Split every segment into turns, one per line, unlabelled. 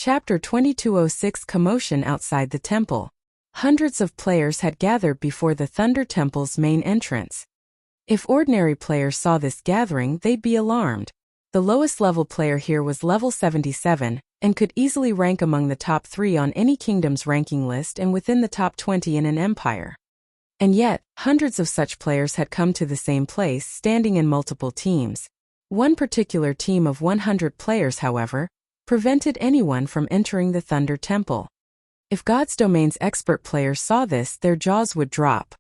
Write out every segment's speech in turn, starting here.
Chapter 2206 Commotion outside the temple. Hundreds of players had gathered before the Thunder Temple's main entrance. If ordinary players saw this gathering, they'd be alarmed. The lowest level player here was level 77, and could easily rank among the top 3 on any kingdom's ranking list and within the top 20 in an empire. And yet, hundreds of such players had come to the same place, standing in multiple teams. One particular team of 100 players, however, prevented anyone from entering the Thunder Temple. If God's Domain's expert players saw this, their jaws would drop.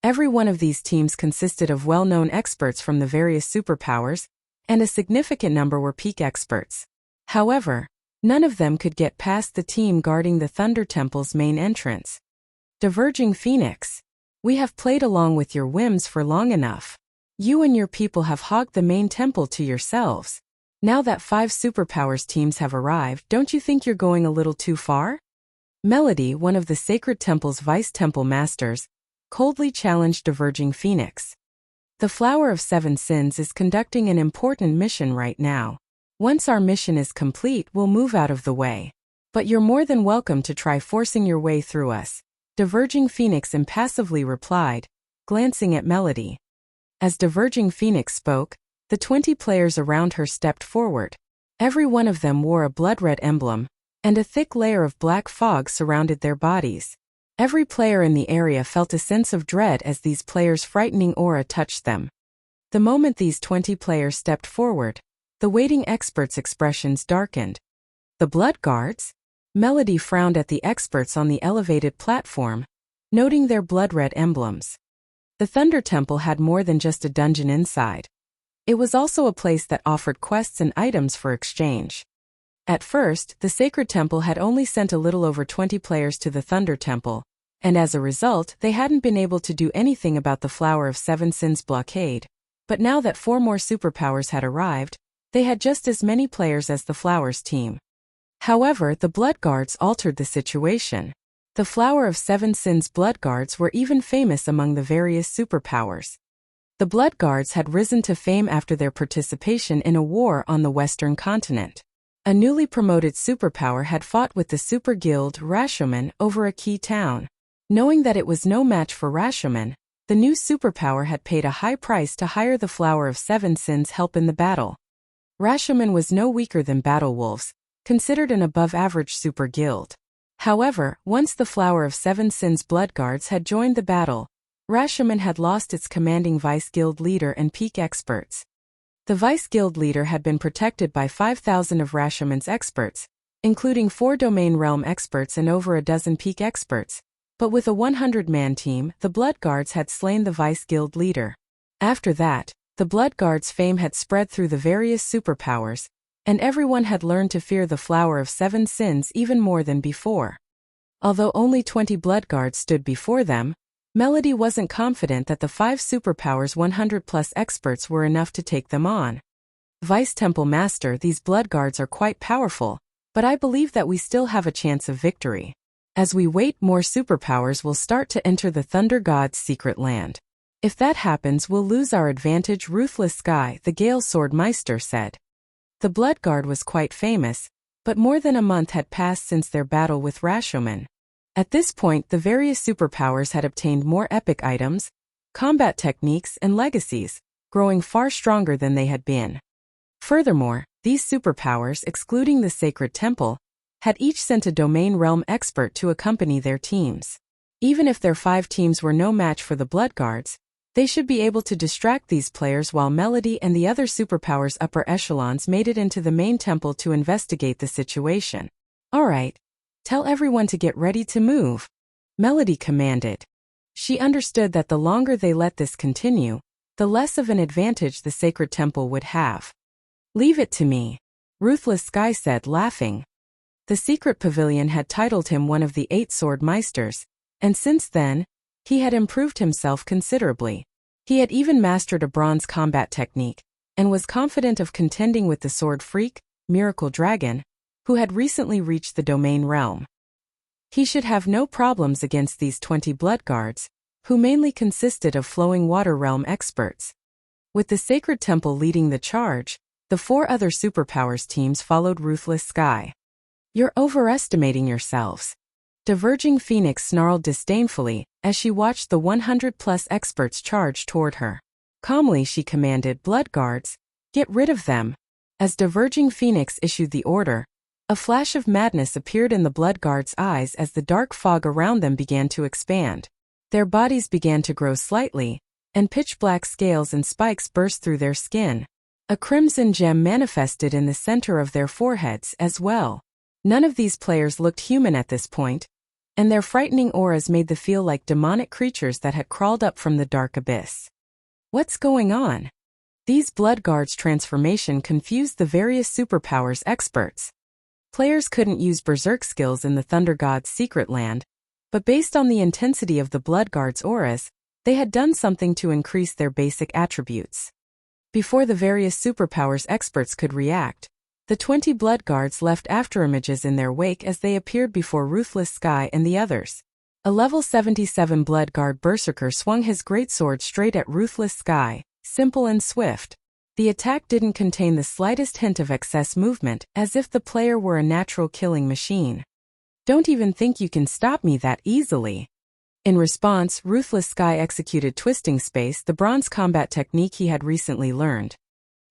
Every one of these teams consisted of well-known experts from the various superpowers, and a significant number were peak experts. However, none of them could get past the team guarding the Thunder Temple's main entrance. Diverging Phoenix. We have played along with your whims for long enough. You and your people have hogged the main temple to yourselves. Now that 5 superpowers teams have arrived, don't you think you're going a little too far? Melody, one of the Sacred Temple's vice temple masters, coldly challenged Diverging Phoenix. The Flower of Seven Sins is conducting an important mission right now. Once our mission is complete, we'll move out of the way. But you're more than welcome to try forcing your way through us, Diverging Phoenix impassively replied, glancing at Melody. As Diverging Phoenix spoke, the 20 players around her stepped forward. Every one of them wore a blood-red emblem, and a thick layer of black fog surrounded their bodies. Every player in the area felt a sense of dread as these players' frightening aura touched them. The moment these 20 players stepped forward, the waiting experts' expressions darkened. The Blood Guards? Melody frowned at the experts on the elevated platform, noting their blood-red emblems. The Thunder Temple had more than just a dungeon inside. It was also a place that offered quests and items for exchange. At first, the Sacred Temple had only sent a little over 20 players to the Thunder Temple, and as a result, they hadn't been able to do anything about the Flower of Seven Sins blockade. But now that 4 more superpowers had arrived, they had just as many players as the Flowers team. However, the Blood Guards altered the situation. The Flower of Seven Sins Blood Guards were even famous among the various superpowers. The Blood Guards had risen to fame after their participation in a war on the Western continent. A newly promoted superpower had fought with the super guild Rashomon over a key town. Knowing that it was no match for Rashomon, the new superpower had paid a high price to hire the Flower of Seven Sins' help in the battle. Rashomon was no weaker than Battle Wolves, considered an above-average super guild. However, once the Flower of Seven Sins Blood Guards had joined the battle, Rashomon had lost its commanding Vice Guild leader and peak experts. The Vice Guild leader had been protected by 5,000 of Rashomon's experts, including 4 Domain Realm experts and over a dozen peak experts, but with a 100-man team, the Blood Guards had slain the Vice Guild leader. After that, the Blood Guards' fame had spread through the various superpowers, and everyone had learned to fear the Flower of Seven Sins even more than before. Although only 20 Blood Guards stood before them, Melody wasn't confident that the 5 superpowers' 100-plus experts were enough to take them on. Vice Temple Master, these Blood Guards are quite powerful, but I believe that we still have a chance of victory. As we wait, more superpowers will start to enter the Thunder God's secret land. If that happens, we'll lose our advantage. Ruthless Sky, the Gale Sword Meister, said. The Blood Guard was quite famous, but more than a month had passed since their battle with Rashomon. At this point, the various superpowers had obtained more epic items, combat techniques, and legacies, growing far stronger than they had been. Furthermore, these superpowers, excluding the Sacred Temple, had each sent a Domain Realm expert to accompany their teams. Even if their 5 teams were no match for the Blood Guards, they should be able to distract these players while Melody and the other superpowers' upper echelons made it into the main temple to investigate the situation. Alright. Tell everyone to get ready to move, Melody commanded. She understood that the longer they let this continue, the less of an advantage the Sacred Temple would have. Leave it to me, Ruthless Sky said, laughing. The secret pavilion had titled him one of the 8 Sword Meisters, and since then, he had improved himself considerably. He had even mastered a bronze combat technique, and was confident of contending with the Sword Freak, Miracle Dragon, who had recently reached the Domain Realm. He should have no problems against these 20 Blood Guards, who mainly consisted of Flowing Water Realm experts. With the Sacred Temple leading the charge, the 4 other superpowers teams followed Ruthless Sky. You're overestimating yourselves. Diverging Phoenix snarled disdainfully as she watched the 100-plus experts charge toward her. Calmly she commanded, "Blood guards, get rid of them." As Diverging Phoenix issued the order, a flash of madness appeared in the blood guards' eyes as the dark fog around them began to expand. Their bodies began to grow slightly, and pitch-black scales and spikes burst through their skin. A crimson gem manifested in the center of their foreheads as well. None of these players looked human at this point, and their frightening auras made them feel like demonic creatures that had crawled up from the dark abyss. What's going on? These blood guards' transformation confused the various superpowers experts. Players couldn't use berserk skills in the Thunder God's secret land, but based on the intensity of the blood guards' auras, they had done something to increase their basic attributes. Before the various superpowers experts could react, the 20 blood guards left afterimages in their wake as they appeared before Ruthless Sky and the others. A level 77 blood guard berserker swung his greatsword straight at Ruthless Sky, simple and swift. The attack didn't contain the slightest hint of excess movement, as if the player were a natural killing machine. "Don't even think you can stop me that easily." In response, Ruthless Sky executed Twisting Space, the bronze combat technique he had recently learned.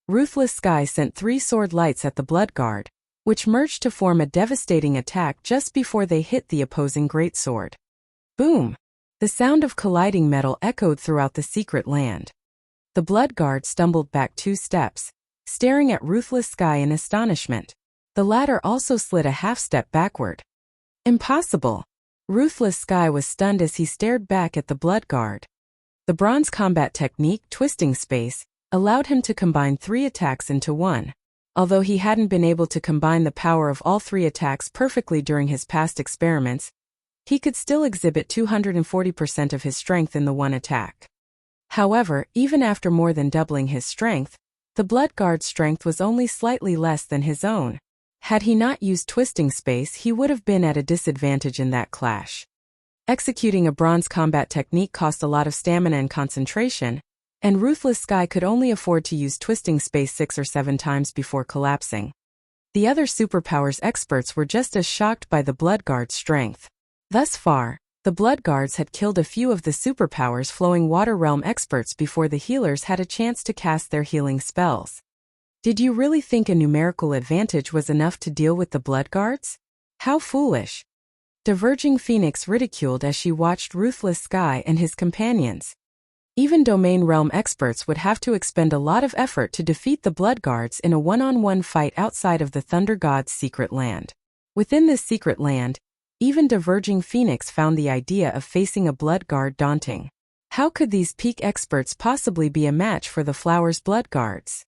Ruthless Sky sent 3 sword lights at the blood guard, which merged to form a devastating attack just before they hit the opposing greatsword. Boom! The sound of colliding metal echoed throughout the secret land. The blood guard stumbled back 2 steps, staring at Ruthless Sky in astonishment. The latter also slid a half-step backward. Impossible! Ruthless Sky was stunned as he stared back at the blood guard. The bronze combat technique, Twisting Space, allowed him to combine 3 attacks into one. Although he hadn't been able to combine the power of all 3 attacks perfectly during his past experiments, he could still exhibit 240% of his strength in the one attack. However, even after more than doubling his strength, the blood guard's strength was only slightly less than his own. Had he not used Twisting Space, he would have been at a disadvantage in that clash. Executing a bronze combat technique cost a lot of stamina and concentration, and Ruthless Sky could only afford to use Twisting Space 6 or 7 times before collapsing. The other superpowers experts were just as shocked by the blood guard's strength. Thus far, the blood guards had killed a few of the superpowers flowing water realm experts before the healers had a chance to cast their healing spells. Did you really think a numerical advantage was enough to deal with the blood guards? How foolish! Diverging Phoenix ridiculed as she watched Ruthless Sky and his companions. Even domain realm experts would have to expend a lot of effort to defeat the blood guards in a one-on-one fight outside of the Thunder God's secret land. Within this secret land, even Diverging Phoenix found the idea of facing a blood guard daunting. How could these peak experts possibly be a match for the Flower's blood guards?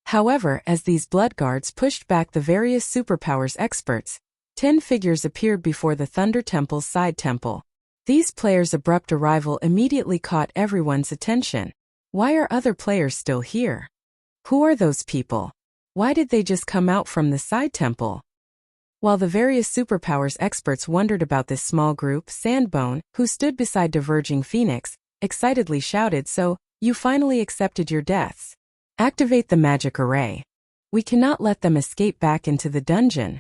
However, as these blood guards pushed back the various superpowers experts, 10 figures appeared before the Thunder Temple's side temple. These players' abrupt arrival immediately caught everyone's attention. Why are other players still here? Who are those people? Why did they just come out from the side temple? While the various superpowers experts wondered about this small group, Sandbone, who stood beside Diverging Phoenix, excitedly shouted, "So, you finally accepted your deaths. Activate the magic array. We cannot let them escape back into the dungeon."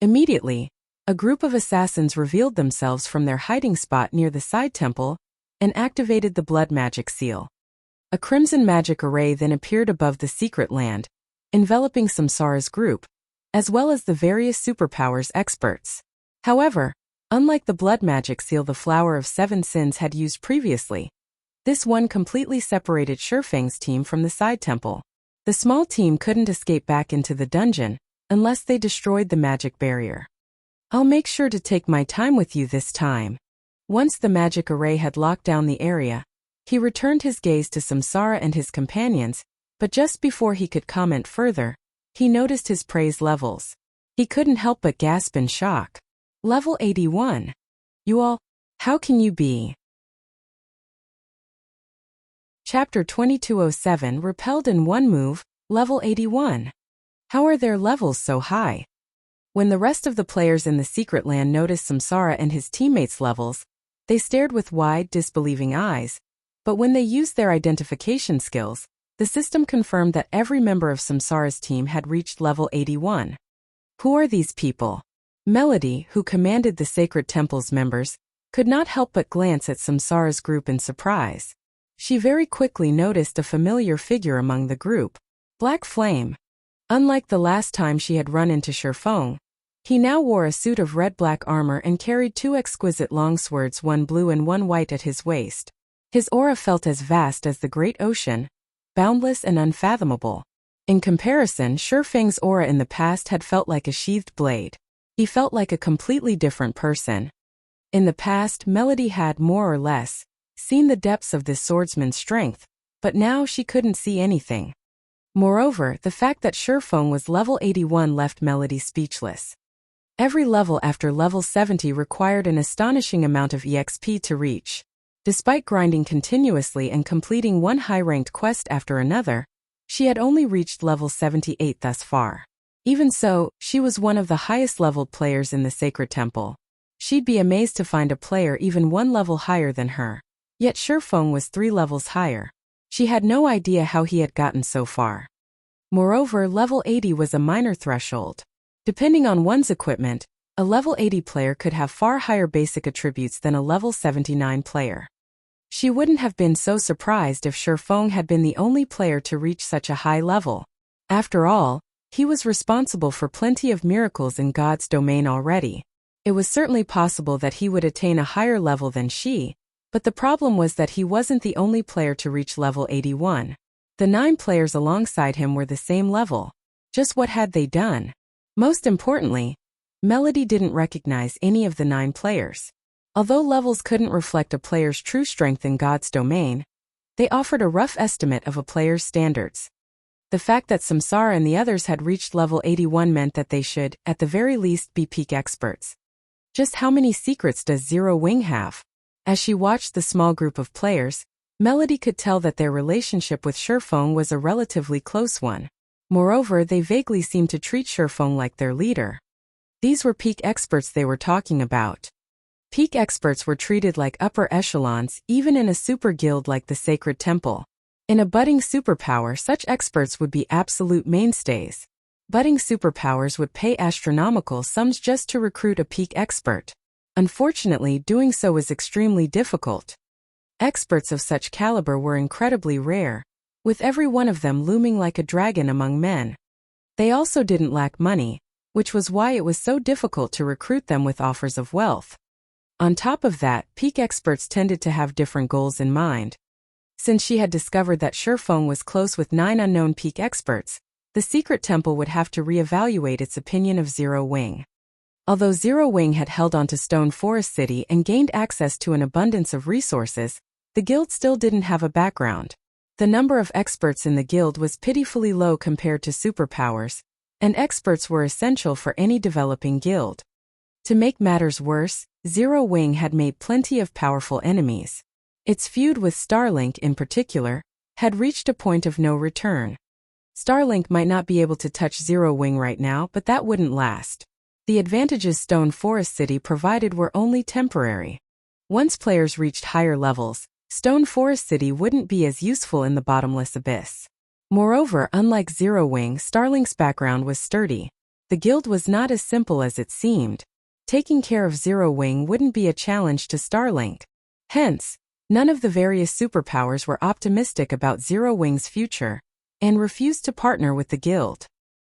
Immediately, a group of assassins revealed themselves from their hiding spot near the side temple and activated the blood magic seal. A crimson magic array then appeared above the secret land, enveloping Samsara's group, as well as the various superpowers experts. However, unlike the blood magic seal the Flower of 7 Sins had used previously, this one completely separated Shurfang's team from the side temple. The small team couldn't escape back into the dungeon unless they destroyed the magic barrier. "I'll make sure to take my time with you this time." Once the magic array had locked down the area, he returned his gaze to Samsara and his companions, but just before he could comment further, he noticed his praise levels. He couldn't help but gasp in shock. Level 81. You all, how can you be? Chapter 2207, Repelled in one move, level 81. How are their levels so high? When the rest of the players in the secret land noticed Samsara and his teammates' levels, they stared with wide, disbelieving eyes. But when they used their identification skills, the system confirmed that every member of Samsara's team had reached level 81. Who are these people? Melody, who commanded the Sacred Temple's members, could not help but glance at Samsara's group in surprise. She very quickly noticed a familiar figure among the group. Black Flame. Unlike the last time she had run into Shifeng, he now wore a suit of red-black armor and carried two exquisite longswords, one blue and one white, at his waist. His aura felt as vast as the great ocean, boundless and unfathomable. In comparison, Shifeng's aura in the past had felt like a sheathed blade. He felt like a completely different person. In the past, Melody had, more or less, seen the depths of this swordsman's strength, but now she couldn't see anything. Moreover, the fact that Shifeng was level 81 left Melody speechless. Every level after level 70 required an astonishing amount of EXP to reach. Despite grinding continuously and completing one high-ranked quest after another, she had only reached level 78 thus far. Even so, she was one of the highest-leveled players in the Sacred Temple. She'd be amazed to find a player even one level higher than her. Yet Shifeng was 3 levels higher. She had no idea how he had gotten so far. Moreover, level 80 was a minor threshold. Depending on one's equipment, a level 80 player could have far higher basic attributes than a level 79 player. She wouldn't have been so surprised if Shifeng had been the only player to reach such a high level. After all, he was responsible for plenty of miracles in God's domain already. It was certainly possible that he would attain a higher level than she, but the problem was that he wasn't the only player to reach level 81. The 9 players alongside him were the same level. Just what had they done? Most importantly, Melody didn't recognize any of the 9 players. Although levels couldn't reflect a player's true strength in God's domain, they offered a rough estimate of a player's standards. The fact that Samsara and the others had reached level 81 meant that they should, at the very least, be peak experts. Just how many secrets does Zero Wing have? As she watched the small group of players, Melody could tell that their relationship with Shifeng was a relatively close one. Moreover, they vaguely seemed to treat Shifeng like their leader. These were peak experts they were talking about. Peak experts were treated like upper echelons, even in a super guild like the Sacred Temple. In a budding superpower, such experts would be absolute mainstays. Budding superpowers would pay astronomical sums just to recruit a peak expert. Unfortunately, doing so was extremely difficult. Experts of such caliber were incredibly rare, with every one of them looming like a dragon among men. They also didn't lack money, which was why it was so difficult to recruit them with offers of wealth. On top of that, peak experts tended to have different goals in mind. Since she had discovered that Shifeng was close with 9 unknown peak experts, the Secret Temple would have to reevaluate its opinion of Zero Wing. Although Zero Wing had held onto Stone Forest City and gained access to an abundance of resources, the guild still didn't have a background. The number of experts in the guild was pitifully low compared to superpowers, and experts were essential for any developing guild. To make matters worse, Zero Wing had made plenty of powerful enemies. Its feud with Starlink in particular had reached a point of no return. Starlink might not be able to touch Zero Wing right now, but that wouldn't last. The advantages Stone Forest City provided were only temporary. Once players reached higher levels, Stone Forest City wouldn't be as useful in the bottomless abyss. Moreover, unlike Zero Wing, Starlink's background was sturdy. The guild was not as simple as it seemed. Taking care of Zero Wing wouldn't be a challenge to Starlink. Hence, none of the various superpowers were optimistic about Zero Wing's future, and refused to partner with the guild.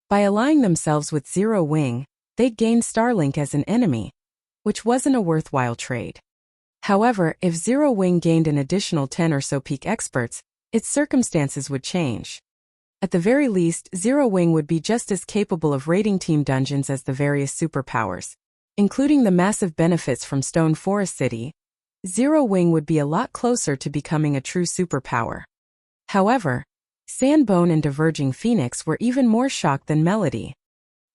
By allying themselves with Zero Wing, they'd gain Starlink as an enemy, which wasn't a worthwhile trade. However, if Zero Wing gained an additional 10 or so peak experts, its circumstances would change. At the very least, Zero Wing would be just as capable of raiding team dungeons as the various superpowers. Including the massive benefits from Stone Forest City, Zero Wing would be a lot closer to becoming a true superpower. However, Sandbone and Diverging Phoenix were even more shocked than Melody.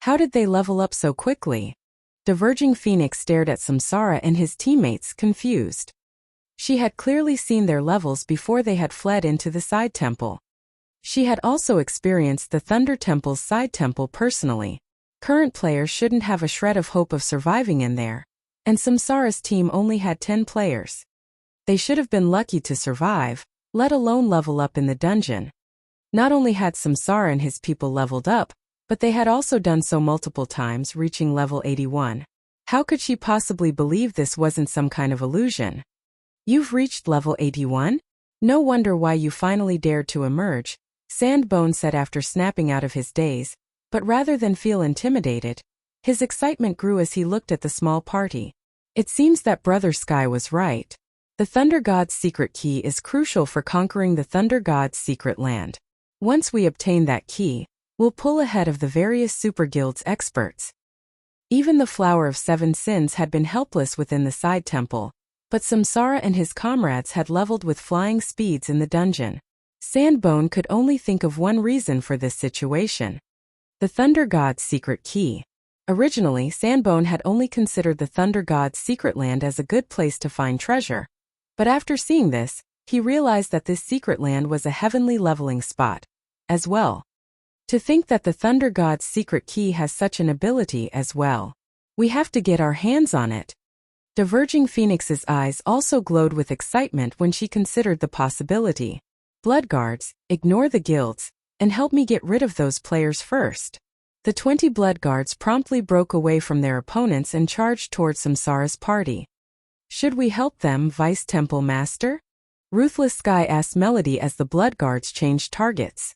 How did they level up so quickly? Diverging Phoenix stared at Samsara and his teammates, confused. She had clearly seen their levels before they had fled into the side temple. She had also experienced the Thunder Temple's side temple personally. Current players shouldn't have a shred of hope of surviving in there, and Samsara's team only had 10 players. They should have been lucky to survive, let alone level up in the dungeon. Not only had Samsara and his people leveled up, But they had also done so multiple times, reaching level 81. How could she possibly believe this wasn't some kind of illusion? You've reached level 81? No wonder why you finally dared to emerge, Sandbone said after snapping out of his daze, but rather than feel intimidated, his excitement grew as he looked at the small party. It seems that Brother Sky was right. The Thunder God's secret key is crucial for conquering the Thunder God's secret land. Once we obtain that key, we'll pull ahead of the various super guilds experts. Even the Flower of Seven Sins had been helpless within the side temple, but Samsara and his comrades had leveled with flying speeds in the dungeon. Sandbone could only think of one reason for this situation. The Thunder God's secret key. Originally, Sandbone had only considered the Thunder God's secret land as a good place to find treasure. But after seeing this, he realized that this secret land was a heavenly leveling spot as well. To think that the Thunder God's secret key has such an ability as well. We have to get our hands on it. Diverging Phoenix's eyes also glowed with excitement when she considered the possibility. Bloodguards, ignore the guilds, and help me get rid of those players first. The 20 Bloodguards promptly broke away from their opponents and charged towards Samsara's party. Should we help them, Vice Temple Master? Ruthless Sky asked Melody as the Bloodguards changed targets.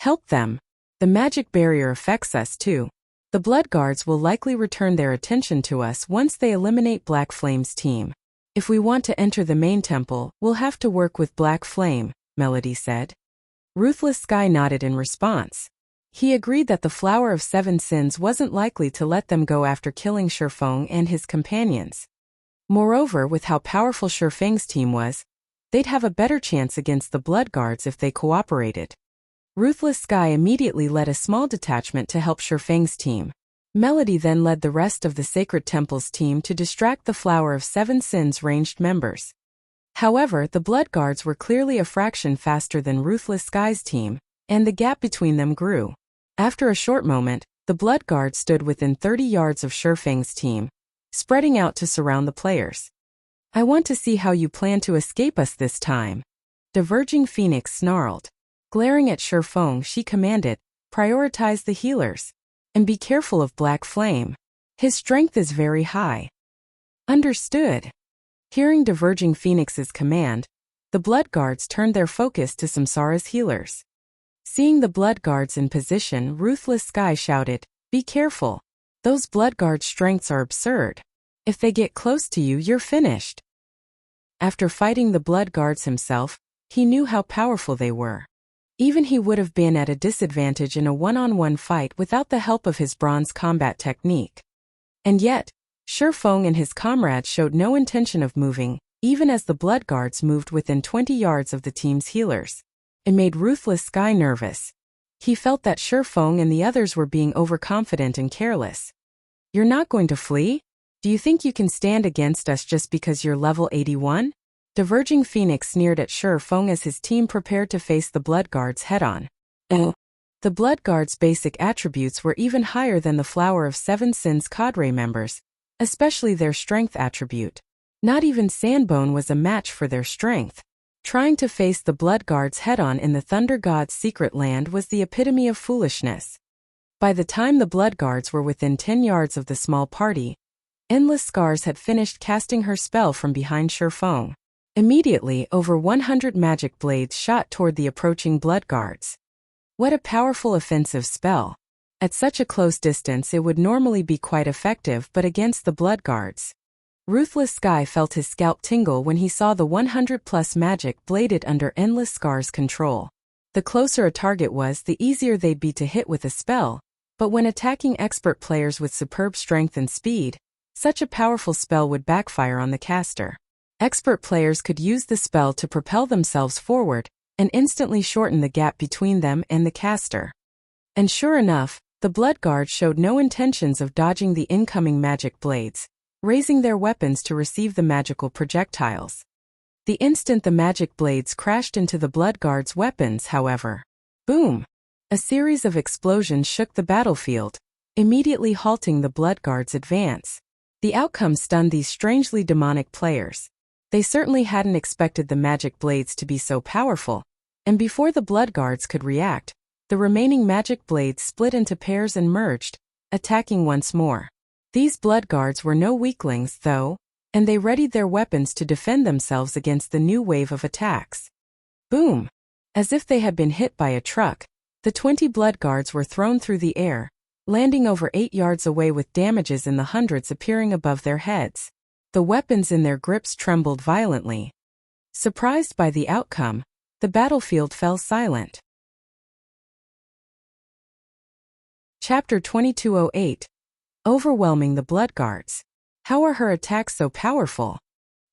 Help them. The magic barrier affects us too. The Bloodguards will likely return their attention to us once they eliminate Black Flame's team. If we want to enter the main temple, we'll have to work with Black Flame, Melody said. Ruthless Sky nodded in response. He agreed that the Flower of Seven Sins wasn't likely to let them go after killing Shifeng and his companions. Moreover, with how powerful Shifeng's team was, they'd have a better chance against the Bloodguards if they cooperated. Ruthless Sky immediately led a small detachment to help Shifeng's team. Melody then led the rest of the Sacred Temple's team to distract the Flower of Seven Sins ranged members. However, the Bloodguards were clearly a fraction faster than Ruthless Sky's team, and the gap between them grew. After a short moment, the Bloodguards stood within 30 yards of Shifeng's team, spreading out to surround the players. I want to see how you plan to escape us this time. Diverging Phoenix snarled. Glaring at Shifeng, she commanded, prioritize the healers. And be careful of Black Flame. His strength is very high. Understood. Hearing Diverging Phoenix's command, the Bloodguards turned their focus to Samsara's healers. Seeing the Bloodguards in position, Ruthless Sky shouted, be careful. Those Bloodguard strengths are absurd. If they get close to you, you're finished. After fighting the Bloodguards himself, he knew how powerful they were. Even he would have been at a disadvantage in a one-on-one fight without the help of his bronze combat technique. And yet, Shifeng and his comrades showed no intention of moving, even as the Bloodguards moved within 20 yards of the team's healers. It made Ruthless Sky nervous. He felt that Shifeng and the others were being overconfident and careless. You're not going to flee? Do you think you can stand against us just because you're level 81? Diverging Phoenix sneered at Shifeng as his team prepared to face the Bloodguards head-on. The Bloodguards' basic attributes were even higher than the Flower of Seven Sins cadre members, especially their strength attribute. Not even Sandbone was a match for their strength. Trying to face the Bloodguards head-on in the Thunder God's secret land was the epitome of foolishness. By the time the Bloodguards were within 10 yards of the small party, Endless Scars had finished casting her spell from behind Shifeng. Immediately, over 100 magic blades shot toward the approaching Bloodguards. What a powerful offensive spell. At such a close distance it would normally be quite effective, but against the Bloodguards. Ruthless Sky felt his scalp tingle when he saw the 100+ magic bladed under Endless Scar's control. The closer a target was, the easier they'd be to hit with a spell, but when attacking expert players with superb strength and speed, such a powerful spell would backfire on the caster. Expert players could use the spell to propel themselves forward and instantly shorten the gap between them and the caster. And sure enough, the Bloodguards showed no intentions of dodging the incoming magic blades, raising their weapons to receive the magical projectiles. The instant the magic blades crashed into the Bloodguards' weapons, however, boom! A series of explosions shook the battlefield, immediately halting the Bloodguards' advance. The outcome stunned these strangely demonic players. They certainly hadn't expected the magic blades to be so powerful, and before the Bloodguards could react, The remaining magic blades split into pairs and merged, attacking once more. These blood guards were no weaklings, though, and they readied their weapons to defend themselves against the new wave of attacks. Boom! As if they had been hit by a truck, the 20 blood guards were thrown through the air, landing over 8 yards away with damages in the hundreds appearing above their heads. The weapons in their grips trembled violently. Surprised by the outcome, the battlefield fell silent. Chapter 2208. Overwhelming the blood guards. How are her attacks so powerful?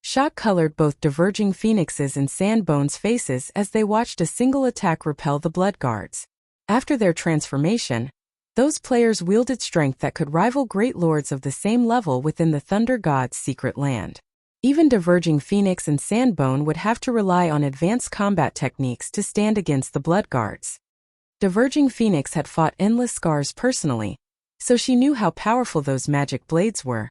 Shock colored both Diverging Phoenix's and Sandbone's faces as they watched a single attack repel the blood guards. After their transformation, those players wielded strength that could rival great lords of the same level within the Thunder God's secret land. Even Diverging Phoenix and Sandbone would have to rely on advanced combat techniques to stand against the blood guards. Diverging Phoenix had fought Endless Scars personally, so she knew how powerful those magic blades were,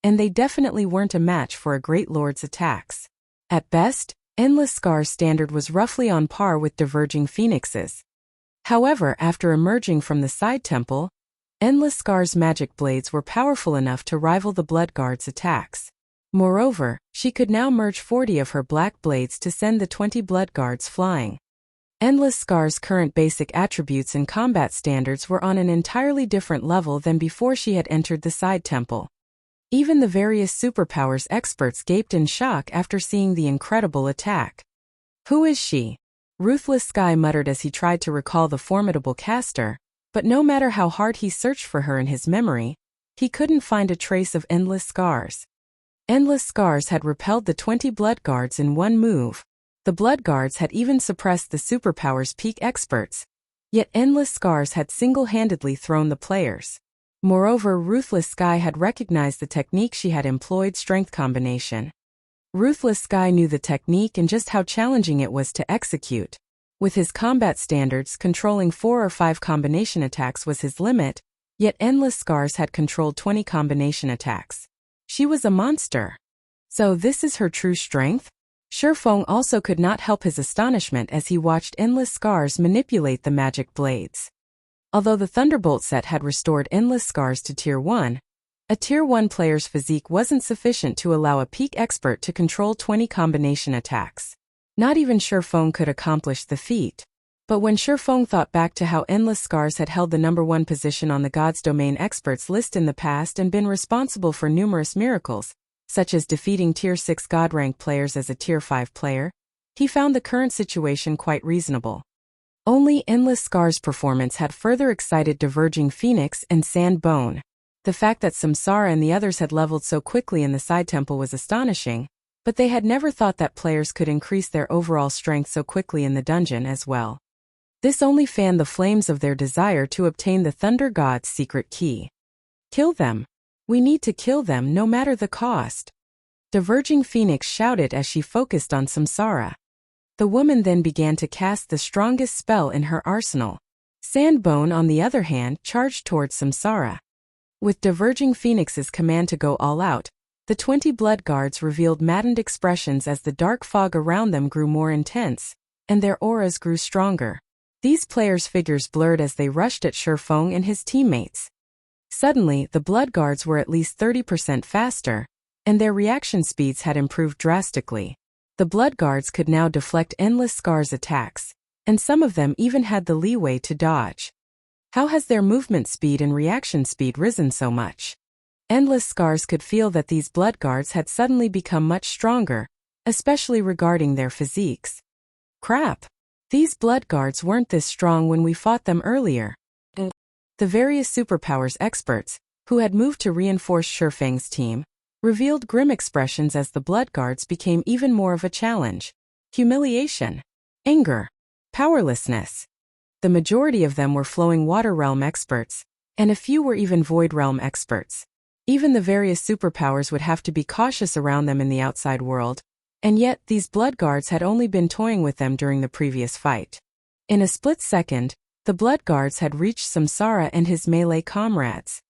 and they definitely weren't a match for a great lord's attacks. At best, Endless Scars' standard was roughly on par with Diverging Phoenix's. However, after emerging from the side temple, Endless Scars' magic blades were powerful enough to rival the blood guard's attacks. Moreover, she could now merge 40 of her black blades to send the 20 blood guards flying. Endless Scars' current basic attributes and combat standards were on an entirely different level than before she had entered the side temple. Even the various superpowers experts gaped in shock after seeing the incredible attack. Who is she? Ruthless Sky muttered as he tried to recall the formidable caster, but no matter how hard he searched for her in his memory, he couldn't find a trace of Endless Scars. Endless Scars had repelled the 20 blood guards in one move. The blood guards had even suppressed the superpowers peak experts, yet Endless Scars had single-handedly thrown the players. Moreover, Ruthless Sky had recognized the technique she had employed, strength combination. Ruthless Sky knew the technique and just how challenging it was to execute. With his combat standards, controlling 4 or 5 combination attacks was his limit, yet Endless Scars had controlled 20 combination attacks. She was a monster. So this is her true strength? Shifeng also could not help his astonishment as he watched Endless Scars manipulate the magic blades. Although the Thunderbolt set had restored Endless Scars to Tier 1, a Tier 1 player's physique wasn't sufficient to allow a peak expert to control 20 combination attacks. Not even Shifeng could accomplish the feat. But when Shifeng thought back to how Endless Scars had held the #1 position on the God's Domain experts list in the past and been responsible for numerous miracles, such as defeating Tier 6 God rank players as a Tier 5 player, he found the current situation quite reasonable. Only Endless Scars' performance had further excited Diverging Phoenix and Sandbone. The fact that Samsara and the others had leveled so quickly in the side temple was astonishing, but they had never thought that players could increase their overall strength so quickly in the dungeon as well. This only fanned the flames of their desire to obtain the Thunder God's secret key. Kill them. We need to kill them no matter the cost. Diverging Phoenix shouted as she focused on Samsara. The woman then began to cast the strongest spell in her arsenal. Sandbone, on the other hand, charged towards Samsara. With Diverging Phoenix's command to go all out, the 20 blood guards revealed maddened expressions as the dark fog around them grew more intense, and their auras grew stronger. These players' figures blurred as they rushed at Shifeng and his teammates. Suddenly, the blood guards were at least 30% faster, and their reaction speeds had improved drastically. The blood guards could now deflect Endless Scars' attacks, and some of them even had the leeway to dodge. How has their movement speed and reaction speed risen so much? Endless Scars could feel that these blood guards had suddenly become much stronger, especially regarding their physiques. Crap! These blood guards weren't this strong when we fought them earlier. The various superpowers experts, who had moved to reinforce Shifeng's team, revealed grim expressions as the blood guards became even more of a challenge. Humiliation, anger, powerlessness. The majority of them were Flowing Water Realm experts, and a few were even Void Realm experts. Even the various superpowers would have to be cautious around them in the outside world, and yet these blood guards had only been toying with them during the previous fight. In a split second, the blood guards had reached Samsara and his melee comrades.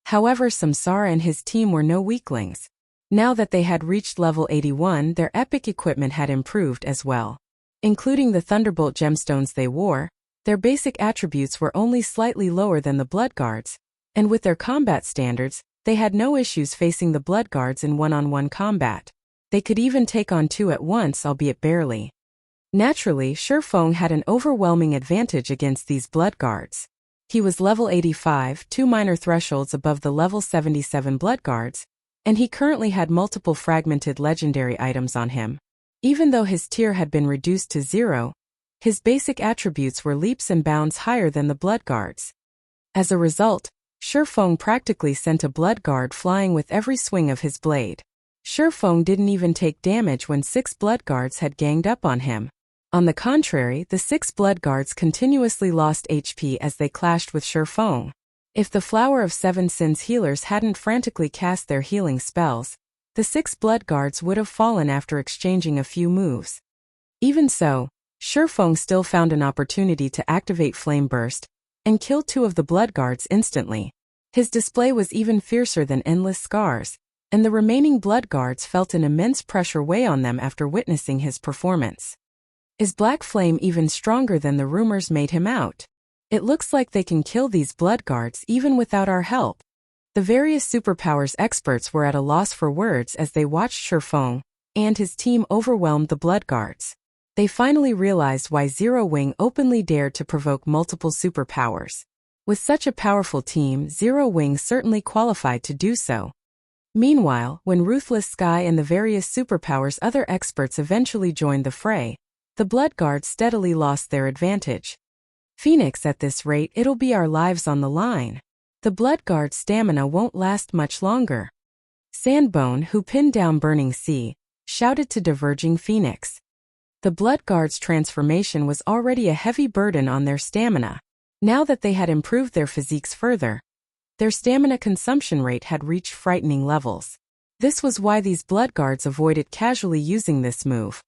However, Samsara and his team were no weaklings. Now that they had reached level 81, their epic equipment had improved as well. Including the Thunderbolt gemstones they wore, Their basic attributes were only slightly lower than the Blood Guards, and with their combat standards, they had no issues facing the Blood Guards in one-on-one combat. They could even take on two at once, albeit barely. Naturally, Shifeng had an overwhelming advantage against these Blood Guards. He was level 85, 2 minor thresholds above the level 77 Blood Guards, and he currently had multiple fragmented legendary items on him. Even though his tier had been reduced to 0, his basic attributes were leaps and bounds higher than the Blood Guards. As a result, Shifeng practically sent a Blood Guard flying with every swing of his blade. Shifeng didn't even take damage when 6 Blood Guards had ganged up on him. On the contrary, the 6 Blood Guards continuously lost HP as they clashed with Shifeng. If the Flower of Seven Sins healers hadn't frantically cast their healing spells, the 6 Blood Guards would have fallen after exchanging a few moves. Even so, Shifeng still found an opportunity to activate Flame Burst and kill 2 of the Blood Guards instantly. His display was even fiercer than Endless Scars, and the remaining Blood Guards felt an immense pressure weigh on them after witnessing his performance. Is Black Flame even stronger than the rumors made him out? It looks like they can kill these Blood Guards even without our help. The various superpowers experts were at a loss for words as they watched Shifeng and his team overwhelmed the Blood Guards. They finally realized why Zero Wing openly dared to provoke multiple superpowers. With such a powerful team, Zero Wing certainly qualified to do so. Meanwhile, when Ruthless Sky and the various superpowers other experts eventually joined the fray, the Blood Guards steadily lost their advantage. Phoenix, at this rate, it'll be our lives on the line. The Blood Guard's stamina won't last much longer. Sandbone, who pinned down Burning Sea, shouted to Diverging Phoenix. The Blood Guard's transformation was already a heavy burden on their stamina. Now that they had improved their physiques further, their stamina consumption rate had reached frightening levels. This was why these Blood Guards avoided casually using this move.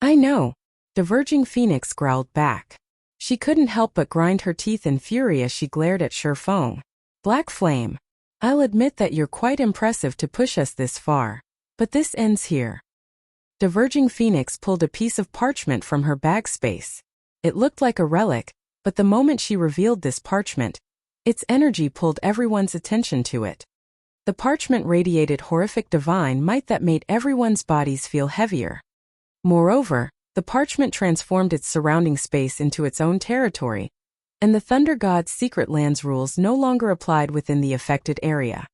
I know. Diverging Phoenix growled back. She couldn't help but grind her teeth in fury as she glared at Shifeng. Black Flame, I'll admit that you're quite impressive to push us this far, but this ends here. Diverging Phoenix pulled a piece of parchment from her bag space. It looked like a relic, but the moment she revealed this parchment, its energy pulled everyone's attention to it. The parchment radiated horrific divine might that made everyone's bodies feel heavier. Moreover, the parchment transformed its surrounding space into its own territory, and the Thunder God's secret lands rules no longer applied within the affected area.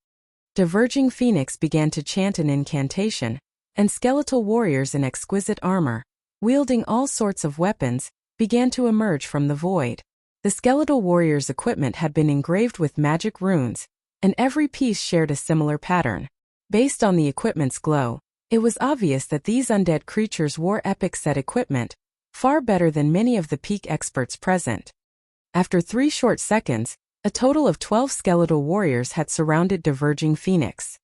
Diverging Phoenix began to chant an incantation, and skeletal warriors in exquisite armor, wielding all sorts of weapons, began to emerge from the void. The skeletal warriors' equipment had been engraved with magic runes, and every piece shared a similar pattern. Based on the equipment's glow, it was obvious that these undead creatures wore epic set equipment, far better than many of the peak experts present. After 3 short seconds, a total of 12 skeletal warriors had surrounded Diverging Phoenix.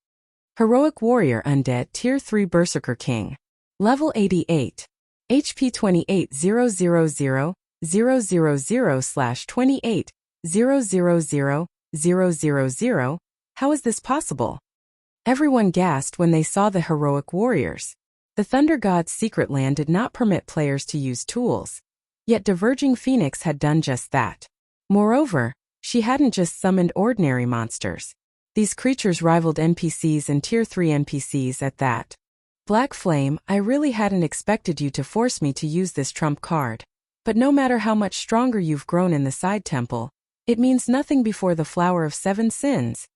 Heroic Warrior Undead Tier 3 Berserker King. Level 88. HP 28,000/28,000,000. How is this possible? Everyone gasped when they saw the heroic warriors. The Thunder God's secret land did not permit players to use tools. Yet Diverging Phoenix had done just that. Moreover, she hadn't just summoned ordinary monsters. These creatures rivaled NPCs and Tier 3 NPCs at that. Black Flame, I really hadn't expected you to force me to use this trump card. But no matter how much stronger you've grown in the side temple, it means nothing before the Flower of Seven Sins.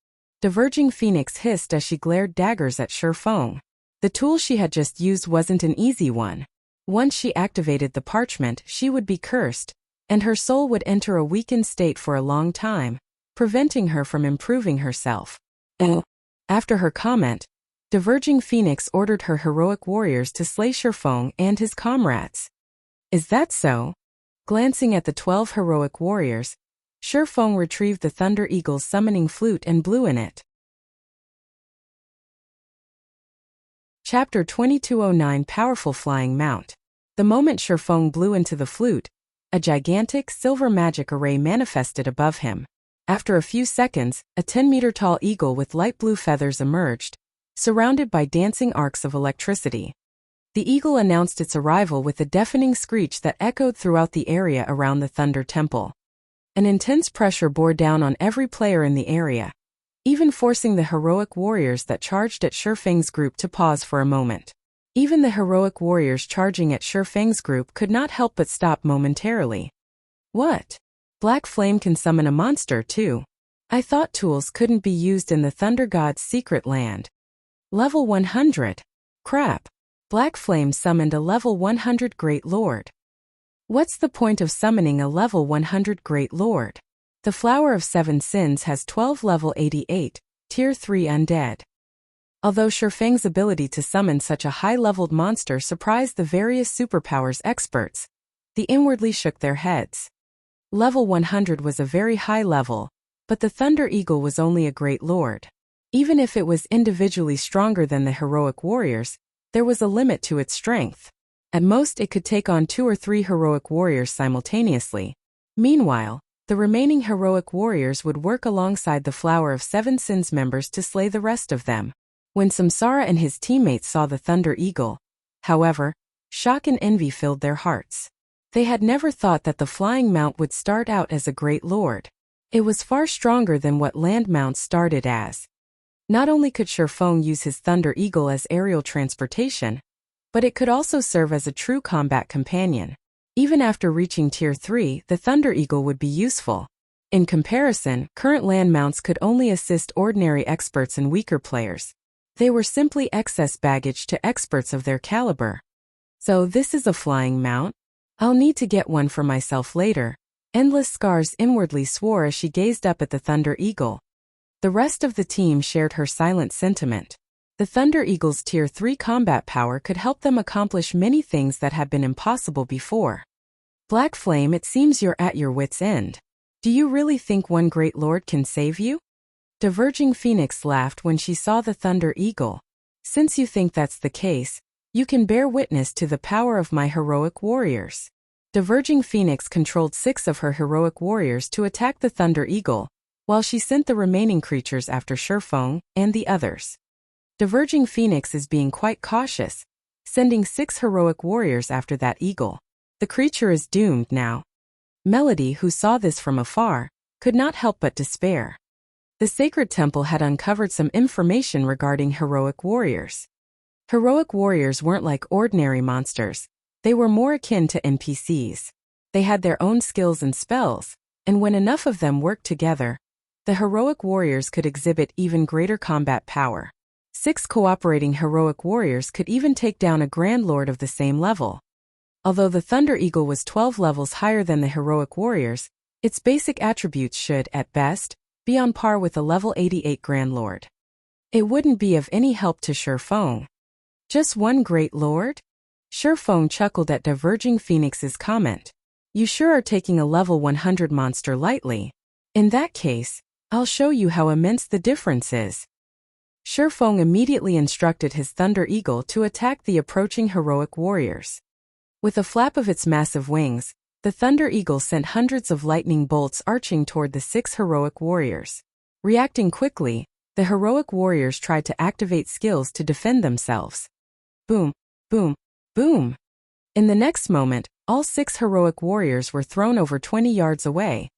Diverging Phoenix hissed as she glared daggers at Shifeng. The tool she had just used wasn't an easy one. Once she activated the parchment, she would be cursed, and her soul would enter a weakened state for a long time, preventing her from improving herself. After her comment, Diverging Phoenix ordered her heroic warriors to slay Shifeng and his comrades. Is that so? Glancing at the 12 heroic warriors, Shifeng retrieved the Thunder Eagle's summoning flute and blew in it. Chapter 2209 Powerful Flying Mount. The moment Shifeng blew into the flute, a gigantic silver magic array manifested above him. After a few seconds, a 10-meter-tall eagle with light blue feathers emerged, surrounded by dancing arcs of electricity. The eagle announced its arrival with a deafening screech that echoed throughout the area around the Thunder Temple. An intense pressure bore down on every player in the area, even forcing the heroic warriors that charged at Shifeng's group to pause for a moment. Even the heroic warriors charging at Shifeng's group could not help but stop momentarily. What? Black Flame can summon a monster too. I thought tools couldn't be used in the Thunder God's secret land. Level 100. Crap. Black Flame summoned a level 100 Great Lord. What's the point of summoning a level 100 Great Lord? The Flower of Seven Sins has 12 level 88, tier 3 undead. Although Shifeng's ability to summon such a high-leveled monster surprised the various superpowers experts, they inwardly shook their heads. Level 100 was a very high level, but the Thunder Eagle was only a Great Lord. Even if it was individually stronger than the heroic warriors, there was a limit to its strength. At most it could take on 2 or 3 heroic warriors simultaneously. Meanwhile, the remaining heroic warriors would work alongside the Flower of Seven Sins members to slay the rest of them. When Samsara and his teammates saw the Thunder Eagle, however, shock and envy filled their hearts. They had never thought that the flying mount would start out as a Great Lord. It was far stronger than what land mounts started as. Not only could Shifeng use his Thunder Eagle as aerial transportation, but it could also serve as a true combat companion. Even after reaching Tier 3, the Thunder Eagle would be useful. In comparison, current land mounts could only assist ordinary experts and weaker players. They were simply excess baggage to experts of their caliber. So this is a flying mount? I'll need to get one for myself later. Endless Scars inwardly swore as she gazed up at the Thunder Eagle. The rest of the team shared her silent sentiment. The Thunder Eagle's Tier 3 combat power could help them accomplish many things that had been impossible before. Black Flame, it seems you're at your wit's end. Do you really think one Great Lord can save you? Diverging Phoenix laughed when she saw the Thunder Eagle. Since you think that's the case, you can bear witness to the power of my heroic warriors. Diverging Phoenix controlled 6 of her heroic warriors to attack the Thunder Eagle, while she sent the remaining creatures after Shifeng and the others. Diverging Phoenix is being quite cautious, sending 6 heroic warriors after that eagle. The creature is doomed now. Melody, who saw this from afar, could not help but despair. The Sacred Temple had uncovered some information regarding heroic warriors. Heroic warriors weren't like ordinary monsters. They were more akin to NPCs. They had their own skills and spells, and when enough of them worked together, the heroic warriors could exhibit even greater combat power. 6 cooperating heroic warriors could even take down a Grand Lord of the same level. Although the Thunder Eagle was 12 levels higher than the heroic warriors, its basic attributes should, at best, be on par with a level 88 Grand Lord. It wouldn't be of any help to Shifeng. Just one Great Lord? Shifeng chuckled at Diverging Phoenix's comment. You sure are taking a level 100 monster lightly. In that case, I'll show you how immense the difference is. Shifeng immediately instructed his Thunder Eagle to attack the approaching heroic warriors. With a flap of its massive wings, the Thunder Eagle sent hundreds of lightning bolts arching toward the 6 heroic warriors. Reacting quickly, the heroic warriors tried to activate skills to defend themselves. Boom, boom, boom. In the next moment, all 6 heroic warriors were thrown over 20 yards away,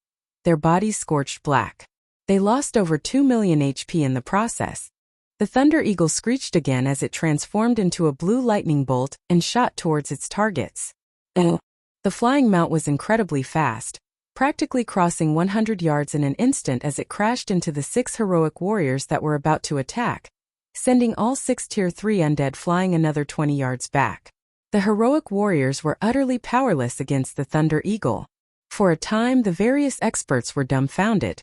their bodies scorched black. They lost over 2 million HP in the process. The Thunder Eagle screeched again as it transformed into a blue lightning bolt and shot towards its targets. The flying mount was incredibly fast, practically crossing 100 yards in an instant as it crashed into the 6 heroic warriors that were about to attack, sending all 6 Tier 3 undead flying another 20 yards back. The heroic warriors were utterly powerless against the Thunder Eagle. For a time, the various experts were dumbfounded.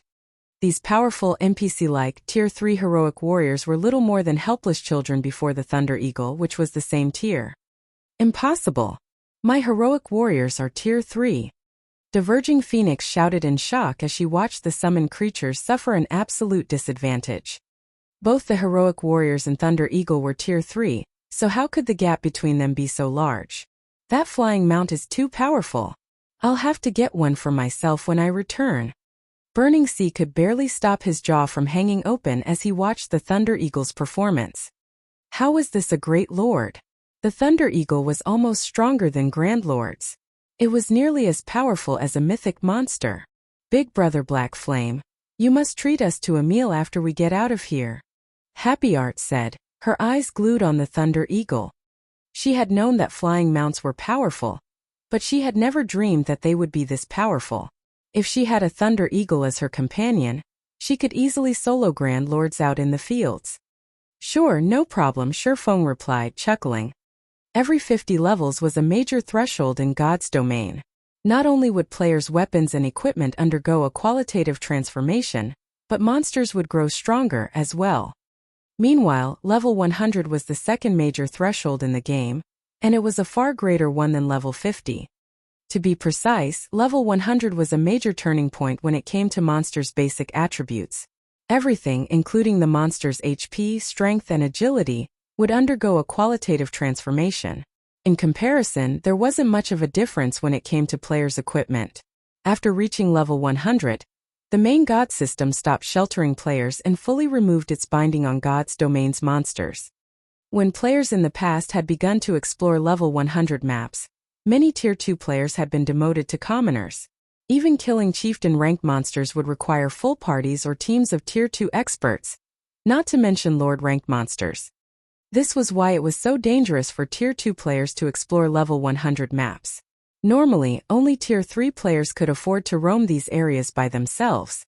These powerful NPC-like Tier 3 heroic warriors were little more than helpless children before the Thunder Eagle, which was the same tier. Impossible. My heroic warriors are Tier 3. Diverging Phoenix shouted in shock as she watched the summoned creatures suffer an absolute disadvantage. Both the heroic warriors and Thunder Eagle were Tier 3, so how could the gap between them be so large? That flying mount is too powerful. I'll have to get one for myself when I return. Burning Sea could barely stop his jaw from hanging open as he watched the Thunder Eagle's performance. How was this a Great Lord? The Thunder Eagle was almost stronger than Grand Lord's. It was nearly as powerful as a mythic monster. Big Brother Black Flame, you must treat us to a meal after we get out of here. Happy Art said, her eyes glued on the Thunder Eagle. She had known that flying mounts were powerful, but she had never dreamed that they would be this powerful. If she had a Thunder Eagle as her companion, she could easily solo Grand Lords out in the fields. Sure, no problem, Shurfeng replied, chuckling. Every 50 levels was a major threshold in God's domain. Not only would players' weapons and equipment undergo a qualitative transformation, but monsters would grow stronger as well. Meanwhile, level 100 was the second major threshold in the game, and it was a far greater one than level 50. To be precise, level 100 was a major turning point when it came to monsters' basic attributes. Everything, including the monster's HP, strength, and agility, would undergo a qualitative transformation. In comparison, there wasn't much of a difference when it came to players' equipment. After reaching level 100, the main God system stopped sheltering players and fully removed its binding on God's domain's monsters. When players in the past had begun to explore level 100 maps, many Tier 2 players had been demoted to commoners. Even killing chieftain rank monsters would require full parties or teams of Tier 2 experts, not to mention Lord rank monsters. This was why it was so dangerous for Tier 2 players to explore level 100 maps. Normally, only Tier 3 players could afford to roam these areas by themselves.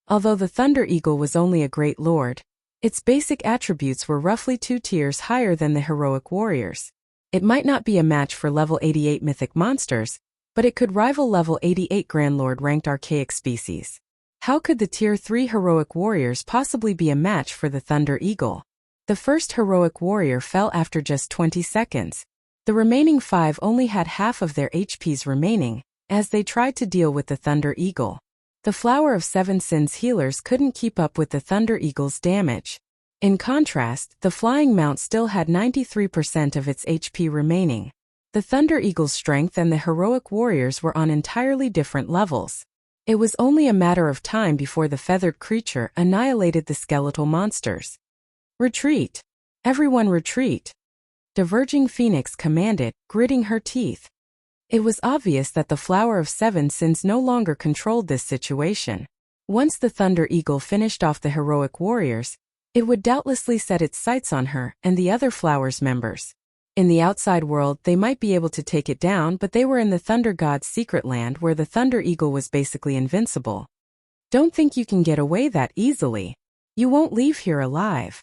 Although the Thunder Eagle was only a Great Lord, its basic attributes were roughly 2 tiers higher than the heroic warriors. It might not be a match for level 88 mythic monsters, but it could rival level 88 Grand Lord ranked archaic species. How could the Tier 3 heroic warriors possibly be a match for the Thunder Eagle? The first heroic warrior fell after just 20 seconds. The remaining 5 only had half of their HPs remaining, as they tried to deal with the Thunder Eagle. The Flower of Seven Sins healers couldn't keep up with the Thunder Eagle's damage. In contrast, the Flying Mount still had 93% of its HP remaining. The Thunder Eagle's strength and the heroic warriors were on entirely different levels. It was only a matter of time before the feathered creature annihilated the skeletal monsters. Retreat! Everyone retreat! Diverging Phoenix commanded, gritting her teeth. It was obvious that the Flower of Seven Sins no longer controlled this situation. Once the Thunder Eagle finished off the heroic warriors, it would doubtlessly set its sights on her and the other Flowers members. In the outside world they might be able to take it down, but they were in the Thunder God's secret land where the Thunder Eagle was basically invincible. Don't think you can get away that easily. You won't leave here alive.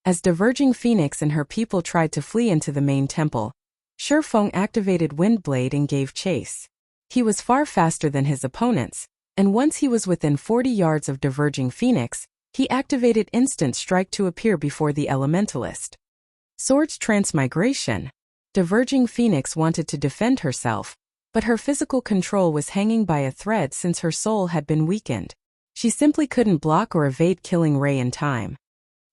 As Diverging Phoenix and her people tried to flee into the main temple, Shurfeng activated Windblade and gave chase. He was far faster than his opponents, and once he was within 40 yards of Diverging Phoenix, he activated Instant Strike to appear before the Elementalist. Sword's Transmigration. Diverging Phoenix wanted to defend herself, but her physical control was hanging by a thread since her soul had been weakened. She simply couldn't block or evade Killing Ray in time.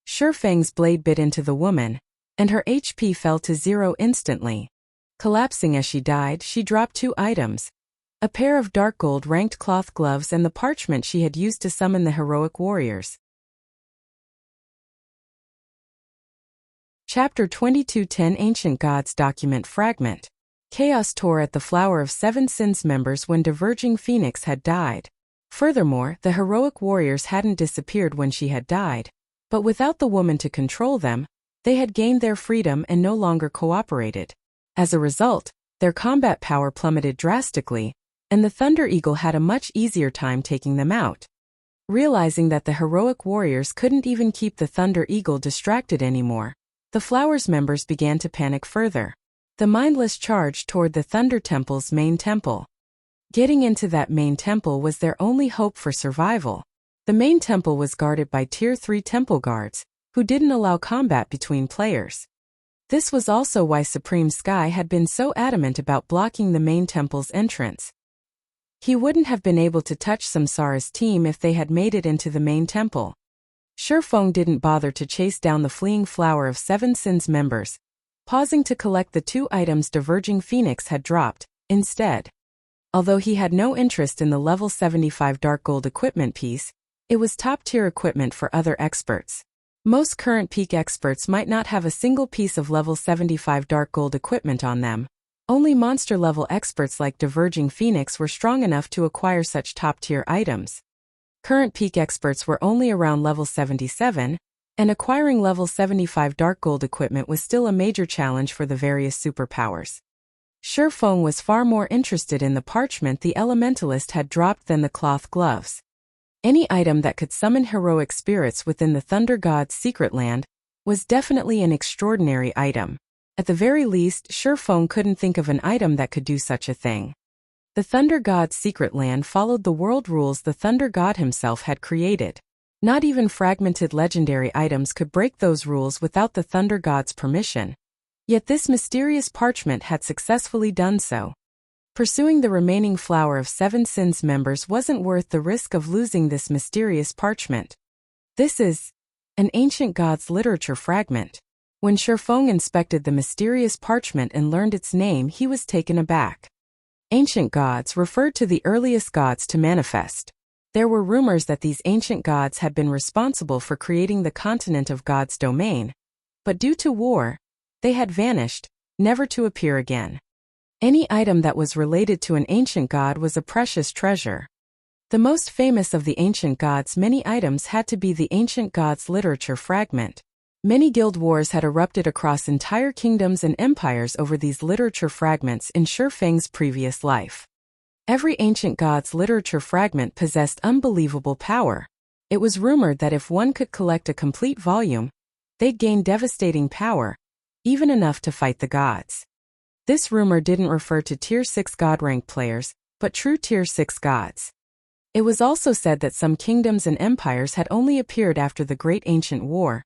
Shurfeng's blade bit into the woman, and her HP fell to 0 instantly. Collapsing as she died, she dropped 2 items: a pair of dark gold ranked cloth gloves and the parchment she had used to summon the heroic warriors. Chapter 2210 Ancient Gods Document Fragment. Chaos tore at the Flower of Seven Sins members when Diverging Phoenix had died. Furthermore, the heroic warriors hadn't disappeared when she had died, but without the woman to control them, they had gained their freedom and no longer cooperated. As a result, their combat power plummeted drastically, and the Thunder Eagle had a much easier time taking them out. Realizing that the heroic warriors couldn't even keep the Thunder Eagle distracted anymore, the Flowers members began to panic further. The mindless charge toward the Thunder Temple's main temple. Getting into that main temple was their only hope for survival. The main temple was guarded by Tier 3 temple guards, who didn't allow combat between players. This was also why Supreme Sky had been so adamant about blocking the main temple's entrance. He wouldn't have been able to touch Samsara's team if they had made it into the main temple. Shurfeng didn't bother to chase down the fleeing Flower of Seven Sins members, pausing to collect the 2 items Diverging Phoenix had dropped, instead. Although he had no interest in the level 75 dark gold equipment piece, it was top-tier equipment for other experts. Most current peak experts might not have a single piece of level 75 dark gold equipment on them. Only monster-level experts like Diverging Phoenix were strong enough to acquire such top-tier items. Current peak experts were only around level 77, and acquiring level 75 dark gold equipment was still a major challenge for the various superpowers. Shifeng was far more interested in the parchment the elementalist had dropped than the cloth gloves. Any item that could summon heroic spirits within the Thunder God's secret land was definitely an extraordinary item. At the very least, Shifeng couldn't think of an item that could do such a thing. The Thunder God's secret land followed the world rules the Thunder God himself had created. Not even fragmented legendary items could break those rules without the Thunder God's permission. Yet this mysterious parchment had successfully done so. Pursuing the remaining flower of Seven Sins members wasn't worth the risk of losing this mysterious parchment. This is an ancient god's literature fragment. When Shifeng inspected the mysterious parchment and learned its name, he was taken aback. Ancient gods referred to the earliest gods to manifest. There were rumors that these ancient gods had been responsible for creating the continent of God's domain, but due to war, they had vanished, never to appear again. Any item that was related to an ancient god was a precious treasure. The most famous of the ancient gods' many items had to be the ancient god's literature fragment. Many guild wars had erupted across entire kingdoms and empires over these literature fragments in Shifeng's previous life. Every ancient god's literature fragment possessed unbelievable power. It was rumored that if one could collect a complete volume, they'd gain devastating power, even enough to fight the gods. This rumor didn't refer to Tier 6 god-ranked players, but true Tier 6 gods. It was also said that some kingdoms and empires had only appeared after the Great Ancient War,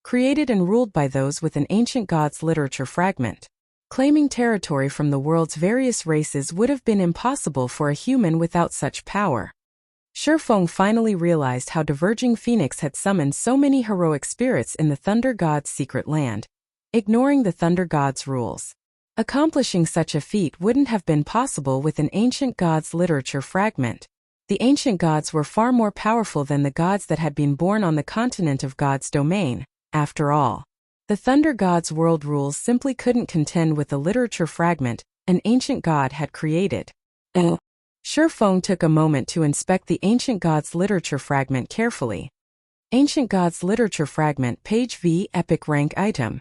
created and ruled by those with an ancient god's literature fragment. Claiming territory from the world's various races would have been impossible for a human without such power. Shifeng finally realized how Diverging Phoenix had summoned so many heroic spirits in the Thunder God's secret land, ignoring the Thunder God's rules. Accomplishing such a feat wouldn't have been possible with an ancient god's literature fragment. The ancient gods were far more powerful than the gods that had been born on the continent of God's domain, after all. The Thunder God's world rules simply couldn't contend with the literature fragment an ancient god had created. Shifeng took a moment to inspect the ancient god's literature fragment carefully. Ancient God's Literature Fragment, Page V, Epic Rank Item.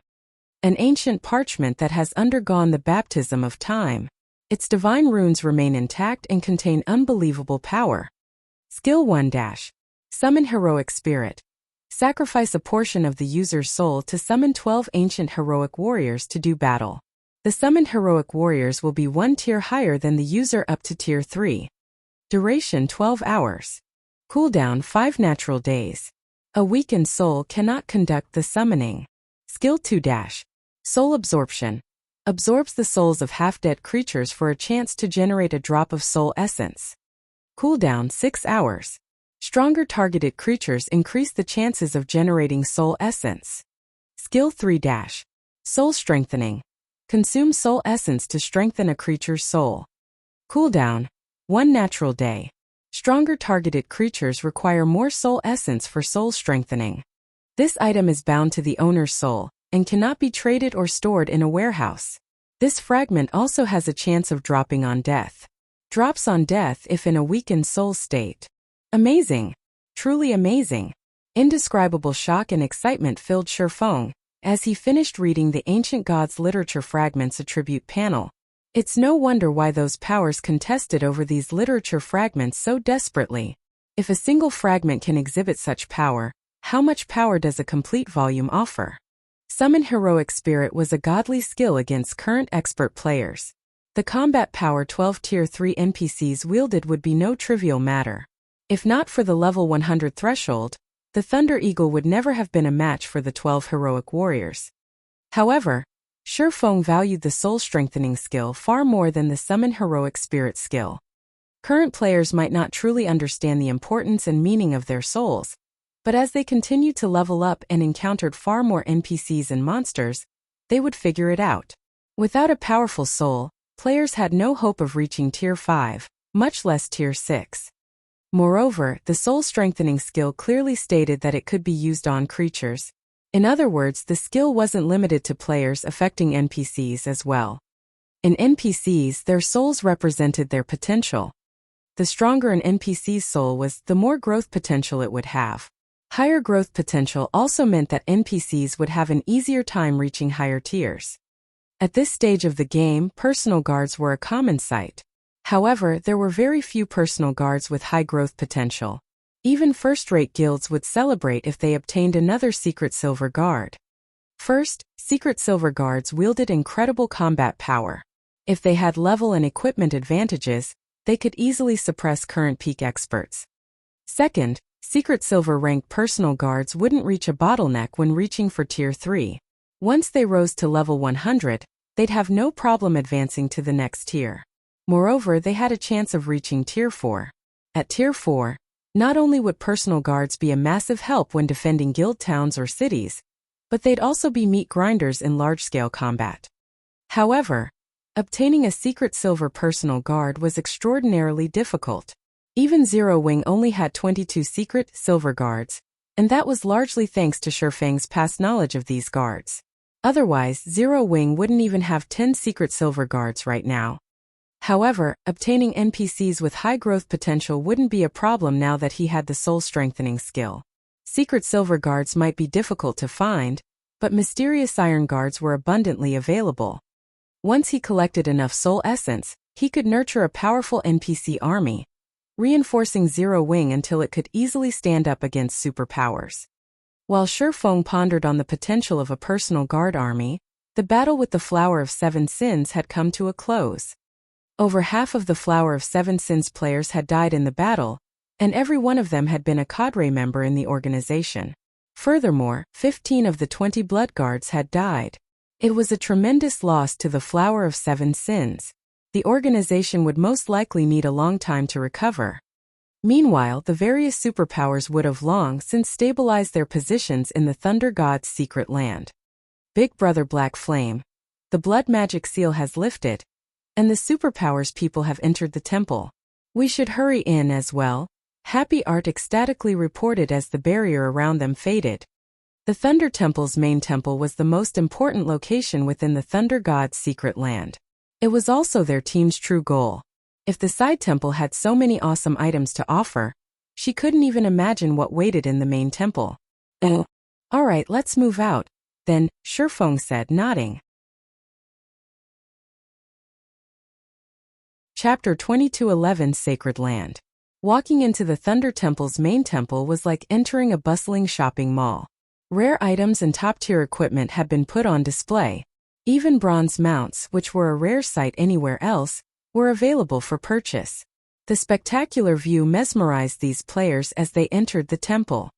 An ancient parchment that has undergone the baptism of time. Its divine runes remain intact and contain unbelievable power. Skill 1 - Summon Heroic Spirit. Sacrifice a portion of the user's soul to summon 12 ancient heroic warriors to do battle. The summoned heroic warriors will be one tier higher than the user up to Tier 3. Duration 12 hours. Cooldown 5 natural days. A weakened soul cannot conduct the summoning. Skill 2 - Soul Absorption. Absorbs the souls of half-dead creatures for a chance to generate a drop of soul essence. Cooldown 6 hours. Stronger targeted creatures increase the chances of generating soul essence. Skill 3 - Soul Strengthening. Consume soul essence to strengthen a creature's soul. Cooldown 1 natural day. Stronger targeted creatures require more soul essence for soul strengthening. This item is bound to the owner's soul and cannot be traded or stored in a warehouse. This fragment also has a chance of dropping on death. Drops on death if in a weakened soul state. Amazing! Truly amazing! Indescribable shock and excitement filled Shifeng as he finished reading the Ancient God's Literature Fragments attribute panel. It's no wonder why those powers contested over these literature fragments so desperately. If a single fragment can exhibit such power, how much power does a complete volume offer? Summon Heroic Spirit was a godly skill against current expert players. The combat power 12 Tier 3 NPCs wielded would be no trivial matter. If not for the level 100 threshold, the Thunder Eagle would never have been a match for the 12 heroic warriors. However, Shifeng valued the soul strengthening skill far more than the summon heroic spirit skill. Current players might not truly understand the importance and meaning of their souls, but as they continued to level up and encountered far more NPCs and monsters, they would figure it out. Without a powerful soul, players had no hope of reaching Tier 5, much less Tier 6. Moreover, the soul strengthening skill clearly stated that it could be used on creatures, In other words, the skill wasn't limited to players affecting NPCs as well. In NPCs, their souls represented their potential. The stronger an NPC's soul was, the more growth potential it would have. Higher growth potential also meant that NPCs would have an easier time reaching higher tiers. At this stage of the game, personal guards were a common sight. However, there were very few personal guards with high growth potential. Even first-rate guilds would celebrate if they obtained another secret silver guard. First, secret silver guards wielded incredible combat power. If they had level and equipment advantages, they could easily suppress current peak experts. Second, secret silver rank personal guards wouldn't reach a bottleneck when reaching for Tier 3. Once they rose to level 100, they'd have no problem advancing to the next tier. Moreover, they had a chance of reaching Tier 4. At Tier 4, not only would personal guards be a massive help when defending guild towns or cities, but they'd also be meat grinders in large-scale combat. However, obtaining a secret silver personal guard was extraordinarily difficult. Even Zero Wing only had 22 secret silver guards, and that was largely thanks to Shifeng's past knowledge of these guards. Otherwise, Zero Wing wouldn't even have 10 secret silver guards right now. However, obtaining NPCs with high growth potential wouldn't be a problem now that he had the soul strengthening skill. Secret silver guards might be difficult to find, but mysterious iron guards were abundantly available. Once he collected enough soul essence, he could nurture a powerful NPC army, reinforcing Zero Wing until it could easily stand up against superpowers. While Shifeng pondered on the potential of a personal guard army, the battle with the Flower of Seven Sins had come to a close. Over half of the Flower of Seven Sins players had died in the battle, and every one of them had been a cadre member in the organization. Furthermore, 15 of the 20 blood guards had died. It was a tremendous loss to the Flower of Seven Sins. The organization would most likely need a long time to recover. Meanwhile, the various superpowers would have long since stabilized their positions in the Thunder God's secret land. Big Brother Black Flame. The blood magic seal has lifted, and the superpowers people have entered the temple. We should hurry in as well, Happy Art ecstatically reported as the barrier around them faded. The Thunder Temple's main temple was the most important location within the Thunder God's secret land. It was also their team's true goal. If the side temple had so many awesome items to offer, she couldn't even imagine what waited in the main temple. Alright, let's move out, then, Shifeng said, nodding. Chapter 2211 Sacred Land. Walking into the Thunder Temple's main temple was like entering a bustling shopping mall. Rare items and top-tier equipment had been put on display. Even bronze mounts, which were a rare sight anywhere else, were available for purchase. The spectacular view mesmerized these players as they entered the temple.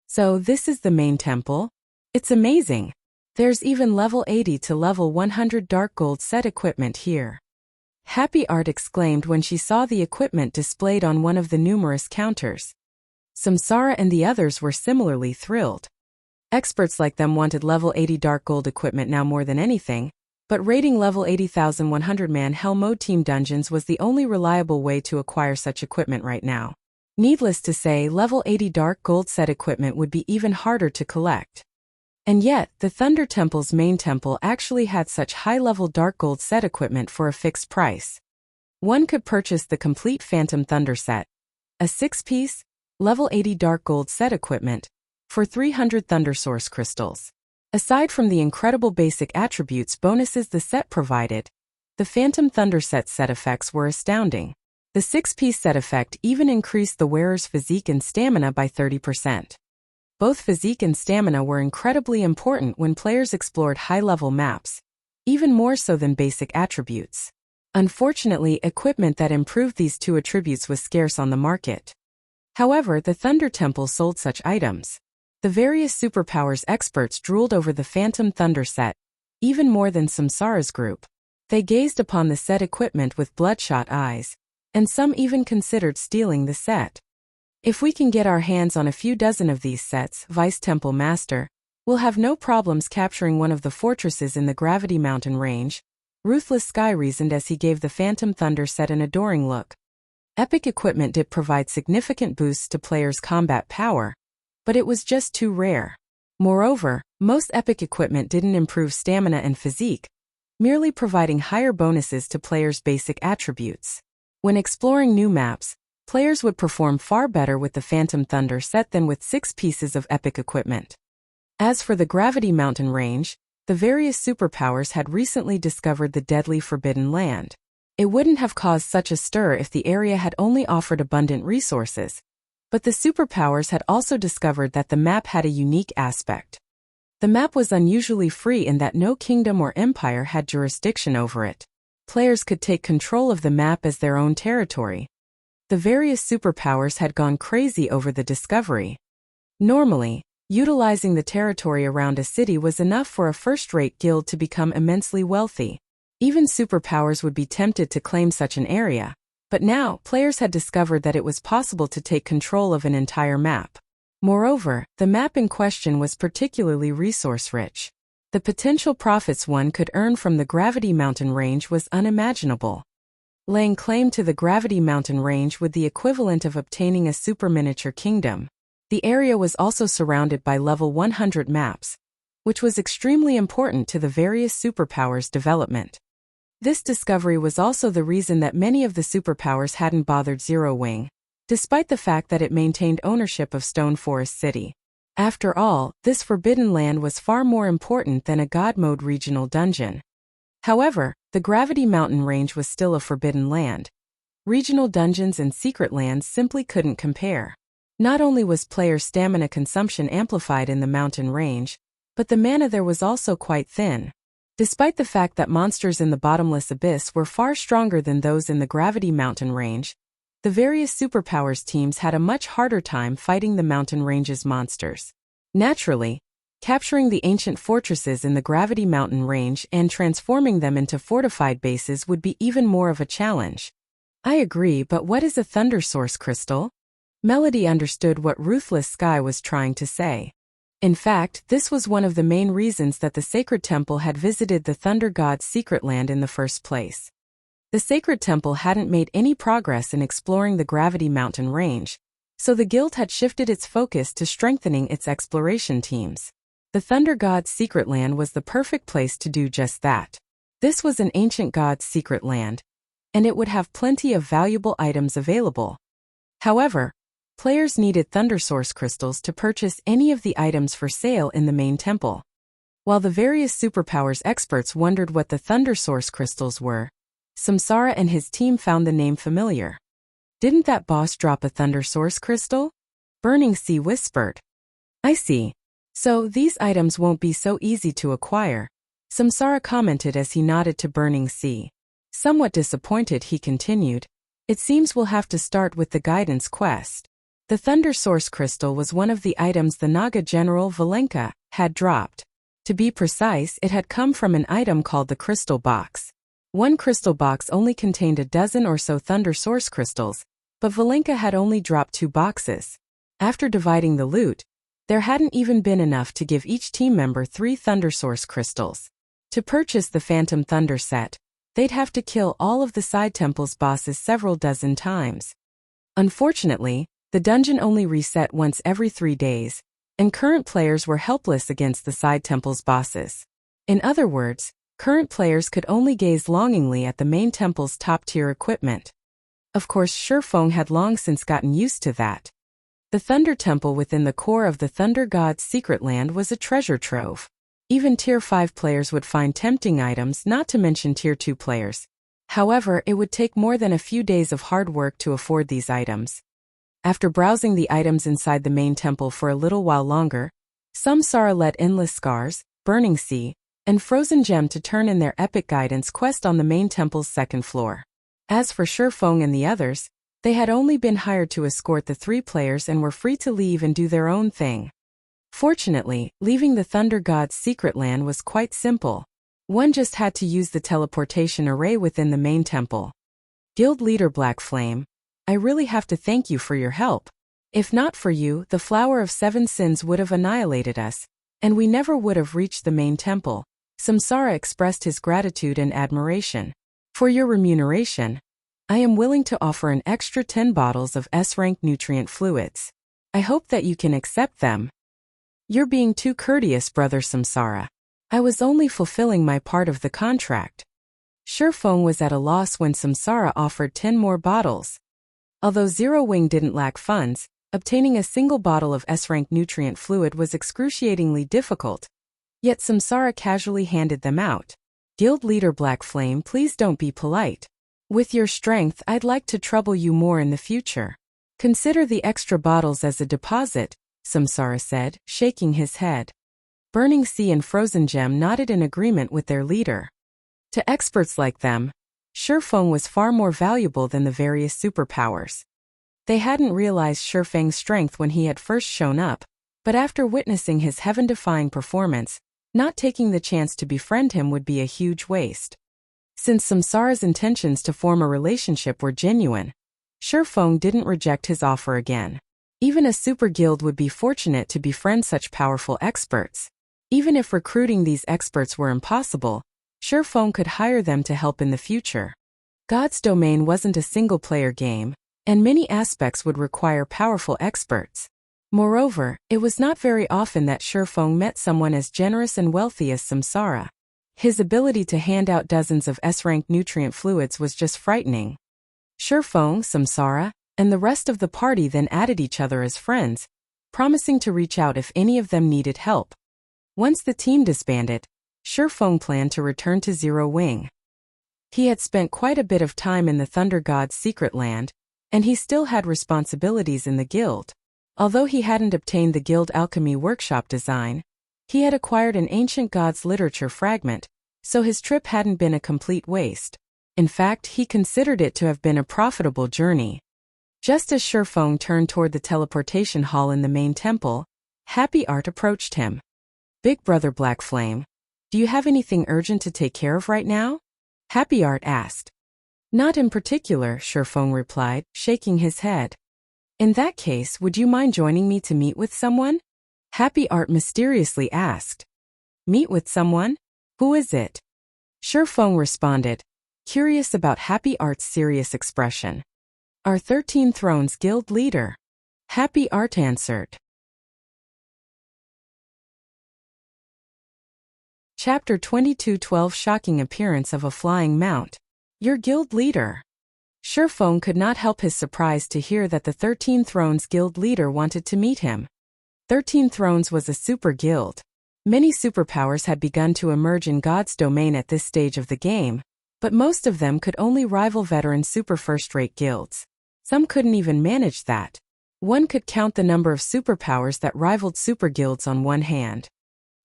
So this is the main temple? It's amazing. There's even level 80 to level 100 dark gold set equipment here. Happy Art exclaimed when she saw the equipment displayed on one of the numerous counters. Samsara and the others were similarly thrilled. Experts like them wanted level 80 dark gold equipment now more than anything, but raiding level 80,100-man Hell Mode Team dungeons was the only reliable way to acquire such equipment right now. Needless to say, level 80 dark gold set equipment would be even harder to collect. And yet, the Thunder Temple's main temple actually had such high-level dark gold set equipment for a fixed price. One could purchase the complete Phantom Thunder set, a 6-piece, level 80 dark gold set equipment, for 300 Thunder Source crystals. Aside from the incredible basic attributes bonuses the set provided, the Phantom Thunder set effects were astounding. The 6-piece set effect even increased the wearer's physique and stamina by 30%. Both physique and stamina were incredibly important when players explored high-level maps, even more so than basic attributes. Unfortunately, equipment that improved these two attributes was scarce on the market. However, the Thunder Temple sold such items. The various superpowers experts drooled over the Phantom Thunder set, even more than Samsara's group. They gazed upon the set equipment with bloodshot eyes, and some even considered stealing the set. If we can get our hands on a few dozen of these sets, Vice Temple Master, we'll have no problems capturing one of the fortresses in the Gravity Mountain range, Ruthless Sky reasoned as he gave the Phantom Thunder set an adoring look. Epic equipment did provide significant boosts to players' combat power, but it was just too rare. Moreover, most epic equipment didn't improve stamina and physique, merely providing higher bonuses to players' basic attributes. When exploring new maps, players would perform far better with the Phantom Thunder set than with 6 pieces of epic equipment. As for the Gravity Mountain range, the various superpowers had recently discovered the deadly Forbidden Land. It wouldn't have caused such a stir if the area had only offered abundant resources, but the superpowers had also discovered that the map had a unique aspect. The map was unusually free in that no kingdom or empire had jurisdiction over it. Players could take control of the map as their own territory. The various superpowers had gone crazy over the discovery. Normally, utilizing the territory around a city was enough for a first-rate guild to become immensely wealthy. Even superpowers would be tempted to claim such an area, but now players had discovered that it was possible to take control of an entire map. Moreover, the map in question was particularly resource-rich. The potential profits one could earn from the Gravity Mountain range was unimaginable. Laying claim to the Gravity Mountain range with the equivalent of obtaining a super miniature kingdom. The area was also surrounded by level 100 maps, which was extremely important to the various superpowers' development. This discovery was also the reason that many of the superpowers hadn't bothered Zero Wing, despite the fact that it maintained ownership of Stone Forest City. After all, this Forbidden Land was far more important than a God Mode regional dungeon. However, the Gravity Mountain range was still a Forbidden Land. Regional dungeons and secret lands simply couldn't compare. Not only was player stamina consumption amplified in the mountain range, but the mana there was also quite thin. Despite the fact that monsters in the bottomless abyss were far stronger than those in the Gravity Mountain range, the various superpowers teams had a much harder time fighting the mountain range's monsters. Naturally, capturing the ancient fortresses in the Gravity Mountain range and transforming them into fortified bases would be even more of a challenge. I agree, but what is a Thunder Source Crystal? Melody understood what Ruthless Sky was trying to say. In fact, this was one of the main reasons that the Sacred Temple had visited the Thunder God's secret land in the first place. The Sacred Temple hadn't made any progress in exploring the Gravity Mountain range, so the guild had shifted its focus to strengthening its exploration teams. The Thunder God's secret land was the perfect place to do just that. This was an ancient god's secret land, and it would have plenty of valuable items available. However, players needed Thunder Source Crystals to purchase any of the items for sale in the main temple. While the various superpowers experts wondered what the Thunder Source Crystals were, Samsara and his team found the name familiar. Didn't that boss drop a Thunder Source Crystal? Burning Sea whispered. I see. So these items won't be so easy to acquire, Samsara commented as he nodded to Burning Sea. Somewhat disappointed, he continued, it seems we'll have to start with the guidance quest. The Thunder Source Crystal was one of the items the Naga General Valenka had dropped. To be precise, it had come from an item called the Crystal Box. One crystal box only contained a dozen or so Thunder Source Crystals, but Valenka had only dropped 2 boxes. After dividing the loot, there hadn't even been enough to give each team member 3 Thunder Source Crystals. To purchase the Phantom Thunder set, they'd have to kill all of the side temple's bosses several dozen times. Unfortunately, the dungeon only reset once every 3 days, and current players were helpless against the side temple's bosses. In other words, current players could only gaze longingly at the main temple's top-tier equipment. Of course, Shifeng had long since gotten used to that. The Thunder Temple within the core of the Thunder God's secret land was a treasure trove. Even Tier 5 players would find tempting items, not to mention Tier 2 players. However, it would take more than a few days of hard work to afford these items. After browsing the items inside the main temple for a little while longer, Samsara led Endless Scars, Burning Sea, and Frozen Gem to turn in their epic guidance quest on the main temple's 2nd floor. As for Shifeng and the others, they had only been hired to escort the 3 players and were free to leave and do their own thing. Fortunately, leaving the Thunder God's secret land was quite simple. One just had to use the teleportation array within the main temple. Guild leader Black Flame, I really have to thank you for your help. If not for you, the Flower of 7 Sins would have annihilated us, and we never would have reached the main temple. Samsara expressed his gratitude and admiration. For your remuneration, I am willing to offer an extra 10 bottles of S-rank nutrient fluids. I hope that you can accept them. You're being too courteous, Brother Samsara. I was only fulfilling my part of the contract. Shifeng was at a loss when Samsara offered 10 more bottles. Although Zero Wing didn't lack funds, obtaining a single bottle of S-rank nutrient fluid was excruciatingly difficult. Yet Samsara casually handed them out. Guild leader Black Flame, please don't be polite. With your strength, I'd like to trouble you more in the future. Consider the extra bottles as a deposit, Samsara said, shaking his head. Burning Sea and Frozen Gem nodded in agreement with their leader. To experts like them, Shifeng was far more valuable than the various superpowers. They hadn't realized Shifeng's strength when he had first shown up, but after witnessing his heaven-defying performance, not taking the chance to befriend him would be a huge waste. Since Samsara's intentions to form a relationship were genuine, Shifeng didn't reject his offer again. Even a super guild would be fortunate to befriend such powerful experts. Even if recruiting these experts were impossible, Shifeng could hire them to help in the future. God's Domain wasn't a single-player game, and many aspects would require powerful experts. Moreover, it was not very often that Shifeng met someone as generous and wealthy as Samsara. His ability to hand out dozens of S-rank nutrient fluids was just frightening. Shifeng, Samsara, and the rest of the party then added each other as friends, promising to reach out if any of them needed help. Once the team disbanded, Shifeng planned to return to Zero Wing. He had spent quite a bit of time in the Thunder God's secret land, and he still had responsibilities in the guild. Although he hadn't obtained the guild alchemy workshop design, he had acquired an ancient god's literature fragment, so his trip hadn't been a complete waste. In fact, he considered it to have been a profitable journey. Just as Shifeng turned toward the teleportation hall in the main temple, Happy Art approached him. Big Brother Black Flame, do you have anything urgent to take care of right now? Happy Art asked. Not in particular, Shifeng replied, shaking his head. In that case, would you mind joining me to meet with someone? Happy Art mysteriously asked. Meet with someone? Who is it? Shifeng responded, curious about Happy Art's serious expression. Our 13 Thrones Guild leader. Happy Art answered. Chapter 22:12 Shocking Appearance of a Flying Mount. Your guild leader. Shifeng could not help his surprise to hear that the 13 Thrones Guild leader wanted to meet him. 13 Thrones was a super guild. Many superpowers had begun to emerge in God's Domain at this stage of the game, but most of them could only rival veteran super first-rate guilds. Some couldn't even manage that. One could count the number of superpowers that rivaled super guilds on one hand.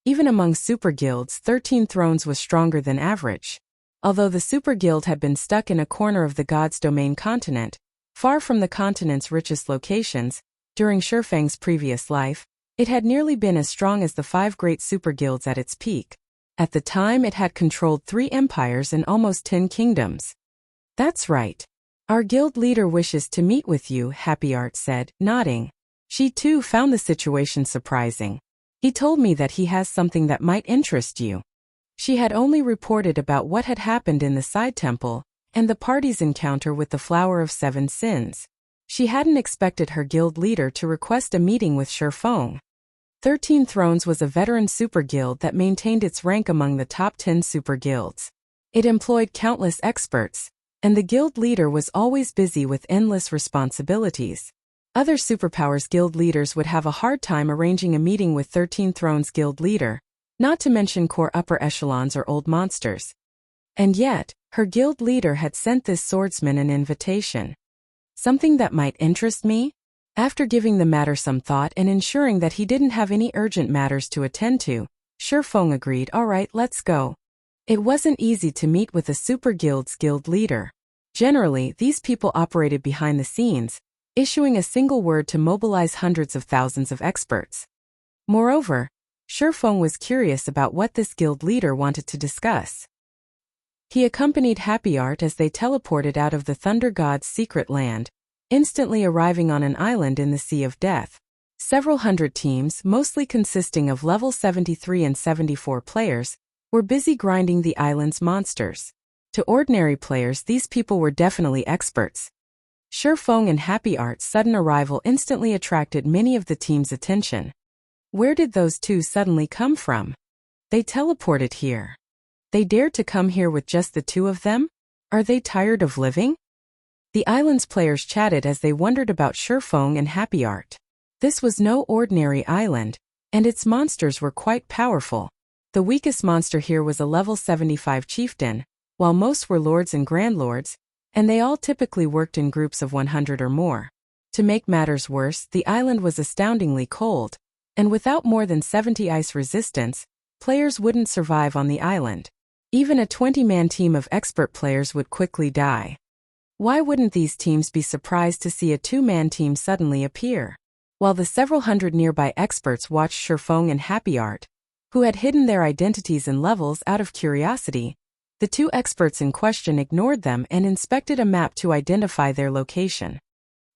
Even among super guilds, 13 Thrones was stronger than average. Although the super guild had been stuck in a corner of the God's Domain continent, far from the continent's richest locations, during Shifeng's previous life, it had nearly been as strong as the 5 great super guilds at its peak. At the time, it had controlled 3 empires and almost 10 kingdoms. That's right. Our guild leader wishes to meet with you, Happy Art said, nodding. She too found the situation surprising. He told me that he has something that might interest you. She had only reported about what had happened in the side temple, and the party's encounter with the Flower of Seven Sins. She hadn't expected her guild leader to request a meeting with Shifeng. 13 Thrones was a veteran super guild that maintained its rank among the top 10 super guilds. It employed countless experts, and the guild leader was always busy with endless responsibilities. Other superpowers guild leaders would have a hard time arranging a meeting with 13 Thrones guild leader, not to mention core upper echelons or old monsters. And yet, her guild leader had sent this swordsman an invitation. Something that might interest me? After giving the matter some thought and ensuring that he didn't have any urgent matters to attend to, Shifeng agreed, all right, let's go. It wasn't easy to meet with a super guild's guild leader. Generally, these people operated behind the scenes, issuing a single word to mobilize hundreds of thousands of experts. Moreover, Shifeng was curious about what this guild leader wanted to discuss. He accompanied Happy Art as they teleported out of the Thunder God's secret land, instantly arriving on an island in the Sea of Death. Several hundred teams, mostly consisting of level 73 and 74 players, were busy grinding the island's monsters. To ordinary players, these people were definitely experts. Shifeng and Happy Art's sudden arrival instantly attracted many of the team's attention. Where did those two suddenly come from? They teleported here. They dared to come here with just the two of them? Are they tired of living? The island's players chatted as they wondered about Shifeng and Happy Art. This was no ordinary island, and its monsters were quite powerful. The weakest monster here was a level 75 chieftain, while most were lords and grandlords, and they all typically worked in groups of 100 or more. To make matters worse, the island was astoundingly cold, and without more than 70 ice resistance, players wouldn't survive on the island. Even a 20-man team of expert players would quickly die. Why wouldn't these teams be surprised to see a 2-man team suddenly appear? While the several hundred nearby experts watched Shifeng and Happy Art, who had hidden their identities and levels out of curiosity, the two experts in question ignored them and inspected a map to identify their location.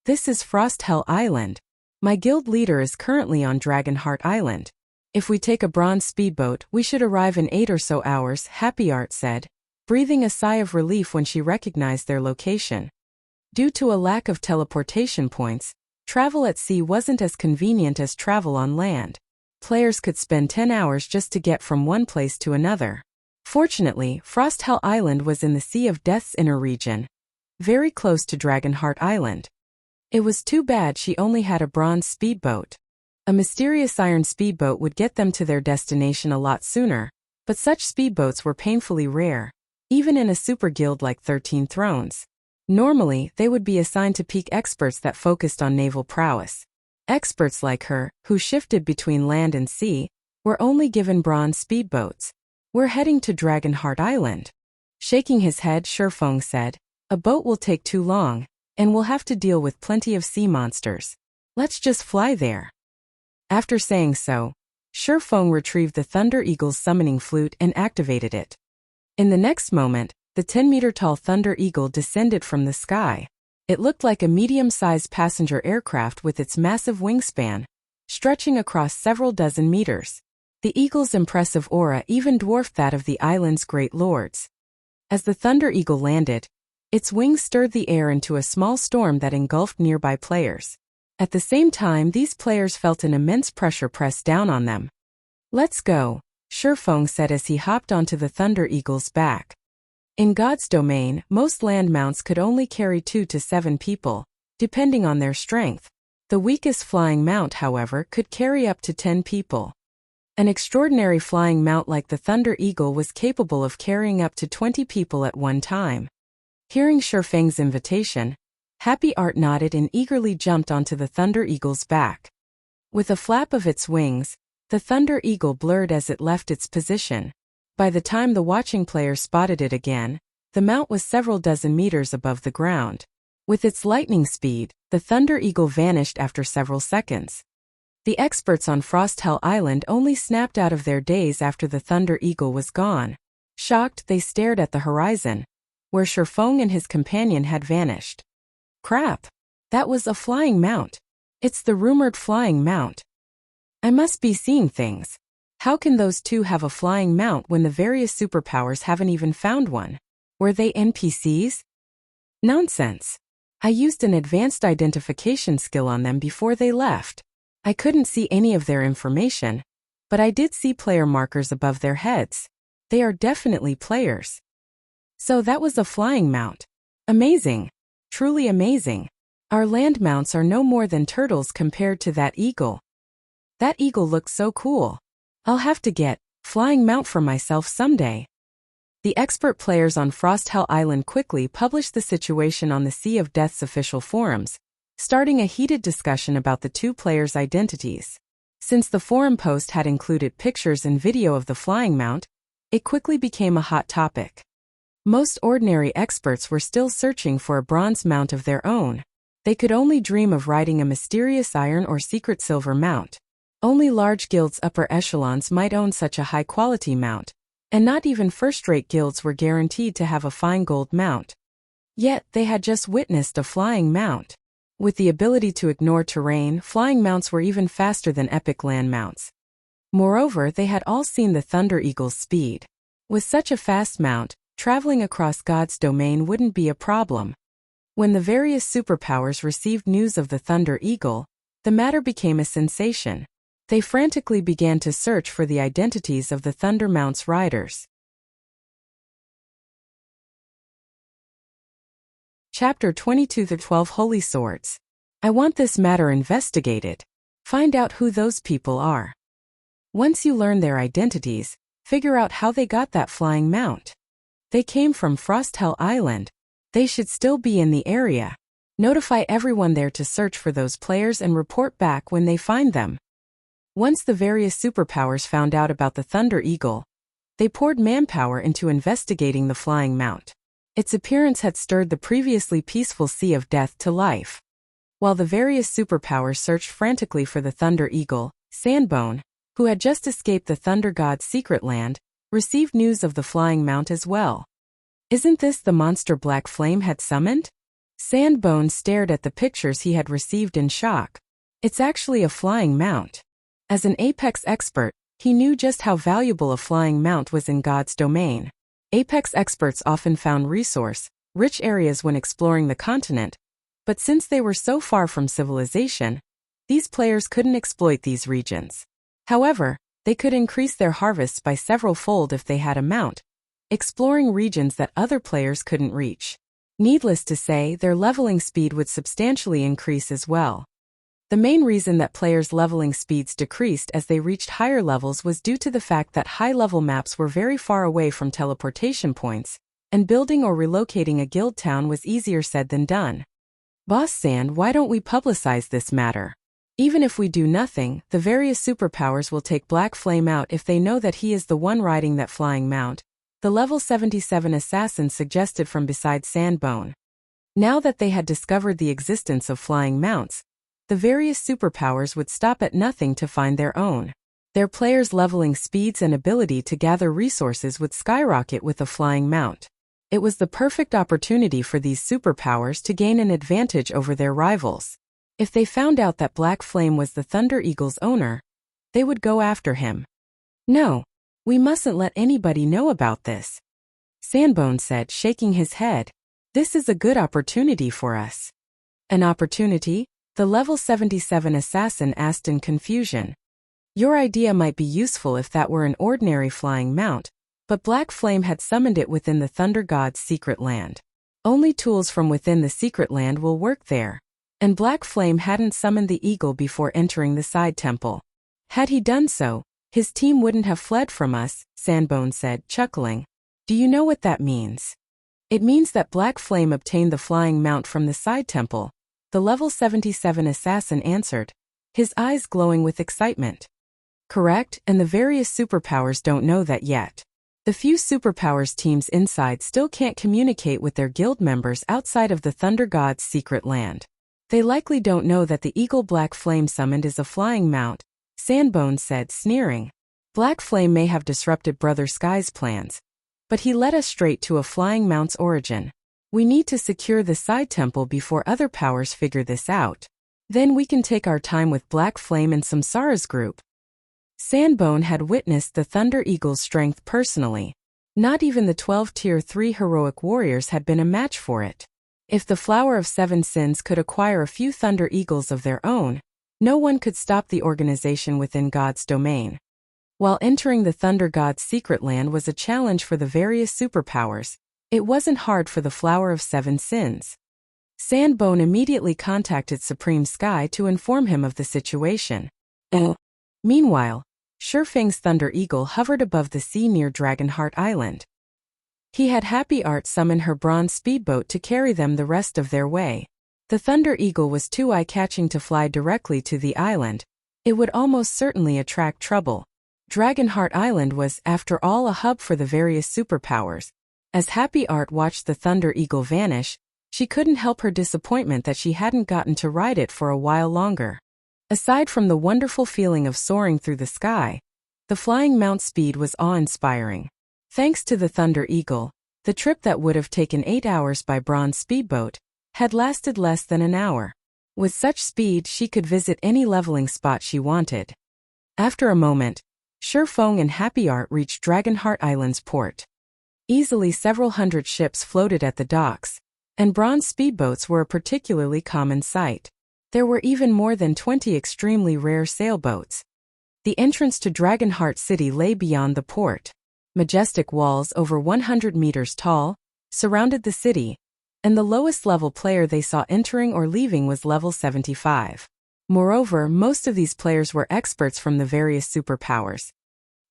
This is Frosthell Island. My guild leader is currently on Dragonheart Island. If we take a bronze speedboat, we should arrive in 8 or so hours, Happy Art said, breathing a sigh of relief when she recognized their location. Due to a lack of teleportation points, travel at sea wasn't as convenient as travel on land. Players could spend 10 hours just to get from one place to another. Fortunately, Frosthell Island was in the Sea of Death's inner region, very close to Dragonheart Island. It was too bad she only had a bronze speedboat. A mysterious iron speedboat would get them to their destination a lot sooner, but such speedboats were painfully rare, even in a super guild like 13 Thrones. Normally, they would be assigned to peak experts that focused on naval prowess. Experts like her, who shifted between land and sea, were only given bronze speedboats. We're heading to Dragonheart Island. Shaking his head, Shifeng said, a boat will take too long, and we'll have to deal with plenty of sea monsters. Let's just fly there. After saying so, Shifeng retrieved the Thunder Eagle's summoning flute and activated it. In the next moment, the 10-meter-tall Thunder Eagle descended from the sky. It looked like a medium-sized passenger aircraft with its massive wingspan, stretching across several dozen meters. The Eagle's impressive aura even dwarfed that of the island's great lords. As the Thunder Eagle landed, its wings stirred the air into a small storm that engulfed nearby players. At the same time, these players felt an immense pressure press down on them. Let's go, Shifeng said as he hopped onto the Thunder Eagle's back. In God's domain, most land mounts could only carry 2 to 7 people, depending on their strength. The weakest flying mount, however, could carry up to 10 people. An extraordinary flying mount like the Thunder Eagle was capable of carrying up to 20 people at one time. Hearing Shifeng's invitation, Happy Art nodded and eagerly jumped onto the Thunder Eagle's back. With a flap of its wings, the Thunder Eagle blurred as it left its position. By the time the watching players spotted it again, the mount was several dozen meters above the ground. With its lightning speed, the Thunder Eagle vanished after several seconds. The experts on Frosthell Island only snapped out of their daze after the Thunder Eagle was gone. Shocked, they stared at the horizon, where Shifeng and his companion had vanished. Crap! That was a flying mount. It's the rumored flying mount. I must be seeing things. How can those two have a flying mount when the various superpowers haven't even found one? Were they NPCs? Nonsense. I used an advanced identification skill on them before they left. I couldn't see any of their information, but I did see player markers above their heads. They are definitely players. So that was a flying mount. Amazing. Truly amazing. Our land mounts are no more than turtles compared to that eagle. That eagle looks so cool. I'll have to get flying mount for myself someday. The expert players on Frosthell Island quickly published the situation on the Sea of Death's official forums, starting a heated discussion about the two players' identities. Since the forum post had included pictures and video of the flying mount, it quickly became a hot topic. Most ordinary experts were still searching for a bronze mount of their own. They could only dream of riding a mysterious iron or secret silver mount. Only large guilds' upper echelons might own such a high-quality mount, and not even first-rate guilds were guaranteed to have a fine gold mount. Yet, they had just witnessed a flying mount. With the ability to ignore terrain, flying mounts were even faster than epic land mounts. Moreover, they had all seen the Thunder Eagle's speed. With such a fast mount, traveling across God's domain wouldn't be a problem. When the various superpowers received news of the Thunder Eagle, the matter became a sensation. They frantically began to search for the identities of the Thunder Mount's riders. Chapter 22 The 12 Holy Swords. I want this matter investigated. Find out who those people are. Once you learn their identities, figure out how they got that flying mount. They came from Frosthell Island. They should still be in the area. Notify everyone there to search for those players and report back when they find them. Once the various superpowers found out about the Thunder Eagle, they poured manpower into investigating the flying mount. Its appearance had stirred the previously peaceful Sea of Death to life. While the various superpowers searched frantically for the Thunder Eagle, Sandbone, who had just escaped the Thunder God's secret land, received news of the flying mount as well. Isn't this the monster Black Flame had summoned? Sandbone stared at the pictures he had received in shock. It's actually a flying mount. As an Apex expert, he knew just how valuable a flying mount was in God's domain. Apex experts often found resource-rich areas when exploring the continent, but since they were so far from civilization, these players couldn't exploit these regions. However, they could increase their harvests by several-fold if they had a mount, exploring regions that other players couldn't reach. Needless to say, their leveling speed would substantially increase as well. The main reason that players' leveling speeds decreased as they reached higher levels was due to the fact that high-level maps were very far away from teleportation points, and building or relocating a guild town was easier said than done. Boss Sand, why don't we publicize this matter? Even if we do nothing, the various superpowers will take Black Flame out if they know that he is the one riding that flying mount, the level 77 assassin suggested from beside Sandbone. Now that they had discovered the existence of flying mounts, the various superpowers would stop at nothing to find their own. Their players' leveling speeds and ability to gather resources would skyrocket with a flying mount. It was the perfect opportunity for these superpowers to gain an advantage over their rivals. If they found out that Black Flame was the Thunder Eagle's owner, they would go after him. No, we mustn't let anybody know about this, Sandbone said, shaking his head. This is a good opportunity for us. An opportunity? The level 77 assassin asked in confusion. Your idea might be useful if that were an ordinary flying mount, but Black Flame had summoned it within the Thunder God's secret land. Only tools from within the secret land will work there. And Black Flame hadn't summoned the eagle before entering the side temple. Had he done so, his team wouldn't have fled from us, Sandbone said, chuckling. Do you know what that means? It means that Black Flame obtained the flying mount from the side temple, the level 77 assassin answered, his eyes glowing with excitement. Correct, and the various superpowers don't know that yet. The few superpowers teams inside still can't communicate with their guild members outside of the Thunder God's secret land. They likely don't know that the eagle Black Flame summoned is a flying mount, Sandbone said, sneering. Black Flame may have disrupted Brother Sky's plans, but he led us straight to a flying mount's origin. We need to secure the side temple before other powers figure this out. Then we can take our time with Black Flame and Samsara's group. Sandbone had witnessed the Thunder Eagle's strength personally. Not even the 12 Tier 3 heroic warriors had been a match for it. If the Flower of Seven Sins could acquire a few Thunder Eagles of their own, no one could stop the organization within God's domain. While entering the Thunder God's secret land was a challenge for the various superpowers, it wasn't hard for the Flower of Seven Sins. Sandbone immediately contacted Supreme Sky to inform him of the situation. Meanwhile, Shurfang's Thunder Eagle hovered above the sea near Dragonheart Island. He had Happy Art summon her bronze speedboat to carry them the rest of their way. The Thunder Eagle was too eye-catching to fly directly to the island. It would almost certainly attract trouble. Dragonheart Island was, after all, a hub for the various superpowers. As Happy Art watched the Thunder Eagle vanish, she couldn't help her disappointment that she hadn't gotten to ride it for a while longer. Aside from the wonderful feeling of soaring through the sky, the flying mount speed was awe-inspiring. Thanks to the Thunder Eagle, the trip that would have taken 8 hours by bronze speedboat had lasted less than an hour. With such speed, she could visit any leveling spot she wanted. After a moment, Shurfang and Happy Art reached Dragonheart Island's port. Easily several hundred ships floated at the docks, and bronze speedboats were a particularly common sight. There were even more than 20 extremely rare sailboats. The entrance to Dragonheart City lay beyond the port. Majestic walls over 100 meters tall surrounded the city, and the lowest level player they saw entering or leaving was level 75. Moreover, most of these players were experts from the various superpowers.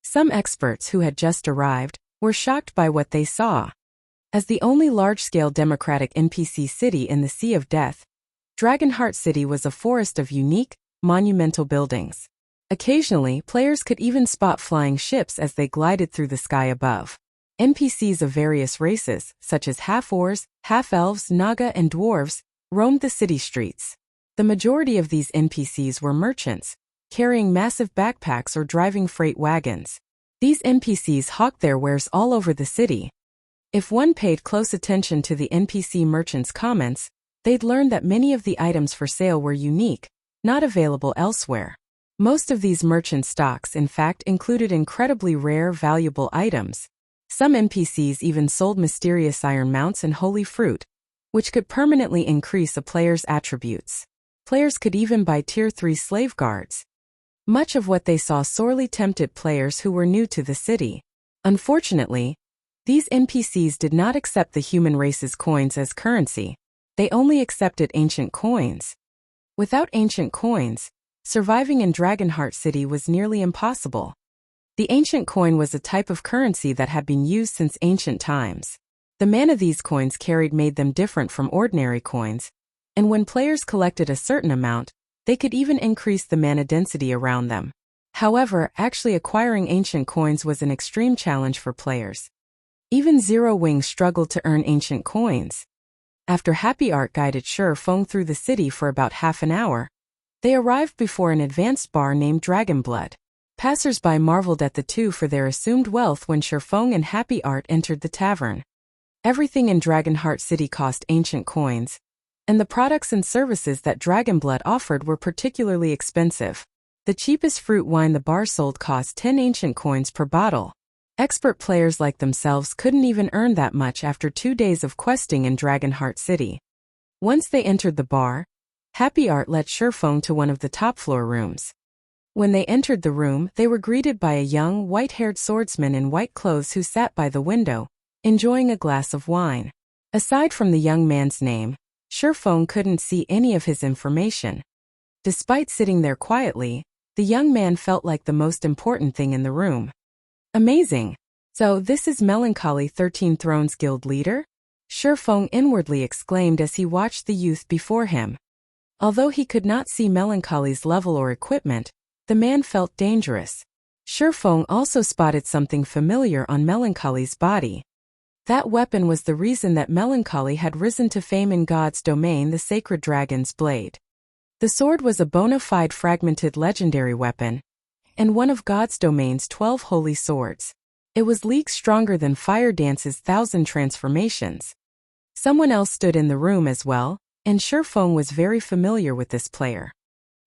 Some experts who had just arrived were shocked by what they saw. As the only large-scale democratic NPC city in the Sea of Death, Dragonheart City was a forest of unique, monumental buildings. Occasionally, players could even spot flying ships as they glided through the sky above. NPCs of various races, such as half-orcs, half-elves, naga, and dwarves, roamed the city streets. The majority of these NPCs were merchants, carrying massive backpacks or driving freight wagons. These NPCs hawked their wares all over the city. If one paid close attention to the NPC merchants' comments, they'd learn that many of the items for sale were unique, not available elsewhere. Most of these merchant stocks, in fact, included incredibly rare, valuable items. Some NPCs even sold mysterious iron mounts and holy fruit, which could permanently increase a player's attributes. Players could even buy Tier 3 slave guards. Much of what they saw sorely tempted players who were new to the city. Unfortunately, these NPCs did not accept the human race's coins as currency. They only accepted ancient coins. Without ancient coins, surviving in Dragonheart City was nearly impossible. The ancient coin was a type of currency that had been used since ancient times. The mana these coins carried made them different from ordinary coins, and when players collected a certain amount, they could even increase the mana density around them. However, actually acquiring ancient coins was an extreme challenge for players. Even Zero Wing struggled to earn ancient coins. After Happy Art guided Shi Feng through the city for about half an hour, they arrived before an advanced bar named Dragonblood. Passers-by marveled at the two for their assumed wealth when Shi Feng and Happy Art entered the tavern. Everything in Dragonheart City cost ancient coins, and the products and services that Dragonblood offered were particularly expensive. The cheapest fruit wine the bar sold cost 10 ancient coins per bottle. Expert players like themselves couldn't even earn that much after 2 days of questing in Dragonheart City. Once they entered the bar, Happy Art led Shi Feng to one of the top-floor rooms. When they entered the room, they were greeted by a young, white-haired swordsman in white clothes who sat by the window, enjoying a glass of wine. Aside from the young man's name, Shi Feng couldn't see any of his information. Despite sitting there quietly, the young man felt like the most important thing in the room. Amazing! So this is Melancholy 13 Thrones Guild leader? Shi Feng inwardly exclaimed as he watched the youth before him. Although he could not see Melancholy's level or equipment, the man felt dangerous. Shi Feng also spotted something familiar on Melancholy's body. That weapon was the reason that Melancholy had risen to fame in God's domain, the Sacred Dragon's Blade. The sword was a bona fide fragmented legendary weapon, and one of God's domain's 12 holy swords. It was leagues stronger than Fire Dance's 1,000 transformations. Someone else stood in the room as well, and Shi Feng was very familiar with this player.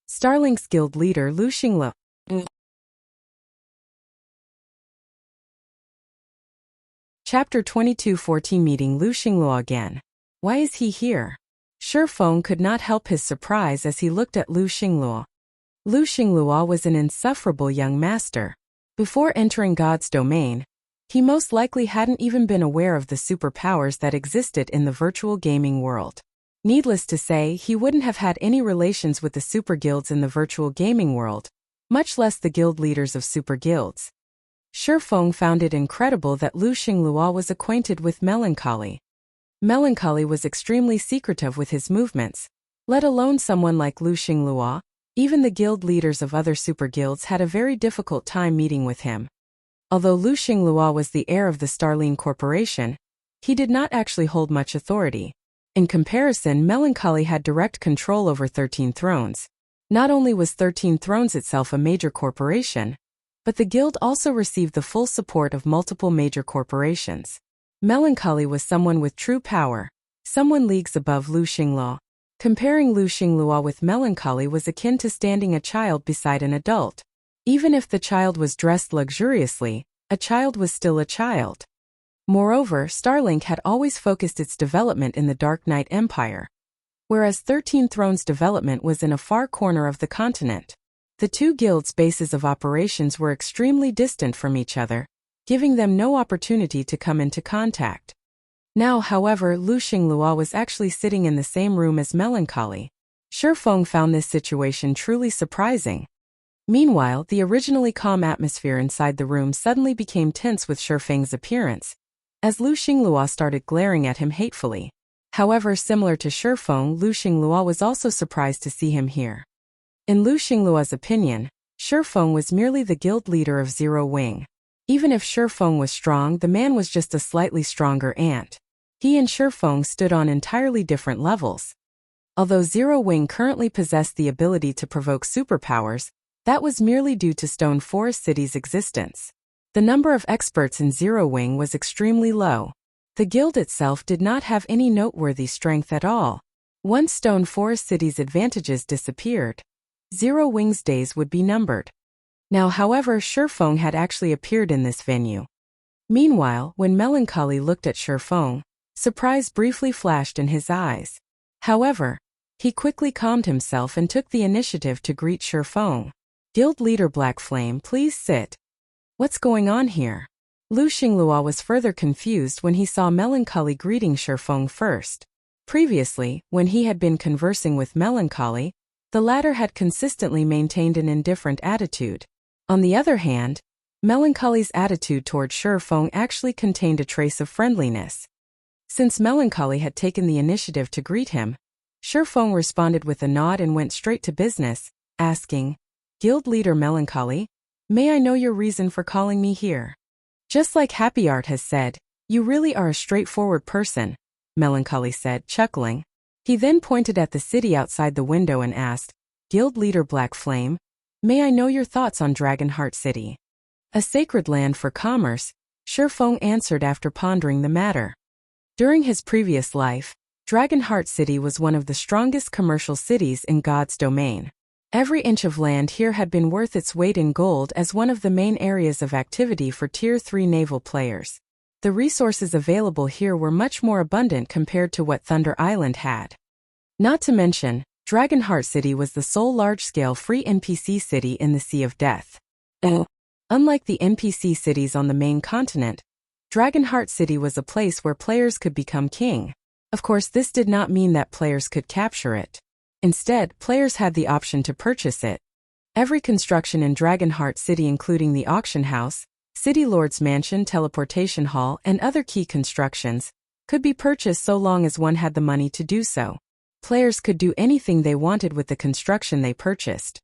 Starlink's guild leader Lu Xingluo. Chapter 22-14 Meeting Lu Xingluo again. Why is he here? Shi Feng could not help his surprise as he looked at Lu Xingluo. Lu Xingluo was an insufferable young master. Before entering God's domain, he most likely hadn't even been aware of the superpowers that existed in the virtual gaming world. Needless to say, he wouldn't have had any relations with the super guilds in the virtual gaming world, much less the guild leaders of super guilds. Shi Feng found it incredible that Lu Xingluo was acquainted with Melancholy. Melancholy was extremely secretive with his movements, let alone someone like Lu Xingluo. Even the guild leaders of other super guilds had a very difficult time meeting with him. Although Lu Xingluo was the heir of the Starling Corporation, he did not actually hold much authority. In comparison, Melancholy had direct control over 13 Thrones. Not only was 13 Thrones itself a major corporation, but the guild also received the full support of multiple major corporations. Melancholy was someone with true power, someone leagues above Lu Xingluo. Comparing Lu Xingluo with Melancholy was akin to standing a child beside an adult. Even if the child was dressed luxuriously, a child was still a child. Moreover, Starlink had always focused its development in the Dark Knight Empire, whereas 13 Thrones' development was in a far corner of the continent. The two guilds' bases of operations were extremely distant from each other, giving them no opportunity to come into contact. Now, however, Xingluo was actually sitting in the same room as Melancholy. Shifeng found this situation truly surprising. Meanwhile, the originally calm atmosphere inside the room suddenly became tense with Shifeng's appearance, as Xingluo started glaring at him hatefully. However, similar to Shifeng, Xingluo was also surprised to see him here. In Xingluo's opinion, Shifeng was merely the guild leader of Zero Wing. Even if Shifeng was strong, the man was just a slightly stronger ant. He and Shifeng stood on entirely different levels. Although Zero Wing currently possessed the ability to provoke superpowers, that was merely due to Stone Forest City's existence. The number of experts in Zero Wing was extremely low. The guild itself did not have any noteworthy strength at all. Once Stone Forest City's advantages disappeared, Zero Wing's days would be numbered. Now, however, Shifeng had actually appeared in this venue. Meanwhile, when Melancholy looked at Shifeng, surprise briefly flashed in his eyes. However, he quickly calmed himself and took the initiative to greet Shifeng. Guild leader Black Flame, please sit. What's going on here? Xingluo was further confused when he saw Melancholy greeting Shifeng first. Previously, when he had been conversing with Melancholy, the latter had consistently maintained an indifferent attitude. On the other hand, Melancholy's attitude toward Shifeng actually contained a trace of friendliness. Since Melancholy had taken the initiative to greet him, Shifeng responded with a nod and went straight to business, asking, "Guild leader Melancholy, may I know your reason for calling me here?" "Just like Happy Art has said, you really are a straightforward person," Melancholy said, chuckling. He then pointed at the city outside the window and asked, "Guild leader Black Flame, may I know your thoughts on Dragonheart City?" "A sacred land for commerce," Shifeng answered after pondering the matter. During his previous life, Dragonheart City was one of the strongest commercial cities in God's domain. Every inch of land here had been worth its weight in gold as one of the main areas of activity for Tier 3 naval players. The resources available here were much more abundant compared to what Thunder Island had. Not to mention, Dragonheart City was the sole large-scale free NPC city in the Sea of Death. Unlike the NPC cities on the main continent, Dragonheart City was a place where players could become king. Of course, this did not mean that players could capture it. Instead, players had the option to purchase it. Every construction in Dragonheart City, including the auction house, City Lord's Mansion, Teleportation Hall, and other key constructions, could be purchased so long as one had the money to do so. Players could do anything they wanted with the construction they purchased.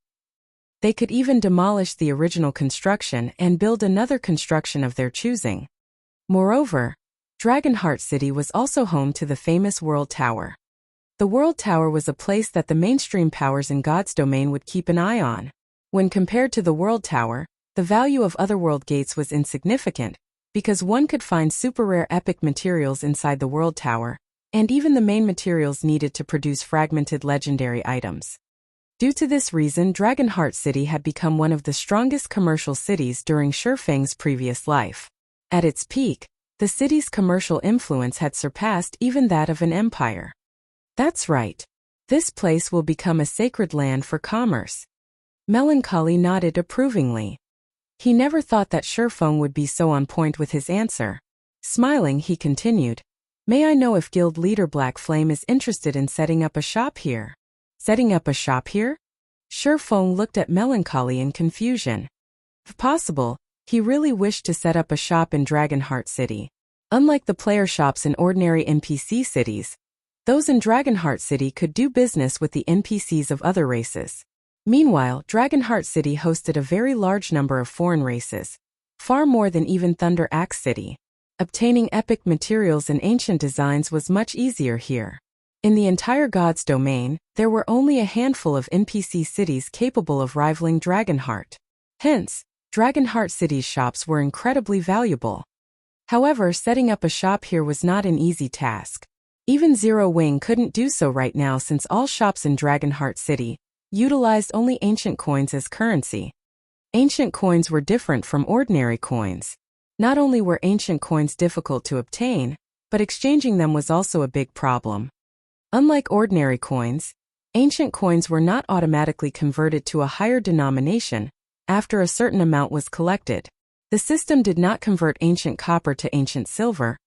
They could even demolish the original construction and build another construction of their choosing. Moreover, Dragonheart City was also home to the famous World Tower. The World Tower was a place that the mainstream powers in God's domain would keep an eye on. When compared to the World Tower, the value of Otherworld gates was insignificant, because one could find super rare epic materials inside the World Tower, and even the main materials needed to produce fragmented legendary items. Due to this reason, Dragonheart City had become one of the strongest commercial cities during Shifeng's previous life. At its peak, the city's commercial influence had surpassed even that of an empire. That's right. This place will become a sacred land for commerce. Melancholy nodded approvingly. He never thought that Shifeng would be so on point with his answer. Smiling, he continued, "May I know if Guild leader Black Flame is interested in setting up a shop here?" "Setting up a shop here?" Shifeng looked at Melancholy in confusion. If possible, he really wished to set up a shop in Dragonheart City. Unlike the player shops in ordinary NPC cities, those in Dragonheart City could do business with the NPCs of other races. Meanwhile, Dragonheart City hosted a very large number of foreign races, far more than even Thunder Axe City. Obtaining epic materials and ancient designs was much easier here. In the entire God's domain, there were only a handful of NPC cities capable of rivaling Dragonheart. Hence, Dragonheart City's shops were incredibly valuable. However, setting up a shop here was not an easy task. Even Zero Wing couldn't do so right now since all shops in Dragonheart City utilized only ancient coins as currency. Ancient coins were different from ordinary coins. Not only were ancient coins difficult to obtain, but exchanging them was also a big problem. Unlike ordinary coins, Ancient coins were not automatically converted to a higher denomination after a certain amount was collected. The system did not convert ancient copper to ancient silver,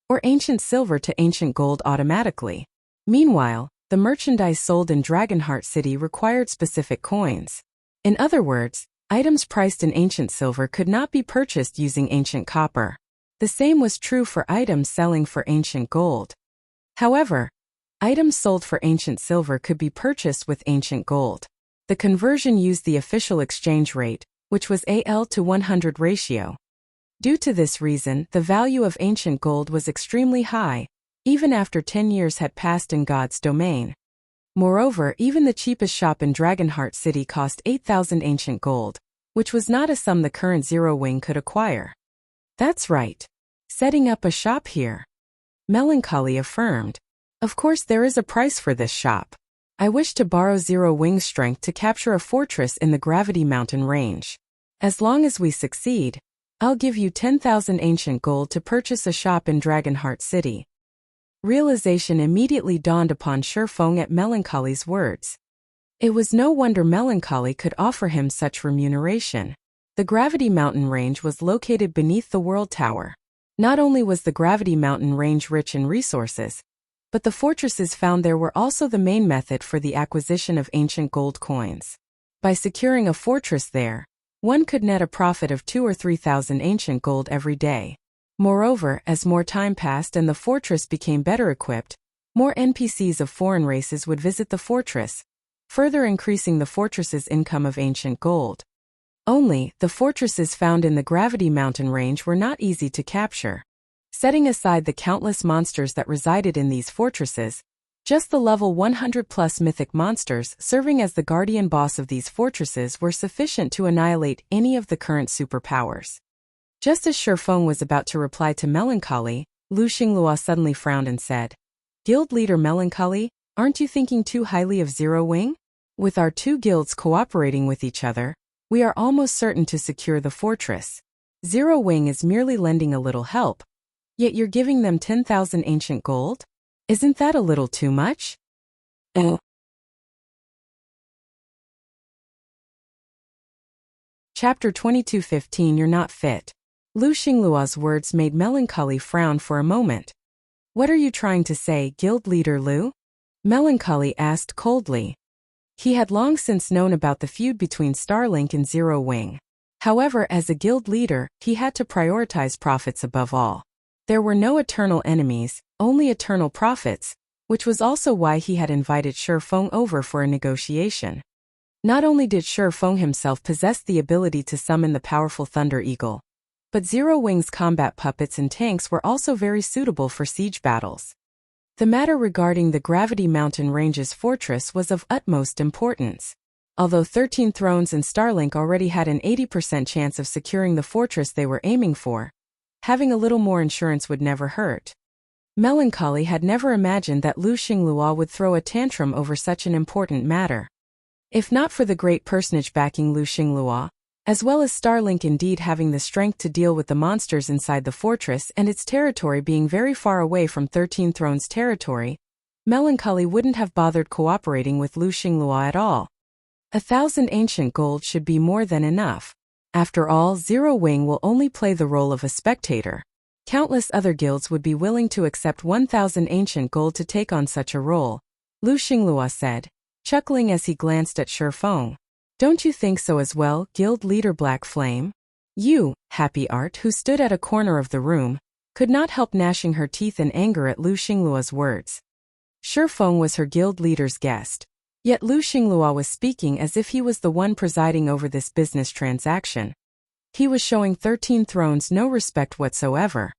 or ancient silver to ancient gold automatically. Meanwhile, the merchandise sold in Dragonheart City required specific coins. In other words, items priced in ancient silver could not be purchased using ancient copper. The same was true for items selling for ancient gold. However, items sold for ancient silver could be purchased with ancient gold. The conversion used the official exchange rate, which was AL to 100 ratio. Due to this reason, the value of ancient gold was extremely high, even after 10 years had passed in God's domain. Moreover, even the cheapest shop in Dragonheart City cost 8,000 ancient gold, which was not a sum the current Zero Wing could acquire. That's right. Setting up a shop here. Melancholy affirmed. Of course there is a price for this shop. I wish to borrow Zero Wing's strength to capture a fortress in the Gravity Mountain range. As long as we succeed, I'll give you 10,000 ancient gold to purchase a shop in Dragonheart City. Realization immediately dawned upon Shifeng at Melancholy's words. It was no wonder Melancholy could offer him such remuneration. The Gravity Mountain range was located beneath the World Tower. Not only was the Gravity Mountain range rich in resources, but the fortresses found there were also the main method for the acquisition of ancient gold coins. By securing a fortress there, one could net a profit of 2,000 or 3,000 ancient gold every day. Moreover, as more time passed and the fortress became better equipped, more NPCs of foreign races would visit the fortress, further increasing the fortress's income of ancient gold. Only, the fortresses found in the Gravity Mountain range were not easy to capture. Setting aside the countless monsters that resided in these fortresses, just the level 100+ mythic monsters serving as the guardian boss of these fortresses were sufficient to annihilate any of the current superpowers. Just as Shifeng was about to reply to Melancholy, Xingluo suddenly frowned and said, "Guild leader Melancholy, aren't you thinking too highly of Zero Wing? With our two guilds cooperating with each other, we are almost certain to secure the fortress. Zero Wing is merely lending a little help, yet you're giving them 10,000 ancient gold? Isn't that a little too much?" Chapter 22:15 You're not fit. Xingluo's words made Melancholy frown for a moment. "What are you trying to say, Guild Leader Lu?" Melancholy asked coldly. He had long since known about the feud between Starlink and Zero Wing. However, as a guild leader, he had to prioritize profits above all. There were no eternal enemies, only eternal profits, which was also why he had invited Shifeng over for a negotiation. Not only did Shifeng himself possess the ability to summon the powerful Thunder Eagle, but Zero Wing's combat puppets and tanks were also very suitable for siege battles. The matter regarding the Gravity Mountain Range's fortress was of utmost importance. Although 13 Thrones and Starlink already had an 80% chance of securing the fortress they were aiming for, having a little more insurance would never hurt. Melancholy had never imagined that Xingluo would throw a tantrum over such an important matter. If not for the great personage backing Xingluo, as well as Starlink indeed having the strength to deal with the monsters inside the fortress and its territory being very far away from 13 Thrones territory, Melancholy wouldn't have bothered cooperating with Xingluo at all. 1,000 ancient gold should be more than enough. After all, Zero Wing will only play the role of a spectator. Countless other guilds would be willing to accept 1,000 ancient gold to take on such a role, Xingluo said, chuckling as he glanced at Shifeng. "Don't you think so as well, Guild Leader Black Flame?" You, Happy Art, who stood at a corner of the room, could not help gnashing her teeth in anger at Xingluo's words. Shifeng was her guild leader's guest. Yet Xingluo was speaking as if he was the one presiding over this business transaction. He was showing 13 Thrones no respect whatsoever.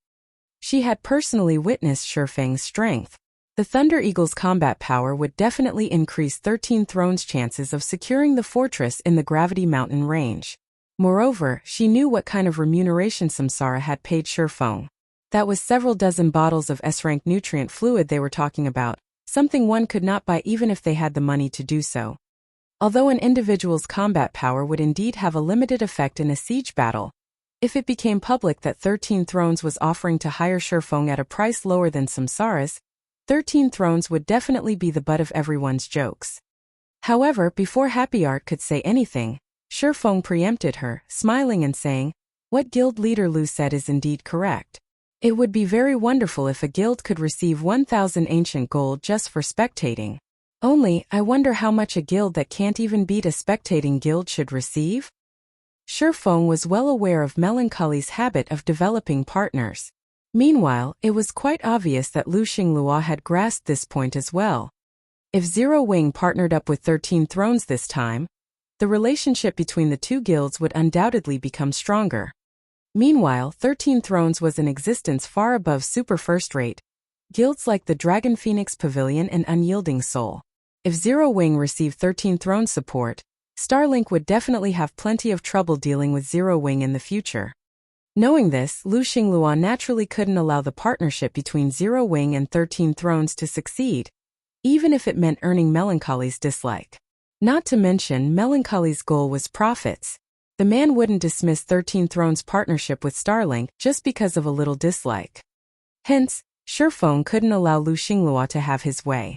She had personally witnessed Shifeng's strength. The Thunder Eagle's combat power would definitely increase 13 Thrones' chances of securing the fortress in the Gravity Mountain range. Moreover, she knew what kind of remuneration Samsara had paid Shifeng. That was several dozen bottles of S-rank nutrient fluid they were talking about, something one could not buy even if they had the money to do so. Although an individual's combat power would indeed have a limited effect in a siege battle, if it became public that 13 Thrones was offering to hire Shifeng at a price lower than Samsara's, 13 Thrones would definitely be the butt of everyone's jokes. However, before Happy Art could say anything, Shifeng preempted her, smiling and saying, "What guild leader Lu said is indeed correct. It would be very wonderful if a guild could receive 1,000 ancient gold just for spectating. Only, I wonder how much a guild that can't even beat a spectating guild should receive?" Shifeng was well aware of Melancholy's habit of developing partners. Meanwhile, it was quite obvious that Lu Xingluo had grasped this point as well. If Zero Wing partnered up with 13 Thrones this time, the relationship between the two guilds would undoubtedly become stronger. Meanwhile, 13 Thrones was in existence far above super first-rate guilds like the Dragon Phoenix Pavilion and Unyielding Soul. If Zero Wing received 13 Thrones support, Starlink would definitely have plenty of trouble dealing with Zero Wing in the future. Knowing this, Lu Xingluo naturally couldn't allow the partnership between Zero Wing and 13 Thrones to succeed, even if it meant earning Melancholy's dislike. Not to mention, Melancholy's goal was profits. The man wouldn't dismiss 13 Thrones' partnership with Starlink just because of a little dislike. Hence, Shifeng couldn't allow Lu Xingluo to have his way.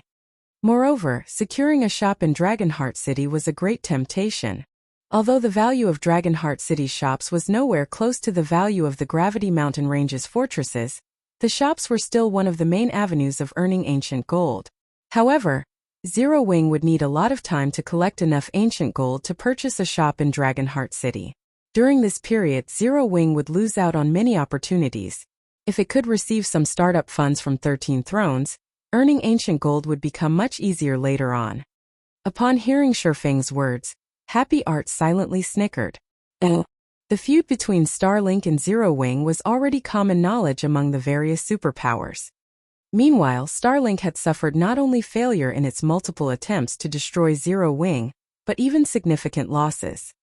Moreover, securing a shop in Dragonheart City was a great temptation. Although the value of Dragonheart City's shops was nowhere close to the value of the Gravity Mountain Range's fortresses, the shops were still one of the main avenues of earning ancient gold. However, Zero Wing would need a lot of time to collect enough ancient gold to purchase a shop in Dragonheart City. During this period, Zero Wing would lose out on many opportunities. If it could receive some startup funds from 13 Thrones, earning ancient gold would become much easier later on. Upon hearing Shifeng's words, Happy Art silently snickered. The feud between Starlink and Zero Wing was already common knowledge among the various superpowers. Meanwhile, Starlink had suffered not only failure in its multiple attempts to destroy Zero Wing, but even significant losses.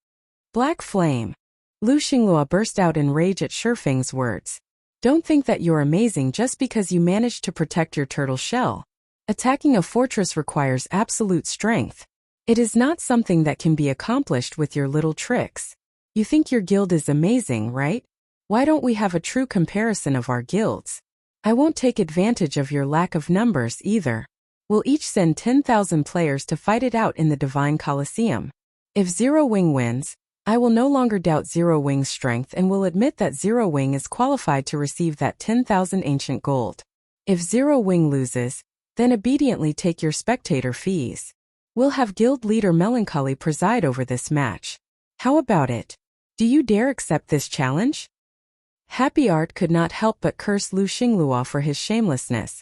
Black Flame. Lu Xingluo burst out in rage at Shifeng's words. Don't think that you're amazing just because you managed to protect your turtle shell. Attacking a fortress requires absolute strength. It is not something that can be accomplished with your little tricks. You think your guild is amazing, right? Why don't we have a true comparison of our guilds? I won't take advantage of your lack of numbers either. We'll each send 10,000 players to fight it out in the Divine Colosseum. If Zero Wing wins, I will no longer doubt Zero Wing's strength and will admit that Zero Wing is qualified to receive that 10,000 ancient gold. If Zero Wing loses, then obediently take your spectator fees. We'll have guild leader Melancholy preside over this match. How about it? Do you dare accept this challenge? Happy Art could not help but curse Lu Xingluo for his shamelessness.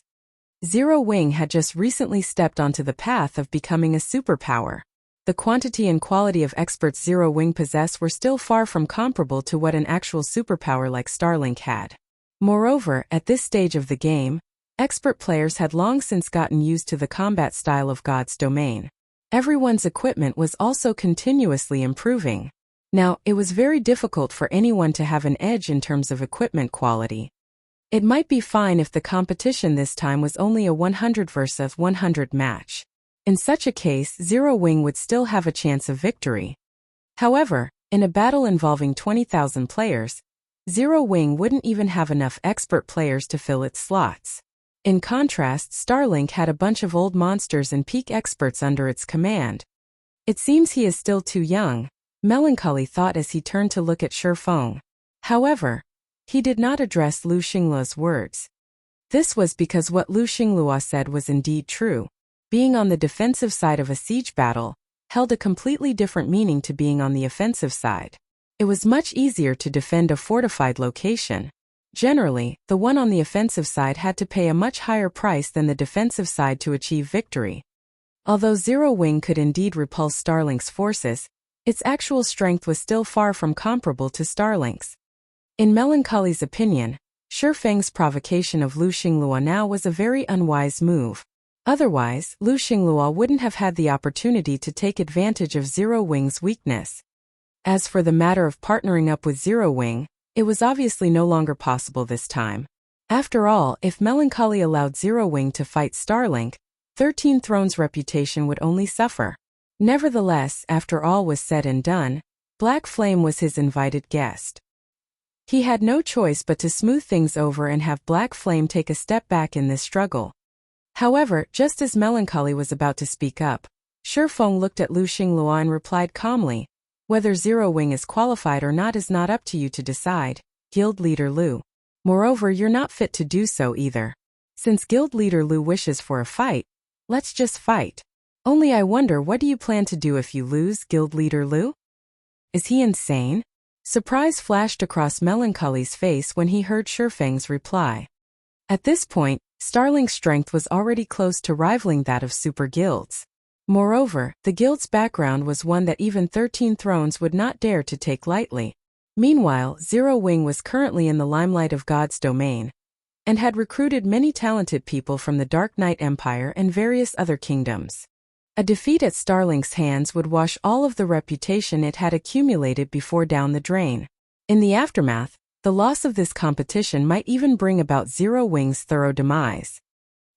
Zero Wing had just recently stepped onto the path of becoming a superpower. The quantity and quality of experts Zero Wing possessed were still far from comparable to what an actual superpower like Starlink had. Moreover, at this stage of the game, expert players had long since gotten used to the combat style of God's domain. Everyone's equipment was also continuously improving. Now, it was very difficult for anyone to have an edge in terms of equipment quality. It might be fine if the competition this time was only a 100 versus 100 match. In such a case, Zero Wing would still have a chance of victory. However, in a battle involving 20,000 players, Zero Wing wouldn't even have enough expert players to fill its slots. In contrast, Starlink had a bunch of old monsters and peak experts under its command. It seems he is still too young, Melancholy thought as he turned to look at Shifeng. However, he did not address Lu Xingluo's words. This was because what Lu Xingluo said was indeed true. Being on the defensive side of a siege battle held a completely different meaning to being on the offensive side. It was much easier to defend a fortified location. Generally, the one on the offensive side had to pay a much higher price than the defensive side to achieve victory. Although Zero Wing could indeed repulse Starlink's forces, its actual strength was still far from comparable to Starlink's. In Melancholy's opinion, Shifeng's provocation of Lu Xingluo now was a very unwise move. Otherwise, Lu Xingluo wouldn't have had the opportunity to take advantage of Zero Wing's weakness. As for the matter of partnering up with Zero Wing, it was obviously no longer possible this time. After all, if Melancholy allowed Zero Wing to fight Starlink, 13 Thrones' reputation would only suffer. Nevertheless, after all was said and done, Black Flame was his invited guest. He had no choice but to smooth things over and have Black Flame take a step back in this struggle. However, just as Melancholy was about to speak up, Shifeng looked at Lu Xingluo and replied calmly, "Whether Zero Wing is qualified or not is not up to you to decide, Guild Leader Lu. Moreover, you're not fit to do so either. Since Guild Leader Lu wishes for a fight, let's just fight. Only I wonder, what do you plan to do if you lose, Guild Leader Lu?" Is he insane? Surprise flashed across Melancholy's face when he heard Shifeng's reply. At this point, Starlink's strength was already close to rivaling that of super guilds. Moreover, the guild's background was one that even 13 thrones would not dare to take lightly. Meanwhile, Zero Wing was currently in the limelight of God's domain, and had recruited many talented people from the Dark Knight Empire and various other kingdoms. A defeat at Starlink's hands would wash all of the reputation it had accumulated before down the drain. In the aftermath, the loss of this competition might even bring about Zero Wing's thorough demise.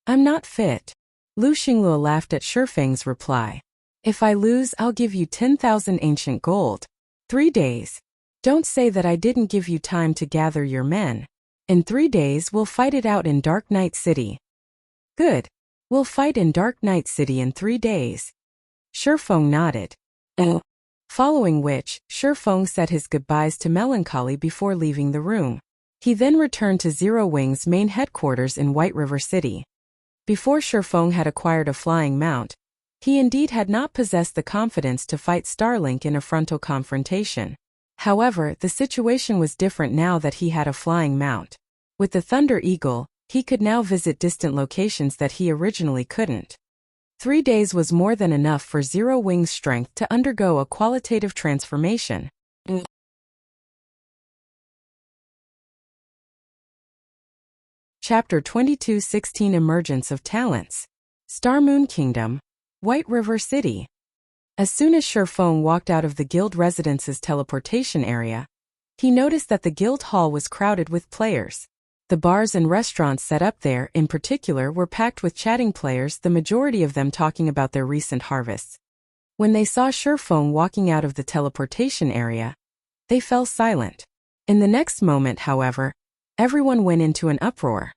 "I'm not fit." Lu Xingluo laughed at Shifeng's reply. "If I lose, I'll give you 10,000 ancient gold. 3 days. Don't say that I didn't give you time to gather your men. In 3 days we'll fight it out in Dark Knight City." "Good. We'll fight in Dark Knight City in 3 days. Shifeng nodded. Following which, Shifeng said his goodbyes to Melancholy before leaving the room. He then returned to Zero Wing's main headquarters in White River City. Before Shifeng had acquired a flying mount, he indeed had not possessed the confidence to fight Starlink in a frontal confrontation. However, the situation was different now that he had a flying mount. With the Thunder Eagle, he could now visit distant locations that he originally couldn't. 3 days was more than enough for Zero Wing's strength to undergo a qualitative transformation. Chapter 22-16 Emergence of Talents. Star Moon Kingdom, White River City. As soon as Shifeng walked out of the guild residence's teleportation area, he noticed that the guild hall was crowded with players. The bars and restaurants set up there, in particular, were packed with chatting players, the majority of them talking about their recent harvests. When they saw Shifeng walking out of the teleportation area, they fell silent. In the next moment, however, everyone went into an uproar.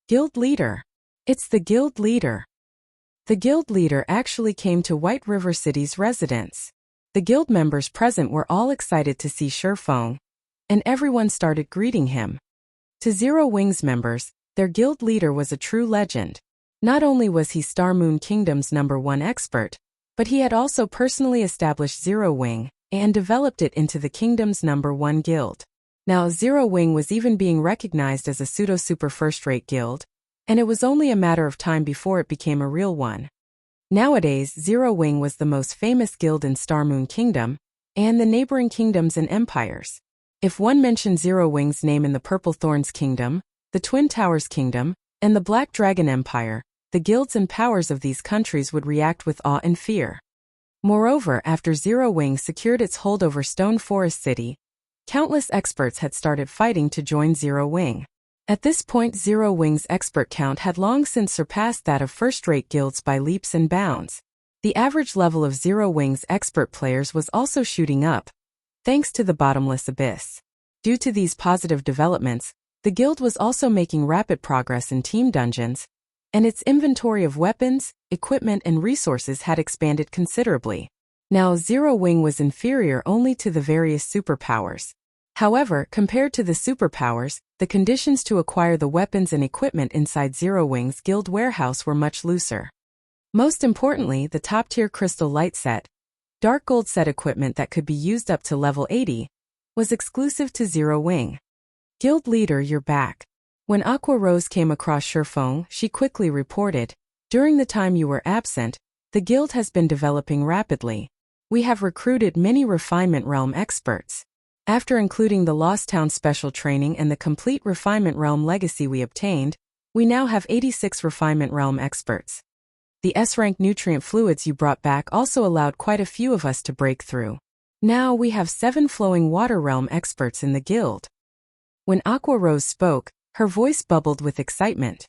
"Guild leader! It's the guild leader!" The guild leader actually came to White River City's residence. The guild members present were all excited to see Shifeng, and everyone started greeting him. To Zero Wing's members, their guild leader was a true legend. Not only was he Star Moon Kingdom's #1 expert, but he had also personally established Zero Wing and developed it into the kingdom's #1 guild. Now, Zero Wing was even being recognized as a pseudo-super first-rate guild, and it was only a matter of time before it became a real one. Nowadays, Zero Wing was the most famous guild in Star Moon Kingdom and the neighboring kingdoms and empires. If one mentioned Zero Wing's name in the Purple Thorns Kingdom, the Twin Towers Kingdom, and the Black Dragon Empire, the guilds and powers of these countries would react with awe and fear. Moreover, after Zero Wing secured its hold over Stone Forest City, countless experts had started fighting to join Zero Wing. At this point, Zero Wing's expert count had long since surpassed that of first-rate guilds by leaps and bounds. The average level of Zero Wing's expert players was also shooting up, thanks to the bottomless abyss. Due to these positive developments, the guild was also making rapid progress in team dungeons, and its inventory of weapons, equipment, and resources had expanded considerably. Now, Zero Wing was inferior only to the various superpowers. However, compared to the superpowers, the conditions to acquire the weapons and equipment inside Zero Wing's guild warehouse were much looser. Most importantly, the top-tier crystal light set, dark gold set equipment that could be used up to level 80, was exclusive to Zero Wing. "Guild leader, you're back." When Aqua Rose came across Shifeng, she quickly reported, "During the time you were absent, the guild has been developing rapidly. We have recruited many Refinement Realm experts. After including the Lost Town special training and the complete Refinement Realm legacy we obtained, we now have 86 Refinement Realm experts. The S-rank nutrient fluids you brought back also allowed quite a few of us to break through. Now we have 7 Flowing Water Realm experts in the guild." When Aqua Rose spoke, her voice bubbled with excitement.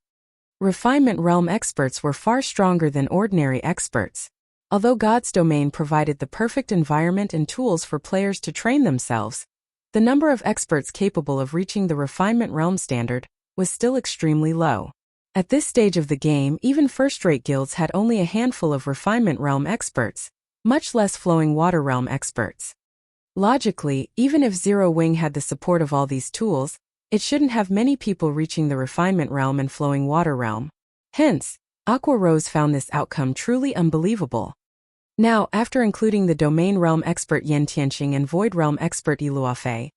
Refinement Realm experts were far stronger than ordinary experts. Although God's domain provided the perfect environment and tools for players to train themselves, the number of experts capable of reaching the Refinement Realm standard was still extremely low. At this stage of the game, even first-rate guilds had only a handful of Refinement Realm experts, much less Flowing Water Realm experts. Logically, even if Zero Wing had the support of all these tools, it shouldn't have many people reaching the Refinement Realm and Flowing Water Realm. Hence, Aqua Rose found this outcome truly unbelievable. Now, after including the Domain Realm expert Yen Tianqing and Void Realm expert Yiluofei,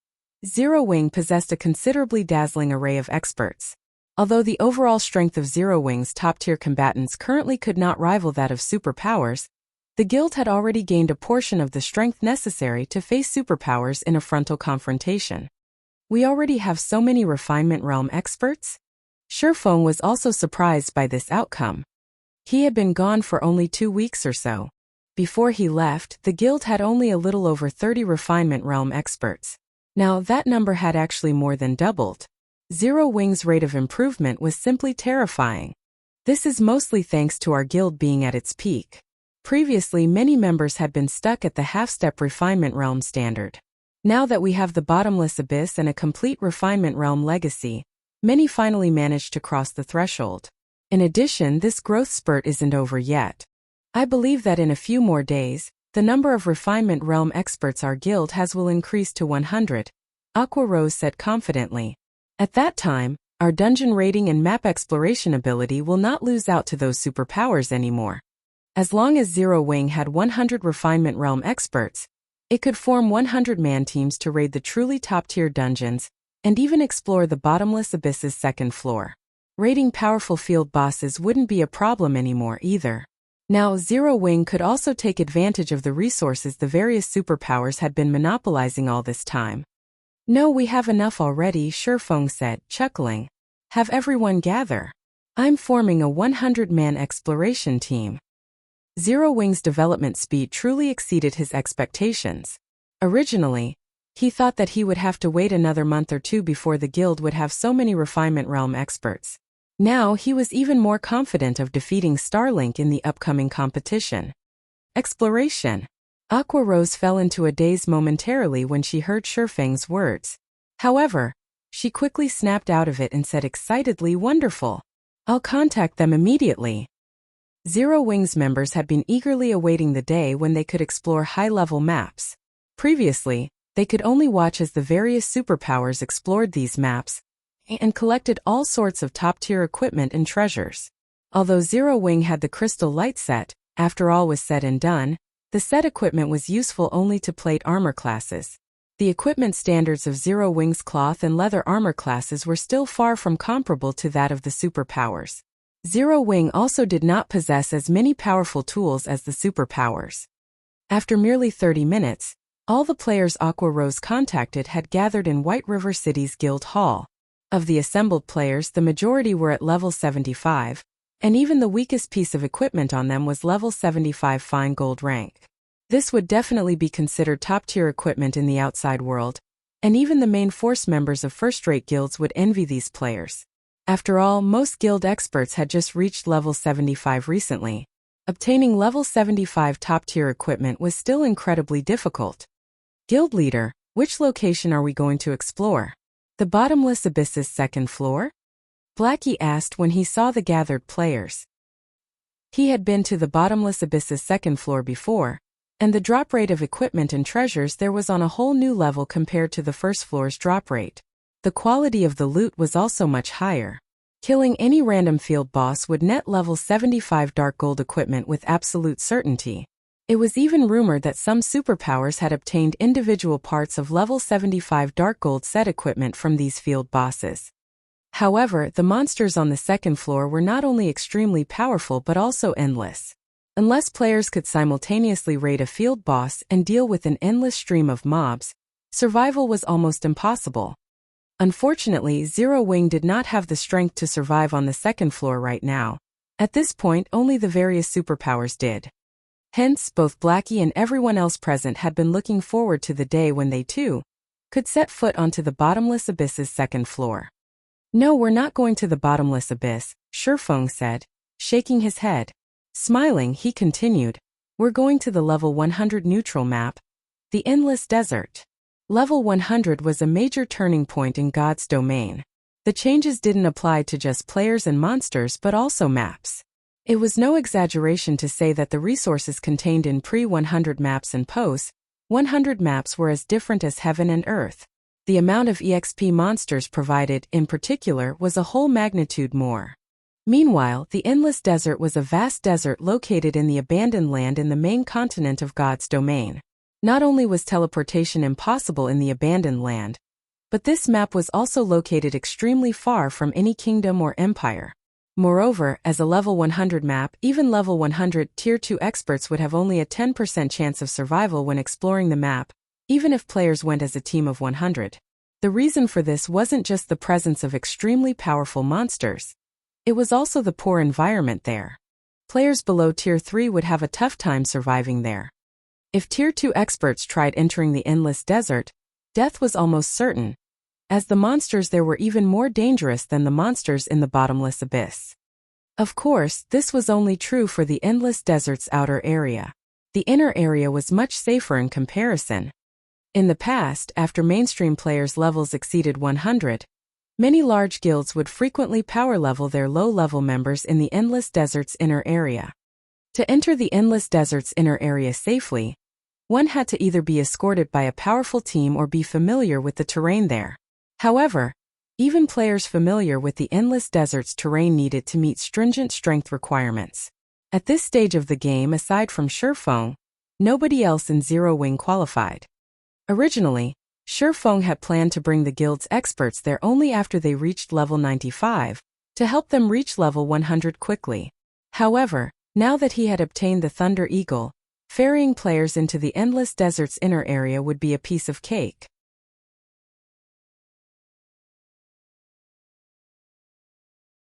Zero Wing possessed a considerably dazzling array of experts. Although the overall strength of Zero Wing's top-tier combatants currently could not rival that of superpowers, the guild had already gained a portion of the strength necessary to face superpowers in a frontal confrontation. We already have so many Refinement Realm experts? Shifeng was also surprised by this outcome. He had been gone for only 2 weeks or so. Before he left, the guild had only a little over 30 Refinement Realm experts. Now that number had actually more than doubled. Zero Wing's rate of improvement was simply terrifying. This is mostly thanks to our guild being at its peak. Previously, many members had been stuck at the half-step Refinement Realm standard. Now that we have the Bottomless Abyss and a complete Refinement Realm legacy, many finally managed to cross the threshold. In addition, this growth spurt isn't over yet. I believe that in a few more days, the number of Refinement Realm experts our guild has will increase to 100, Aqua Rose said confidently. At that time, our dungeon raiding and map exploration ability will not lose out to those superpowers anymore. As long as Zero Wing had 100 Refinement Realm experts, it could form 100-man teams to raid the truly top-tier dungeons and even explore the Bottomless Abyss's second floor. Raiding powerful field bosses wouldn't be a problem anymore either. Now, Zero Wing could also take advantage of the resources the various superpowers had been monopolizing all this time. No, we have enough already, Shifeng said, chuckling. Have everyone gather. I'm forming a 100-man exploration team. Zero Wing's development speed truly exceeded his expectations. Originally, he thought that he would have to wait another month or two before the guild would have so many Refinement Realm experts. Now he was even more confident of defeating Starlink in the upcoming competition. Exploration. Aqua Rose fell into a daze momentarily when she heard Shifeng's words. However, she quickly snapped out of it and said excitedly, "Wonderful. I'll contact them immediately." Zero Wing's members had been eagerly awaiting the day when they could explore high-level maps. Previously, they could only watch as the various superpowers explored these maps and collected all sorts of top-tier equipment and treasures. Although Zero Wing had the crystal light set, after all was said and done, the set equipment was useful only to plate armor classes. The equipment standards of Zero Wing's cloth and leather armor classes were still far from comparable to that of the superpowers. Zero Wing also did not possess as many powerful tools as the superpowers. After merely 30 minutes, all the players Aqua Rose contacted had gathered in White River City's Guild Hall. Of the assembled players, the majority were at level 75, and even the weakest piece of equipment on them was level 75 fine gold rank. This would definitely be considered top-tier equipment in the outside world, and even the main force members of first-rate guilds would envy these players. After all, most guild experts had just reached level 75 recently. Obtaining level 75 top-tier equipment was still incredibly difficult. Guild leader, which location are we going to explore? The Bottomless Abyss's second floor? Blackie asked when he saw the gathered players. He had been to the Bottomless Abyss's second floor before, and the drop rate of equipment and treasures there was on a whole new level compared to the first floor's drop rate. The quality of the loot was also much higher. Killing any random field boss would net level 75 dark gold equipment with absolute certainty. It was even rumored that some superpowers had obtained individual parts of level 75 dark gold set equipment from these field bosses. However, the monsters on the second floor were not only extremely powerful but also endless. Unless players could simultaneously raid a field boss and deal with an endless stream of mobs, survival was almost impossible. Unfortunately, Zero Wing did not have the strength to survive on the second floor right now. At this point, only the various superpowers did. Hence, both Blackie and everyone else present had been looking forward to the day when they, too, could set foot onto the Bottomless Abyss's second floor. "No, we're not going to the Bottomless Abyss," Shifeng said, shaking his head. Smiling, he continued, "We're going to the level 100 neutral map, the Endless Desert." Level 100 was a major turning point in God's domain. The changes didn't apply to just players and monsters but also maps. It was no exaggeration to say that the resources contained in pre-100 maps and post-100 maps were as different as heaven and earth. The amount of EXP monsters provided, in particular, was a whole magnitude more. Meanwhile, the Endless Desert was a vast desert located in the abandoned land in the main continent of God's domain. Not only was teleportation impossible in the abandoned land, but this map was also located extremely far from any kingdom or empire. Moreover, as a level 100 map, even level 100 Tier 2 experts would have only a 10% chance of survival when exploring the map, even if players went as a team of 100. The reason for this wasn't just the presence of extremely powerful monsters. It was also the poor environment there. Players below Tier 3 would have a tough time surviving there. If Tier 2 experts tried entering the Endless Desert, death was almost certain, as the monsters there were even more dangerous than the monsters in the bottomless abyss. Of course, this was only true for the Endless Desert's outer area. The inner area was much safer in comparison. In the past, after mainstream players' levels exceeded 100, many large guilds would frequently power level their low-level members in the Endless Desert's inner area. To enter the Endless Desert's inner area safely, one had to either be escorted by a powerful team or be familiar with the terrain there. However, even players familiar with the Endless Desert's terrain needed to meet stringent strength requirements. At this stage of the game, aside from Shifeng, nobody else in Zero Wing qualified. Originally, Shifeng had planned to bring the guild's experts there only after they reached level 95, to help them reach level 100 quickly. However, now that he had obtained the Thunder Eagle, ferrying players into the Endless Desert's inner area would be a piece of cake.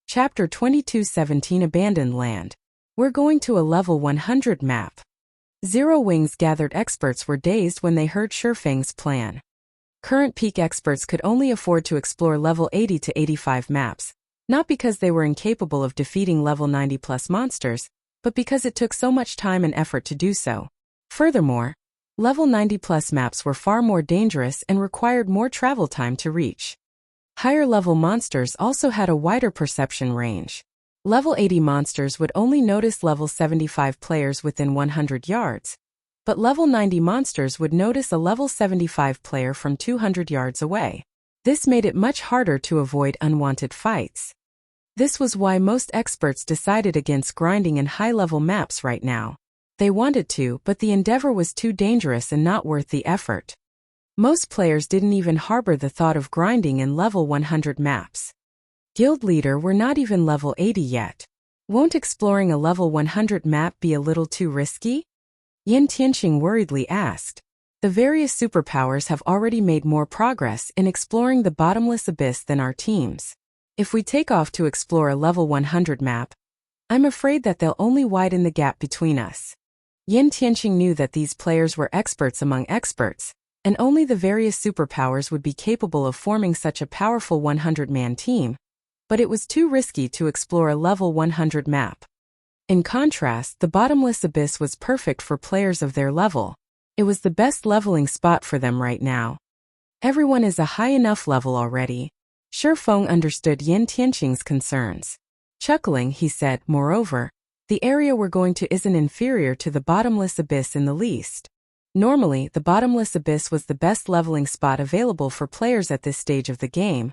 Chapter 22:17 Abandoned Land. We're going to a level 100 map. Zero Wing's gathered experts were dazed when they heard Shifeng's plan. Current peak experts could only afford to explore level 80 to 85 maps, not because they were incapable of defeating level 90+ monsters, but because it took so much time and effort to do so. Furthermore, level 90+ maps were far more dangerous and required more travel time to reach. Higher-level monsters also had a wider perception range. Level 80 monsters would only notice level 75 players within 100 yards, but level 90 monsters would notice a level 75 player from 200 yards away. This made it much harder to avoid unwanted fights. This was why most experts decided against grinding in high-level maps right now. They wanted to, but the endeavor was too dangerous and not worth the effort. Most players didn't even harbor the thought of grinding in level 100 maps. Guild leader were not even level 80 yet. Won't exploring a level 100 map be a little too risky? Yin Tianqing worriedly asked. The various superpowers have already made more progress in exploring the bottomless abyss than our teams. If we take off to explore a level 100 map, I'm afraid that they'll only widen the gap between us. Yin Tianqing knew that these players were experts among experts, and only the various superpowers would be capable of forming such a powerful 100-man team, but it was too risky to explore a level 100 map. In contrast, the bottomless abyss was perfect for players of their level. It was the best leveling spot for them right now. Everyone is a high enough level already. Shifeng understood Yin Tianqing's concerns. Chuckling, he said, moreover, the area we're going to isn't inferior to the bottomless abyss in the least. Normally, the bottomless abyss was the best leveling spot available for players at this stage of the game,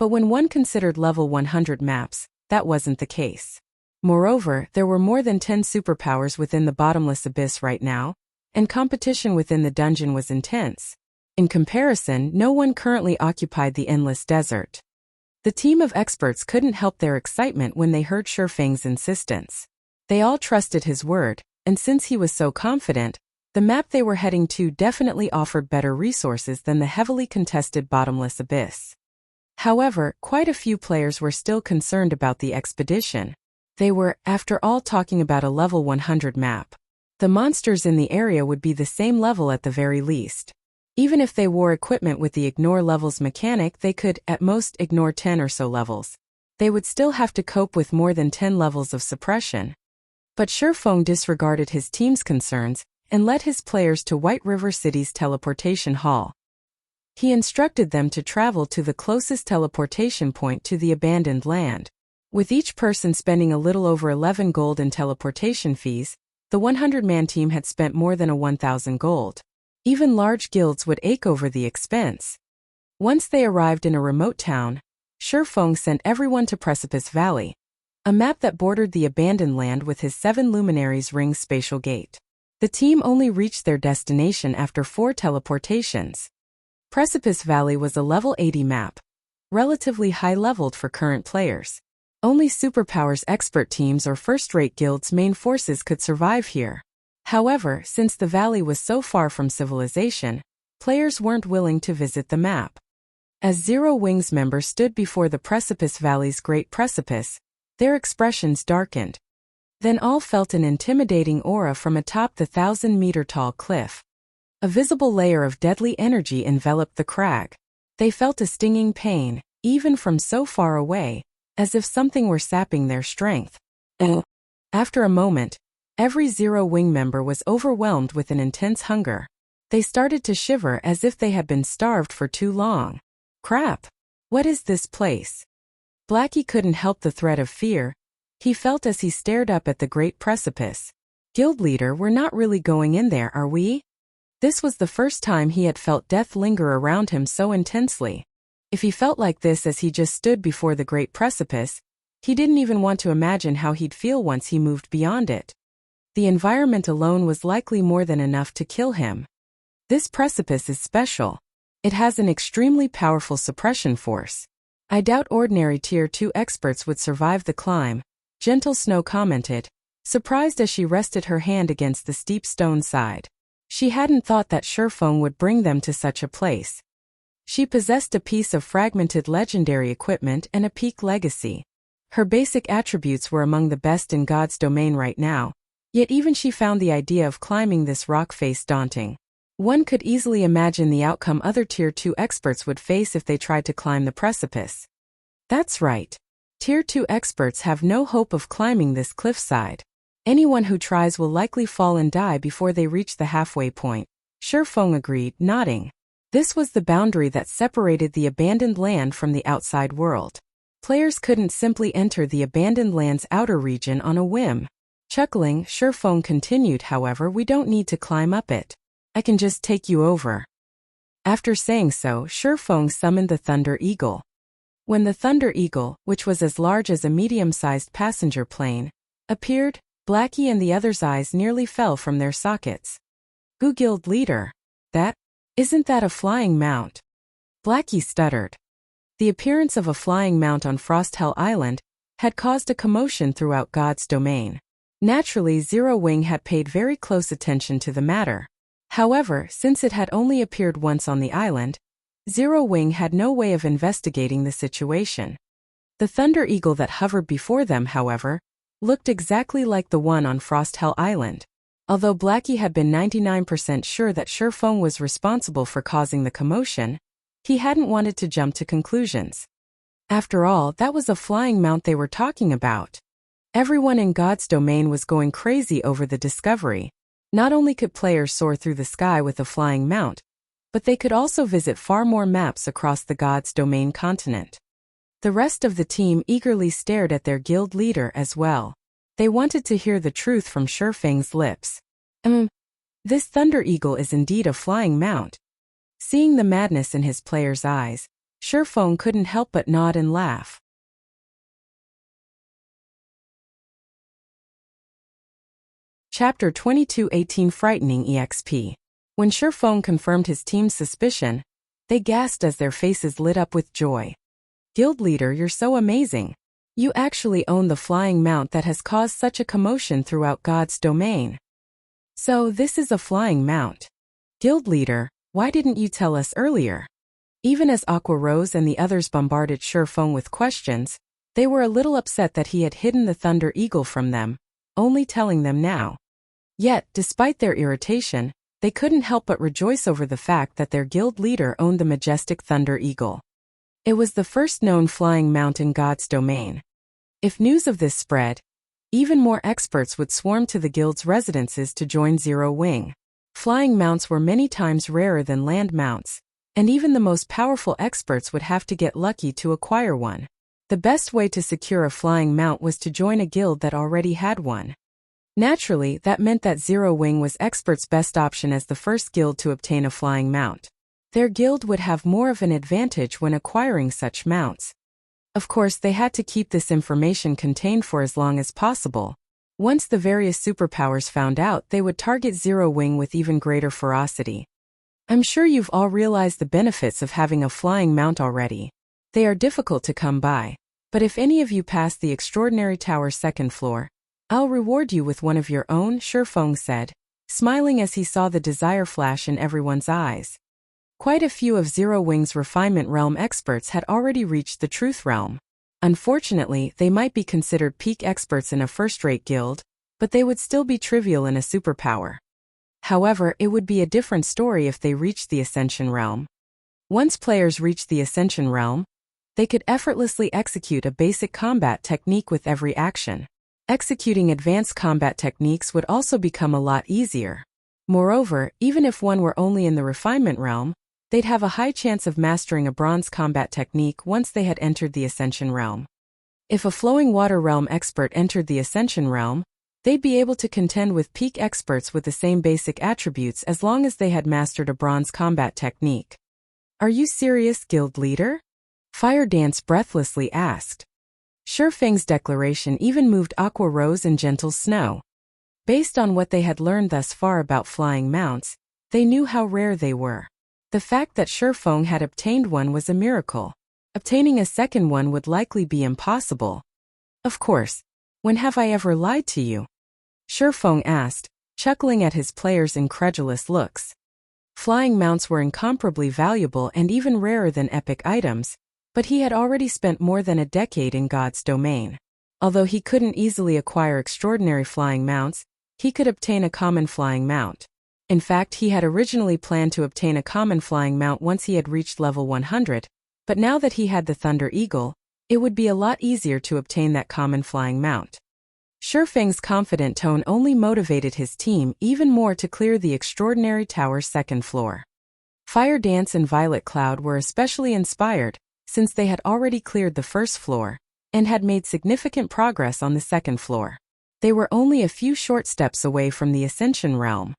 but when one considered level 100 maps, that wasn't the case. Moreover, there were more than 10 superpowers within the bottomless abyss right now, and competition within the dungeon was intense. In comparison, no one currently occupied the Endless Desert. The team of experts couldn't help their excitement when they heard Shifeng's insistence. They all trusted his word, and since he was so confident, the map they were heading to definitely offered better resources than the heavily contested bottomless abyss. However, quite a few players were still concerned about the expedition. They were, after all, talking about a level 100 map. The monsters in the area would be the same level at the very least. Even if they wore equipment with the ignore levels mechanic, they could, at most, ignore 10 or so levels. They would still have to cope with more than 10 levels of suppression. But Shifeng disregarded his team's concerns and led his players to White River City's teleportation hall. He instructed them to travel to the closest teleportation point to the abandoned land. With each person spending a little over 11 gold in teleportation fees, the 100-man team had spent more than 1,000 gold. Even large guilds would ache over the expense. Once they arrived in a remote town, Shifeng sent everyone to Precipice Valley, a map that bordered the abandoned land with his 7 luminaries ring spatial gate. The team only reached their destination after 4 teleportations. Precipice Valley was a level 80 map, relatively high-leveled for current players. Only superpowers expert teams or first-rate guilds' main forces could survive here. However, since the valley was so far from civilization, players weren't willing to visit the map. As Zero Wings members stood before the Precipice Valley's Great Precipice, their expressions darkened. Then all felt an intimidating aura from atop the 1,000-meter-tall cliff. A visible layer of deadly energy enveloped the crag. They felt a stinging pain, even from so far away, as if something were sapping their strength. After a moment, every Zero Wing member was overwhelmed with an intense hunger. They started to shiver as if they had been starved for too long. Crap! What is this place? Blackie couldn't help the threat of fear he felt as he stared up at the great precipice. Guild leader, we're not really going in there, are we? This was the first time he had felt death linger around him so intensely. If he felt like this as he just stood before the great precipice, he didn't even want to imagine how he'd feel once he moved beyond it. The environment alone was likely more than enough to kill him. This precipice is special. It has an extremely powerful suppression force. I doubt ordinary Tier 2 experts would survive the climb, Gentle Snow commented, surprised as she rested her hand against the steep stone side. She hadn't thought that Shifeng would bring them to such a place. She possessed a piece of fragmented legendary equipment and a peak legacy. Her basic attributes were among the best in God's domain right now, yet even she found the idea of climbing this rock face daunting. One could easily imagine the outcome other Tier 2 experts would face if they tried to climb the precipice. That's right. Tier 2 experts have no hope of climbing this cliffside. Anyone who tries will likely fall and die before they reach the halfway point. Shifeng agreed, nodding. This was the boundary that separated the abandoned land from the outside world. Players couldn't simply enter the abandoned land's outer region on a whim. Chuckling, Shifeng continued, however, we don't need to climb up it. I can just take you over. After saying so, Shifeng summoned the Thunder Eagle. When the Thunder Eagle, which was as large as a medium-sized passenger plane, appeared, Blackie and the others' eyes nearly fell from their sockets. Guild leader. Isn't that a flying mount? Blackie stuttered. The appearance of a flying mount on Frosthell Island had caused a commotion throughout God's domain. Naturally, Zero Wing had paid very close attention to the matter. However, since it had only appeared once on the island, Zero Wing had no way of investigating the situation. The Thunder Eagle that hovered before them, however, looked exactly like the one on Frosthell Island. Although Blackie had been 99% sure that Shifeng was responsible for causing the commotion, he hadn't wanted to jump to conclusions. After all, that was a flying mount they were talking about. Everyone in God's domain was going crazy over the discovery. Not only could players soar through the sky with a flying mount, but they could also visit far more maps across the God's domain continent. The rest of the team eagerly stared at their guild leader as well. They wanted to hear the truth from Shifeng's lips. This Thunder Eagle is indeed a flying mount. Seeing the madness in his players' eyes, Shifeng couldn't help but nod and laugh. Chapter 22:18 Frightening EXP. When Shifeng confirmed his team's suspicion, they gasped as their faces lit up with joy. Guild leader, you're so amazing. You actually own the flying mount that has caused such a commotion throughout God's domain. So this is a flying mount. Guild leader, why didn't you tell us earlier? Even as Aqua Rose and the others bombarded Shifeng with questions, they were a little upset that he had hidden the Thunder Eagle from them, only telling them now. Yet, despite their irritation, they couldn't help but rejoice over the fact that their guild leader owned the majestic Thunder Eagle. It was the first known flying mount in God's domain. If news of this spread, even more experts would swarm to the guild's residences to join Zero Wing. Flying mounts were many times rarer than land mounts, and even the most powerful experts would have to get lucky to acquire one. The best way to secure a flying mount was to join a guild that already had one. Naturally, that meant that Zero Wing was Expert's best option as the first guild to obtain a flying mount. Their guild would have more of an advantage when acquiring such mounts. Of course, they had to keep this information contained for as long as possible. Once the various superpowers found out, they would target Zero Wing with even greater ferocity. I'm sure you've all realized the benefits of having a flying mount already. They are difficult to come by, but if any of you pass the Extraordinary Tower's second floor, I'll reward you with one of your own, Shifeng said, smiling as he saw the desire flash in everyone's eyes. Quite a few of Zero Wing's Refinement Realm experts had already reached the Truth Realm. Unfortunately, they might be considered peak experts in a first-rate guild, but they would still be trivial in a superpower. However, it would be a different story if they reached the Ascension Realm. Once players reached the Ascension Realm, they could effortlessly execute a basic combat technique with every action. Executing advanced combat techniques would also become a lot easier. Moreover, even if one were only in the Refinement Realm, they'd have a high chance of mastering a bronze combat technique once they had entered the Ascension Realm. If a Flowing Water Realm expert entered the Ascension Realm, they'd be able to contend with peak experts with the same basic attributes as long as they had mastered a bronze combat technique. Are you serious, guild leader? Fire Dance breathlessly asked. Shifeng's declaration even moved Aqua Rose and Gentle Snow. Based on what they had learned thus far about flying mounts, they knew how rare they were. The fact that Shifeng had obtained one was a miracle. Obtaining a second one would likely be impossible. Of course, when have I ever lied to you? Shifeng asked, chuckling at his players' incredulous looks. Flying mounts were incomparably valuable and even rarer than epic items, but he had already spent more than a decade in God's domain. Although he couldn't easily acquire extraordinary flying mounts, he could obtain a common flying mount. In fact, he had originally planned to obtain a common flying mount once he had reached level 100, but now that he had the Thunder Eagle, it would be a lot easier to obtain that common flying mount. Shifeng's confident tone only motivated his team even more to clear the Extraordinary Tower's second floor. Fire Dance and Violet Cloud were especially inspired, since they had already cleared the first floor, and had made significant progress on the second floor. They were only a few short steps away from the Ascension Realm.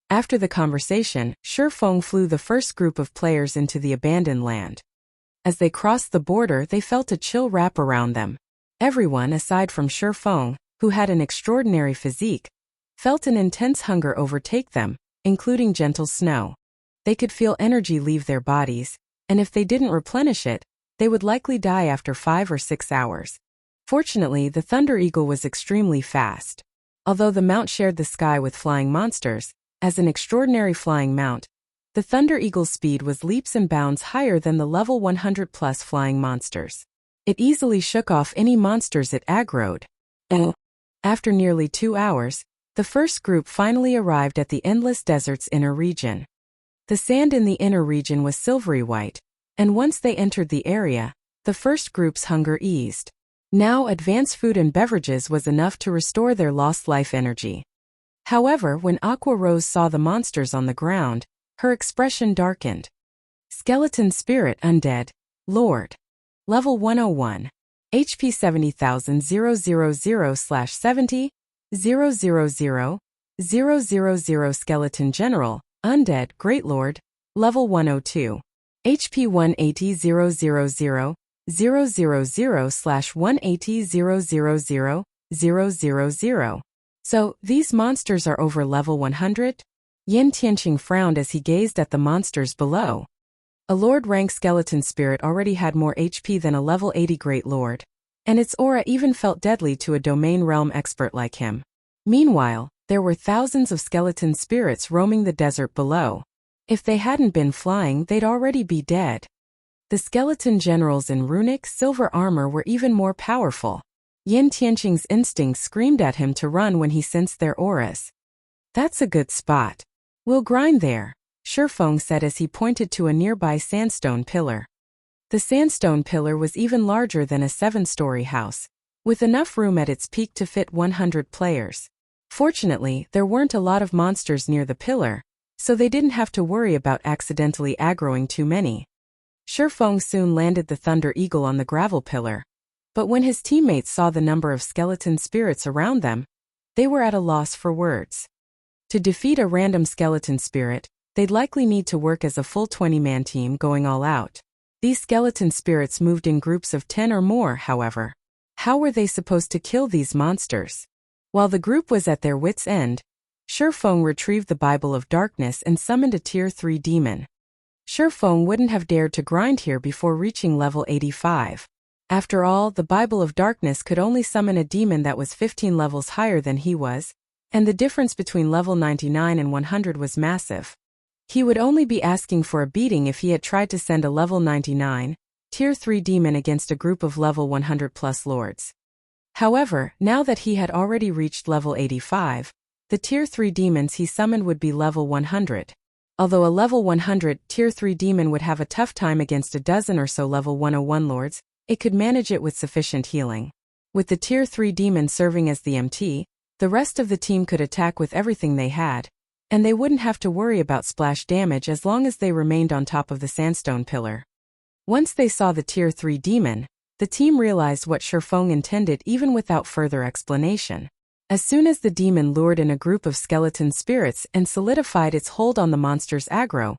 After the conversation, Shifeng flew the first group of players into the abandoned land. As they crossed the border, they felt a chill wrap around them. Everyone, aside from Shifeng, who had an extraordinary physique, felt an intense hunger overtake them, including Gentle Snow. They could feel energy leave their bodies, and if they didn't replenish it, they would likely die after 5 or 6 hours. Fortunately, the Thunder Eagle was extremely fast. Although the mount shared the sky with flying monsters, as an extraordinary flying mount, the Thunder Eagle's speed was leaps and bounds higher than the level 100+ flying monsters. It easily shook off any monsters it aggroed. After nearly 2 hours, the first group finally arrived at the Endless Desert's inner region. The sand in the inner region was silvery white, and once they entered the area, the first group's hunger eased. Now advanced food and beverages was enough to restore their lost life energy. However, when Aqua Rose saw the monsters on the ground, her expression darkened. Skeleton Spirit Undead, Lord. Level 101. HP 70,000/70, 000 Skeleton General, Undead, Great Lord, Level 102. HP 180,000, 000/180,000. So, these monsters are over level 100? Yin Tianqing frowned as he gazed at the monsters below. A Lord rank skeleton spirit already had more HP than a level 80 Great Lord, and its aura even felt deadly to a domain realm expert like him. Meanwhile, there were thousands of skeleton spirits roaming the desert below. If they hadn't been flying, they'd already be dead. The skeleton generals in runic silver armor were even more powerful. Yin Tianqing's instincts screamed at him to run when he sensed their auras. That's a good spot. We'll grind there, Shifeng said as he pointed to a nearby sandstone pillar. The sandstone pillar was even larger than a 7-story house, with enough room at its peak to fit 100 players. Fortunately, there weren't a lot of monsters near the pillar, so they didn't have to worry about accidentally aggroing too many. Shifeng soon landed the Thunder Eagle on the gravel pillar. But when his teammates saw the number of skeleton spirits around them, they were at a loss for words. To defeat a random skeleton spirit, they'd likely need to work as a full 20-man team going all out. These skeleton spirits moved in groups of 10 or more, however. How were they supposed to kill these monsters? While the group was at their wits' end, Shifeng retrieved the Bible of Darkness and summoned a Tier 3 demon. Shifeng wouldn't have dared to grind here before reaching level 85. After all, the Bible of Darkness could only summon a demon that was 15 levels higher than he was, and the difference between level 99 and 100 was massive. He would only be asking for a beating if he had tried to send a level 99, Tier 3 demon against a group of level 100 plus lords. However, now that he had already reached level 85, the Tier 3 demons he summoned would be level 100. Although a level 100 Tier 3 demon would have a tough time against a dozen or so level 101 lords, it could manage it with sufficient healing. With the Tier 3 demon serving as the MT, the rest of the team could attack with everything they had, and they wouldn't have to worry about splash damage as long as they remained on top of the sandstone pillar. Once they saw the Tier 3 demon, the team realized what Shifeng intended even without further explanation. As soon as the demon lured in a group of skeleton spirits and solidified its hold on the monster's aggro,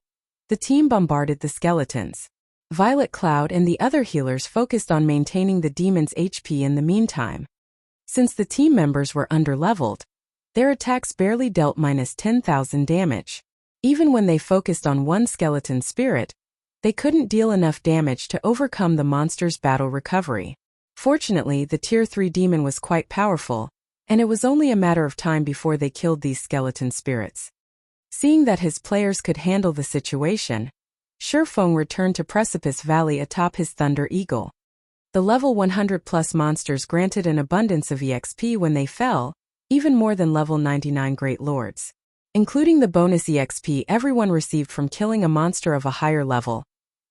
the team bombarded the skeletons. Violet Cloud and the other healers focused on maintaining the demon's HP in the meantime. Since the team members were underleveled, their attacks barely dealt minus 10,000 damage. Even when they focused on one skeleton spirit, they couldn't deal enough damage to overcome the monster's battle recovery. Fortunately, the Tier 3 demon was quite powerful, and it was only a matter of time before they killed these skeleton spirits. Seeing that his players could handle the situation, Shifeng returned to Precipice Valley atop his Thunder Eagle. The level 100 plus monsters granted an abundance of EXP when they fell, even more than level 99 Great Lords. Including the bonus EXP everyone received from killing a monster of a higher level,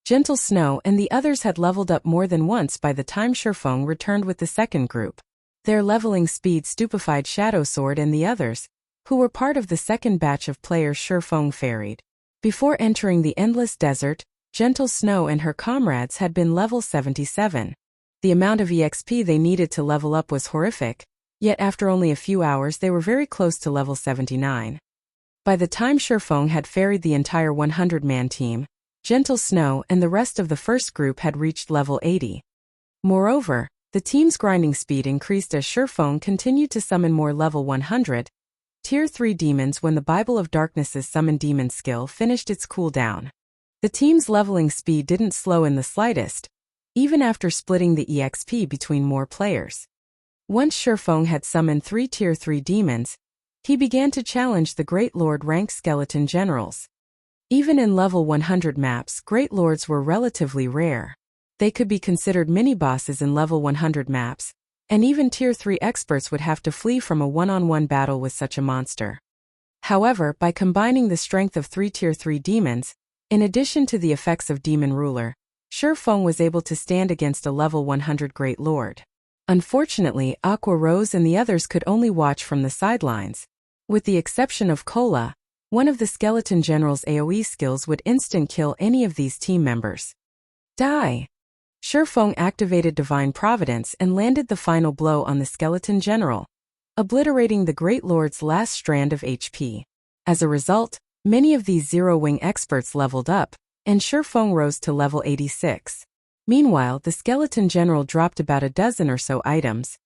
Gentle Snow and the others had leveled up more than once by the time Shifeng returned with the second group. Their leveling speed stupefied Shadow Sword and the others, who were part of the second batch of players Shifeng ferried. Before entering the Endless Desert, Gentle Snow and her comrades had been level 77. The amount of EXP they needed to level up was horrific, yet after only a few hours they were very close to level 79. By the time Shifeng had ferried the entire 100-man team, Gentle Snow and the rest of the first group had reached level 80. Moreover, the team's grinding speed increased as Shifeng continued to summon more level 100, Tier 3 demons when the Bible of Darkness's Summon Demon skill finished its cooldown. The team's leveling speed didn't slow in the slightest, even after splitting the EXP between more players. Once Shifeng had summoned 3 Tier 3 demons, he began to challenge the Great Lord ranked skeleton generals. Even in level 100 maps, Great Lords were relatively rare. They could be considered mini-bosses in level 100 maps, and even Tier 3 experts would have to flee from a one-on-one battle with such a monster. However, by combining the strength of 3 Tier 3 demons, in addition to the effects of Demon Ruler, Shifeng was able to stand against a level 100 Great Lord. Unfortunately, Aqua Rose and the others could only watch from the sidelines. With the exception of Cola, one of the skeleton general's AoE skills would instant-kill any of these team members. Die! Shifeng activated Divine Providence and landed the final blow on the skeleton general, obliterating the Great Lord's last strand of HP. As a result, many of these Zero-Wing experts leveled up, and Shifeng rose to level 86. Meanwhile, the skeleton general dropped about a dozen or so items.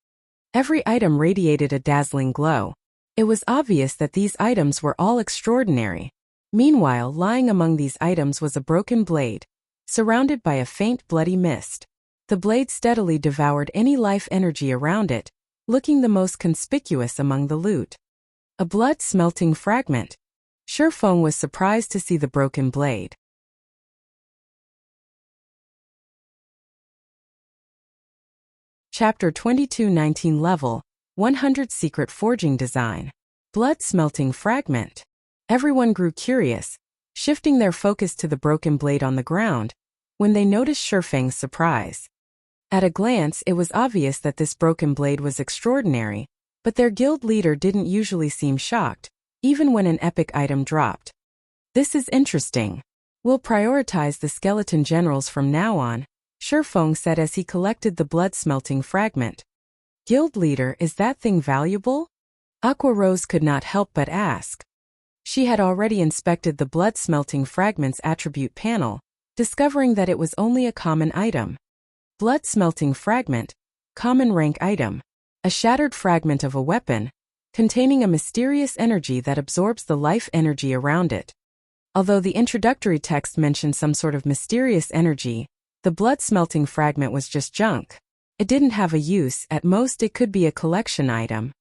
Every item radiated a dazzling glow. It was obvious that these items were all extraordinary. Meanwhile, lying among these items was a broken blade, surrounded by a faint bloody mist. The blade steadily devoured any life energy around it, looking the most conspicuous among the loot. A blood-smelting fragment. Shifeng was surprised to see the broken blade. Chapter 22-19 Level 100 Secret Forging Design. Blood-smelting fragment. Everyone grew curious, shifting their focus to the broken blade on the ground, when they noticed Shifeng's surprise. At a glance, it was obvious that this broken blade was extraordinary, but their guild leader didn't usually seem shocked, even when an epic item dropped. This is interesting. We'll prioritize the skeleton generals from now on, Shifeng said as he collected the blood-smelting fragment. Guild leader, is that thing valuable? Aqua Rose could not help but ask. She had already inspected the blood-smelting fragment's attribute panel, discovering that it was only a common item. Blood-smelting fragment, common rank item, a shattered fragment of a weapon, containing a mysterious energy that absorbs the life energy around it. Although the introductory text mentioned some sort of mysterious energy, the blood-smelting fragment was just junk. It didn't have a use, at most it could be a collection item.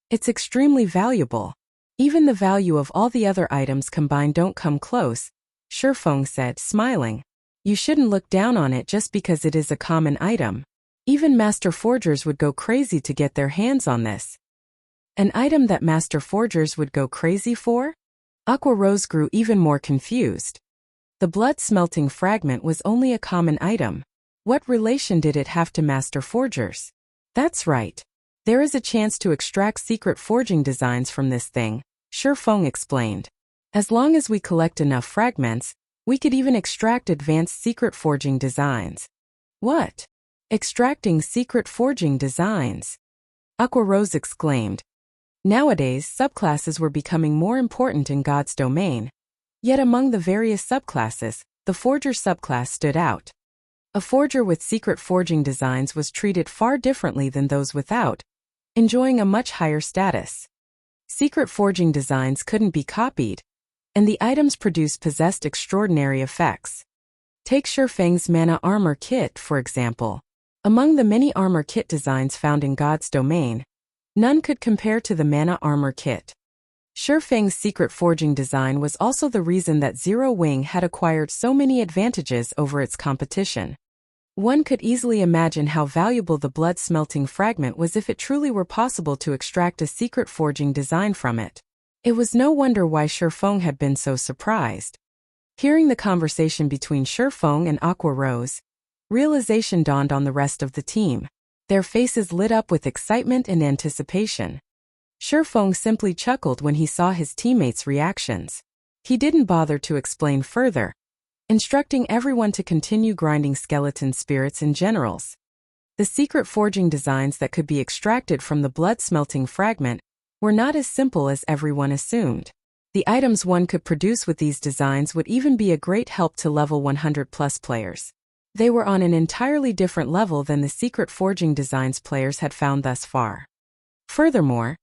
It's extremely valuable. Even the value of all the other items combined don't come close, Shifeng said, smiling. You shouldn't look down on it just because it is a common item. Even master forgers would go crazy to get their hands on this. An item that master forgers would go crazy for? Aqua Rose grew even more confused. The blood-smelting fragment was only a common item. What relation did it have to master forgers? That's right. There is a chance to extract secret forging designs from this thing, Shifeng explained. As long as we collect enough fragments, we could even extract advanced secret forging designs. What? Extracting secret forging designs? Aqua Rose exclaimed. Nowadays, subclasses were becoming more important in God's domain. Yet among the various subclasses, the forger subclass stood out. A forger with secret forging designs was treated far differently than those without, enjoying a much higher status. Secret forging designs couldn't be copied, and the items produced possessed extraordinary effects. Take Shifeng's mana armor kit, for example. Among the many armor kit designs found in God's domain, none could compare to the mana armor kit. Shifeng's secret forging design was also the reason that Zero Wing had acquired so many advantages over its competition. One could easily imagine how valuable the blood-smelting fragment was if it truly were possible to extract a secret forging design from it. It was no wonder why Shifeng had been so surprised. Hearing the conversation between Shifeng and Aqua Rose, realization dawned on the rest of the team. Their faces lit up with excitement and anticipation. Shifeng simply chuckled when he saw his teammates' reactions. He didn't bother to explain further, instructing everyone to continue grinding skeleton spirits and generals. The secret forging designs that could be extracted from the blood-smelting fragment were not as simple as everyone assumed. The items one could produce with these designs would even be a great help to level 100+ players. They were on an entirely different level than the secret forging designs players had found thus far. Furthermore,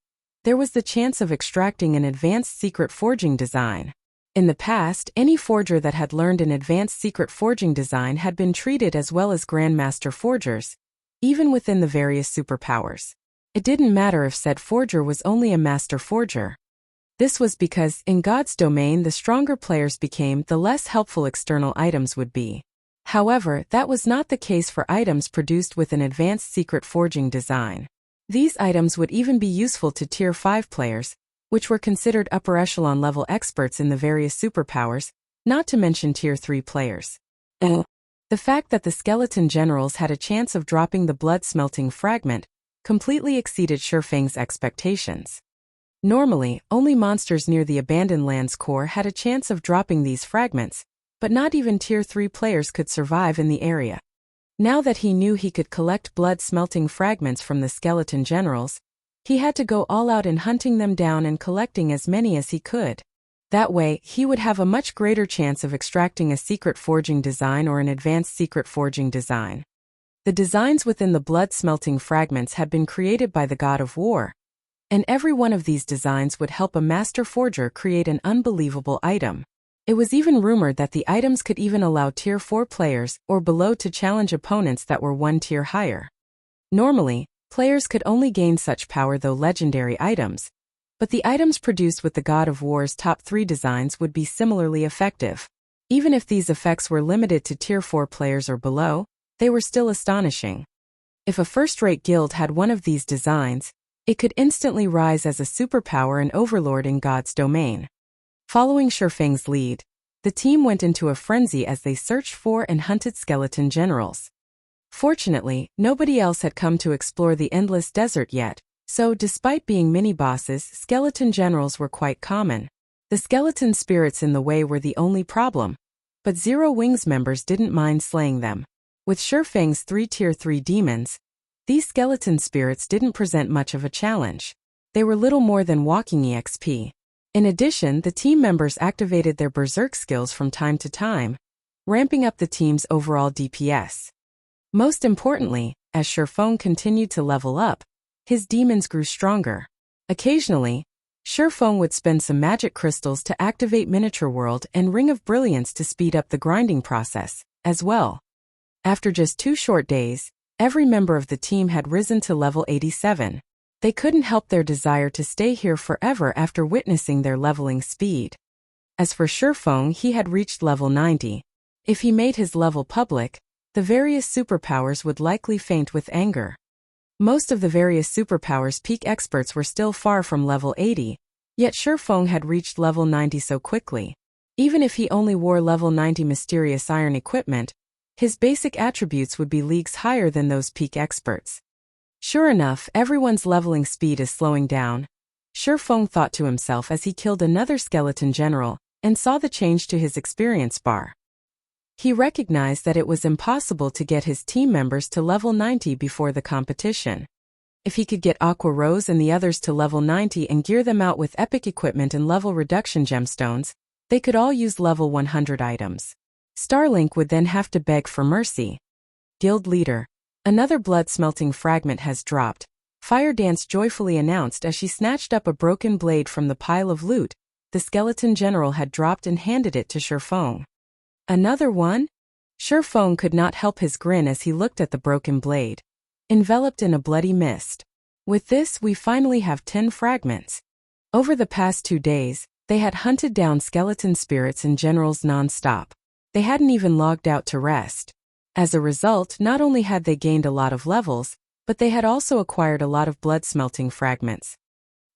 there was the chance of extracting an advanced secret forging design. In the past, any forger that had learned an advanced secret forging design had been treated as well as Grandmaster forgers, even within the various superpowers. It didn't matter if said forger was only a master forger. This was because, in God's domain, the stronger players became, the less helpful external items would be. However, that was not the case for items produced with an advanced secret forging design. These items would even be useful to Tier 5 players, which were considered upper echelon level experts in the various superpowers, not to mention Tier 3 players. The fact that the skeleton generals had a chance of dropping the blood-smelting fragment completely exceeded Shifeng's expectations. Normally, only monsters near the Abandoned Lands core had a chance of dropping these fragments, but not even Tier 3 players could survive in the area. Now that he knew he could collect blood-smelting fragments from the skeleton generals, he had to go all out in hunting them down and collecting as many as he could. That way, he would have a much greater chance of extracting a secret forging design or an advanced secret forging design. The designs within the blood-smelting fragments had been created by the God of War, and every one of these designs would help a master forger create an unbelievable item. It was even rumored that the items could even allow Tier 4 players or below to challenge opponents that were one tier higher. Normally, players could only gain such power through legendary items, but the items produced with the God of War's top 3 designs would be similarly effective. Even if these effects were limited to Tier 4 players or below, they were still astonishing. If a first-rate guild had one of these designs, it could instantly rise as a superpower and overlord in God's domain. Following Shifeng's lead, the team went into a frenzy as they searched for and hunted skeleton generals. Fortunately, nobody else had come to explore the endless desert yet, so despite being mini-bosses, skeleton generals were quite common. The skeleton spirits in the way were the only problem, but Zero Wings members didn't mind slaying them. With Shifeng's 3 Tier 3 demons, these skeleton spirits didn't present much of a challenge. They were little more than walking EXP. In addition, the team members activated their berserk skills from time to time, ramping up the team's overall DPS. Most importantly, as Shifeng continued to level up, his demons grew stronger. Occasionally, Shifeng would spend some magic crystals to activate Miniature World and Ring of Brilliance to speed up the grinding process, as well. After just 2 short days, every member of the team had risen to level 87. They couldn't help their desire to stay here forever after witnessing their leveling speed. As for Shifeng, he had reached level 90. If he made his level public, the various superpowers would likely faint with anger. Most of the various superpowers peak experts were still far from level 80, yet Shifeng had reached level 90 so quickly. Even if he only wore level 90 mysterious iron equipment, his basic attributes would be leagues higher than those peak experts. Sure enough, everyone's leveling speed is slowing down, Shifeng thought to himself as he killed another skeleton general and saw the change to his experience bar. He recognized that it was impossible to get his team members to level 90 before the competition. If he could get Aqua Rose and the others to level 90 and gear them out with epic equipment and level reduction gemstones, they could all use level 100 items. Starlink would then have to beg for mercy. Guild leader. Another blood-smelting fragment has dropped, Fire Dance joyfully announced as she snatched up a broken blade from the pile of loot the skeleton general had dropped and handed it to Shifeng. Another one? Shifeng could not help his grin as he looked at the broken blade, enveloped in a bloody mist. With this, we finally have 10 fragments. Over the past 2 days, they had hunted down skeleton spirits and generals non-stop. They hadn't even logged out to rest. As a result, not only had they gained a lot of levels, but they had also acquired a lot of blood-smelting fragments.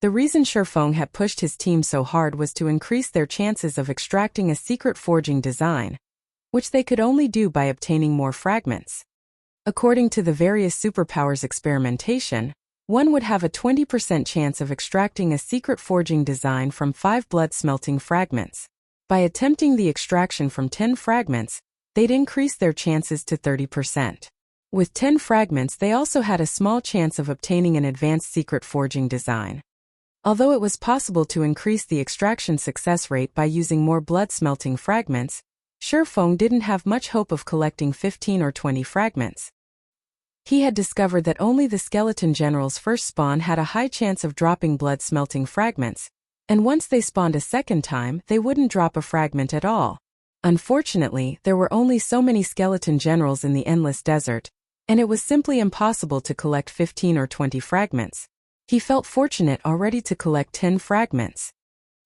The reason Shifeng had pushed his team so hard was to increase their chances of extracting a secret forging design, which they could only do by obtaining more fragments. According to the various superpowers experimentation, one would have a 20% chance of extracting a secret forging design from 5 blood-smelting fragments. By attempting the extraction from 10 fragments, they'd increase their chances to 30%. With 10 fragments, they also had a small chance of obtaining an advanced secret forging design. Although it was possible to increase the extraction success rate by using more blood-smelting fragments, Shifeng didn't have much hope of collecting 15 or 20 fragments. He had discovered that only the skeleton general's first spawn had a high chance of dropping blood-smelting fragments, and once they spawned a second time, they wouldn't drop a fragment at all. Unfortunately, there were only so many skeleton generals in the endless desert, and it was simply impossible to collect 15 or 20 fragments. He felt fortunate already to collect 10 fragments.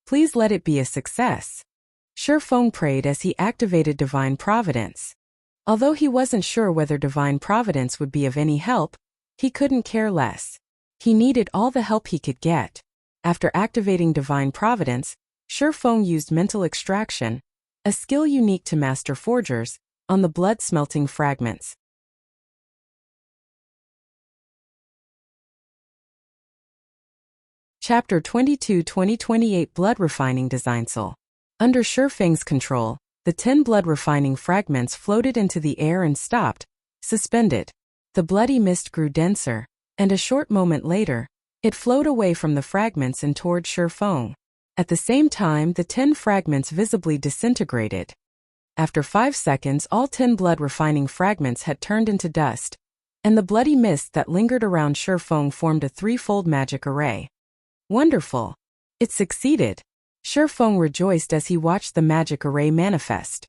Please let it be a success. Shifeng prayed as he activated Divine Providence. Although he wasn't sure whether Divine Providence would be of any help, he couldn't care less. He needed all the help he could get. After activating Divine Providence, Shifeng used Mental Extraction, a skill unique to Master Forgers, on the blood-smelting fragments. Chapter 22 2028 Blood Refining Designsl. Under Shifeng's control, the 10 blood refining fragments floated into the air and stopped, suspended. The bloody mist grew denser, and a short moment later, it flowed away from the fragments and toward Shifeng. At the same time, the 10 fragments visibly disintegrated. After 5 seconds, all 10 blood refining fragments had turned into dust, and the bloody mist that lingered around Shifeng formed a 3-fold magic array. Wonderful! It succeeded. Shifeng rejoiced as he watched the magic array manifest.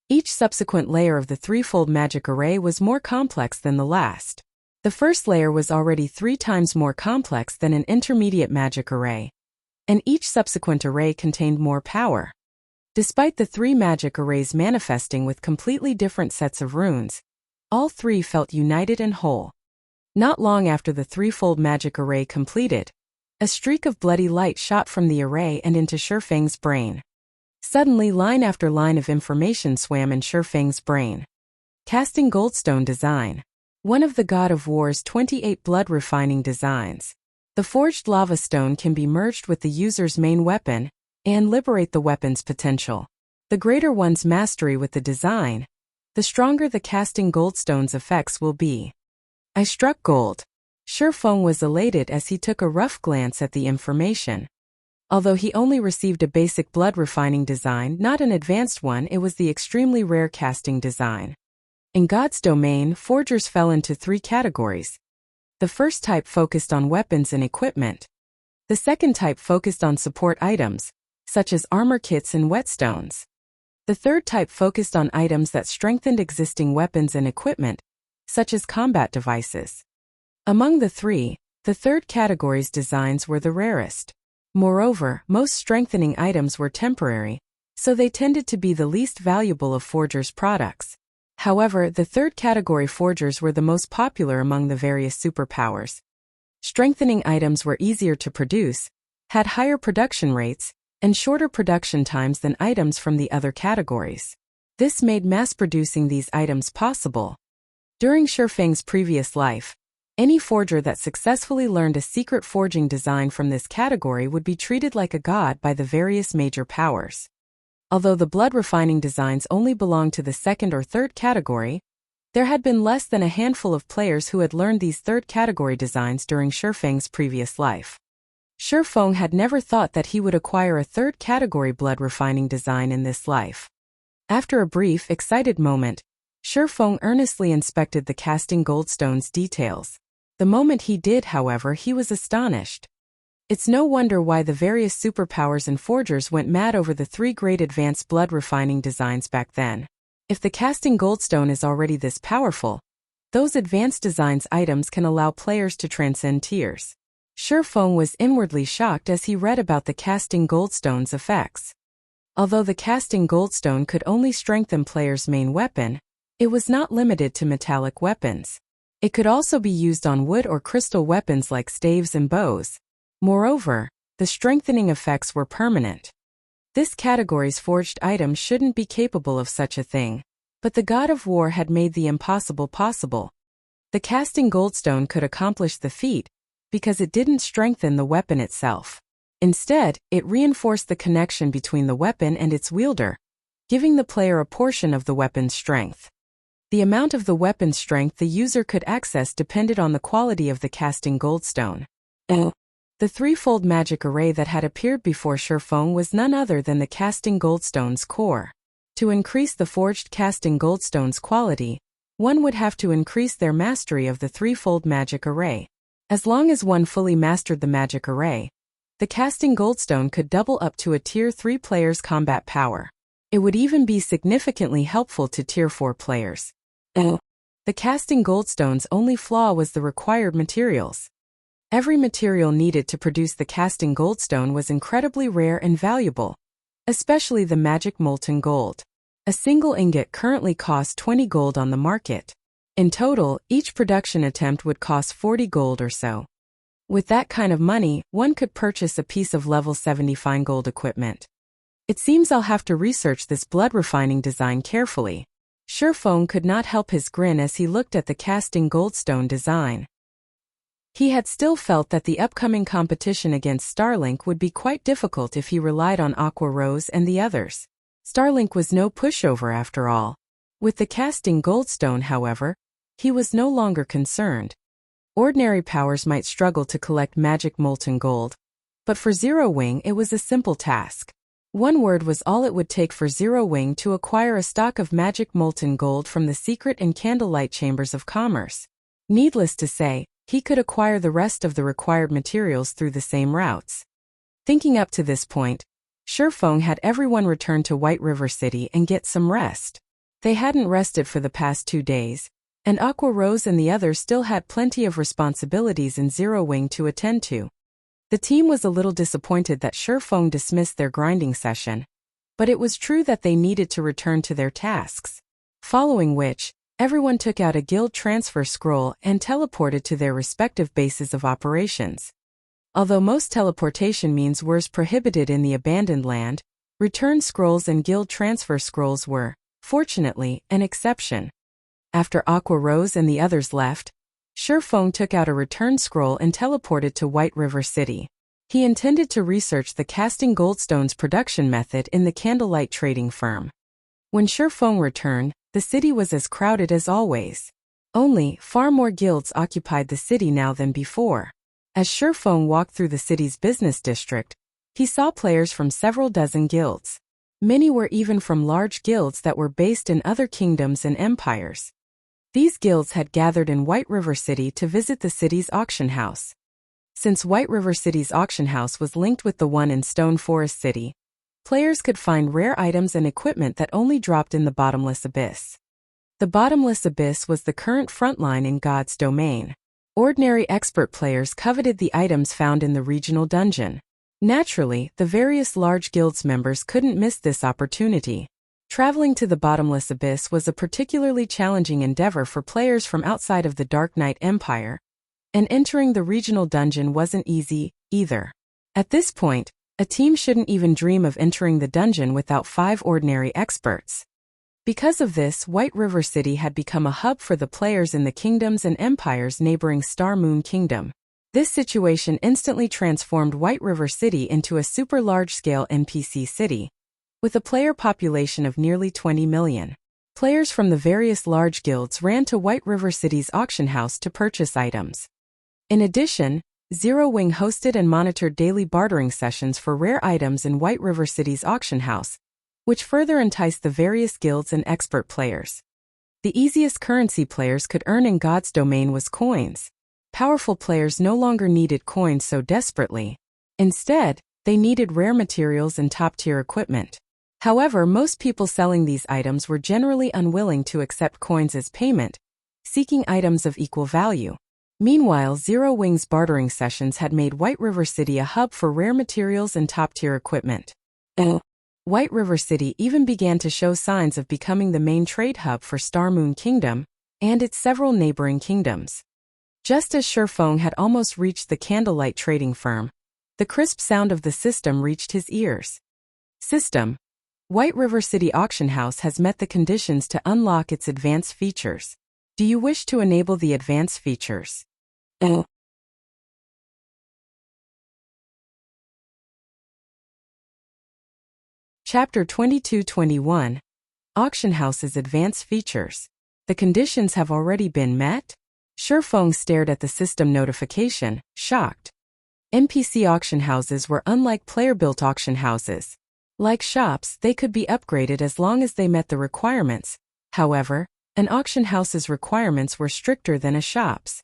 Each subsequent layer of the 3-fold magic array was more complex than the last. The first layer was already 3 times more complex than an intermediate magic array, and each subsequent array contained more power. Despite the 3 magic arrays manifesting with completely different sets of runes, all 3 felt united and whole. Not long after the 3-fold magic array completed, a streak of bloody light shot from the array and into Shifeng's brain. Suddenly, line after line of information swam in Shifeng's brain. Casting Goldstone Design. One of the God of War's 28 blood refining designs. The forged lava stone can be merged with the user's main weapon, and liberate the weapon's potential. The greater one's mastery with the design, the stronger the casting goldstone's effects will be. I struck gold. Shifeng was elated as he took a rough glance at the information. Although he only received a basic blood refining design, not an advanced one, it was the extremely rare casting design. In God's domain, forgers fell into 3 categories. The first type focused on weapons and equipment. The second type focused on support items, such as armor kits and whetstones. The third type focused on items that strengthened existing weapons and equipment, such as combat devices. Among the 3, the third category's designs were the rarest. Moreover, most strengthening items were temporary, so they tended to be the least valuable of forgers' products. However, the third category forgers were the most popular among the various superpowers. Strengthening items were easier to produce, had higher production rates, and shorter production times than items from the other categories. This made mass-producing these items possible. During Shifeng's previous life, any forger that successfully learned a secret forging design from this category would be treated like a god by the various major powers. Although the blood refining designs only belonged to the second or third category, there had been less than a handful of players who had learned these third category designs during Shifeng's previous life. Shifeng had never thought that he would acquire a third category blood refining design in this life. After a brief, excited moment, Shifeng earnestly inspected the casting goldstone's details. The moment he did, however, he was astonished. It's no wonder why the various superpowers and forgers went mad over the 3 great advanced blood refining designs back then. If the casting goldstone is already this powerful, those advanced designs items can allow players to transcend tiers. Shifeng was inwardly shocked as he read about the casting goldstone's effects. Although the casting goldstone could only strengthen players' main weapon, it was not limited to metallic weapons. It could also be used on wood or crystal weapons like staves and bows. Moreover, the strengthening effects were permanent. This category's forged items shouldn't be capable of such a thing, but the god of war had made the impossible possible. The casting goldstone could accomplish the feat because it didn't strengthen the weapon itself. Instead, it reinforced the connection between the weapon and its wielder, giving the player a portion of the weapon's strength. The amount of the weapon's strength the user could access depended on the quality of the casting goldstone. The threefold magic array that had appeared before Shifeng was none other than the casting goldstone's core. To increase the forged casting goldstone's quality, one would have to increase their mastery of the threefold magic array. As long as one fully mastered the magic array, the casting goldstone could double up to a Tier 3 player's combat power. It would even be significantly helpful to Tier 4 players. The casting goldstone's only flaw was the required materials. Every material needed to produce the casting goldstone was incredibly rare and valuable, especially the magic molten gold. A single ingot currently costs 20 gold on the market. In total, each production attempt would cost 40 gold or so. With that kind of money, one could purchase a piece of level 70 fine gold equipment. It seems I'll have to research this blood refining design carefully. Shifeng could not help his grin as he looked at the casting goldstone design. He had still felt that the upcoming competition against Starlink would be quite difficult if he relied on Aqua Rose and the others. Starlink was no pushover after all. With the casting goldstone, however, he was no longer concerned. Ordinary powers might struggle to collect magic molten gold, but for Zero Wing it was a simple task. One word was all it would take for Zero Wing to acquire a stock of magic molten gold from the secret and candlelight chambers of commerce. Needless to say, he could acquire the rest of the required materials through the same routes. Thinking up to this point, Shifeng had everyone return to White River City and get some rest. They hadn't rested for the past 2 days, and Aqua Rose and the others still had plenty of responsibilities in Zero Wing to attend to. The team was a little disappointed that Shifeng dismissed their grinding session, but it was true that they needed to return to their tasks. Following which, everyone took out a guild transfer scroll and teleported to their respective bases of operations. Although most teleportation means were prohibited in the abandoned land, return scrolls and guild transfer scrolls were, fortunately, an exception. After Aqua Rose and the others left, Shifeng took out a return scroll and teleported to White River City. He intended to research the casting goldstones production method in the candlelight trading firm. When Shifeng returned, the city was as crowded as always. Only, far more guilds occupied the city now than before. As Shifeng walked through the city's business district, he saw players from several dozen guilds. Many were even from large guilds that were based in other kingdoms and empires. These guilds had gathered in White River City to visit the city's auction house. Since White River City's auction house was linked with the one in Stone Forest City, players could find rare items and equipment that only dropped in the Bottomless Abyss. The Bottomless Abyss was the current frontline in God's domain. Ordinary expert players coveted the items found in the regional dungeon. Naturally, the various large guilds members couldn't miss this opportunity. Traveling to the Bottomless Abyss was a particularly challenging endeavor for players from outside of the Dark Knight Empire, and entering the regional dungeon wasn't easy, either. At this point, a team shouldn't even dream of entering the dungeon without 5 ordinary experts. Because of this, White River City had become a hub for the players in the kingdoms and empires neighboring Star Moon Kingdom. This situation instantly transformed White River City into a super large-scale NPC city, with a player population of nearly 20 million. Players from the various large guilds ran to White River City's auction house to purchase items. In addition, Zero Wing hosted and monitored daily bartering sessions for rare items in White River City's auction house, which further enticed the various guilds and expert players. The easiest currency players could earn in God's domain was coins. Powerful players no longer needed coins so desperately. Instead, they needed rare materials and top-tier equipment. However, most people selling these items were generally unwilling to accept coins as payment, seeking items of equal value. Meanwhile, Zero Wing's bartering sessions had made White River City a hub for rare materials and top-tier equipment. White River City even began to show signs of becoming the main trade hub for Star Moon Kingdom and its several neighboring kingdoms. Just as Shifeng had almost reached the candlelight trading firm, the crisp sound of the system reached his ears. System: White River City Auction House has met the conditions to unlock its advanced features. Do you wish to enable the advanced features? Chapter 22-21 Auction House's Advanced Features. The conditions have already been met? Shifeng stared at the system notification, shocked. NPC auction houses were unlike player-built auction houses. Like shops, they could be upgraded as long as they met the requirements. However, an auction house's requirements were stricter than a shop's.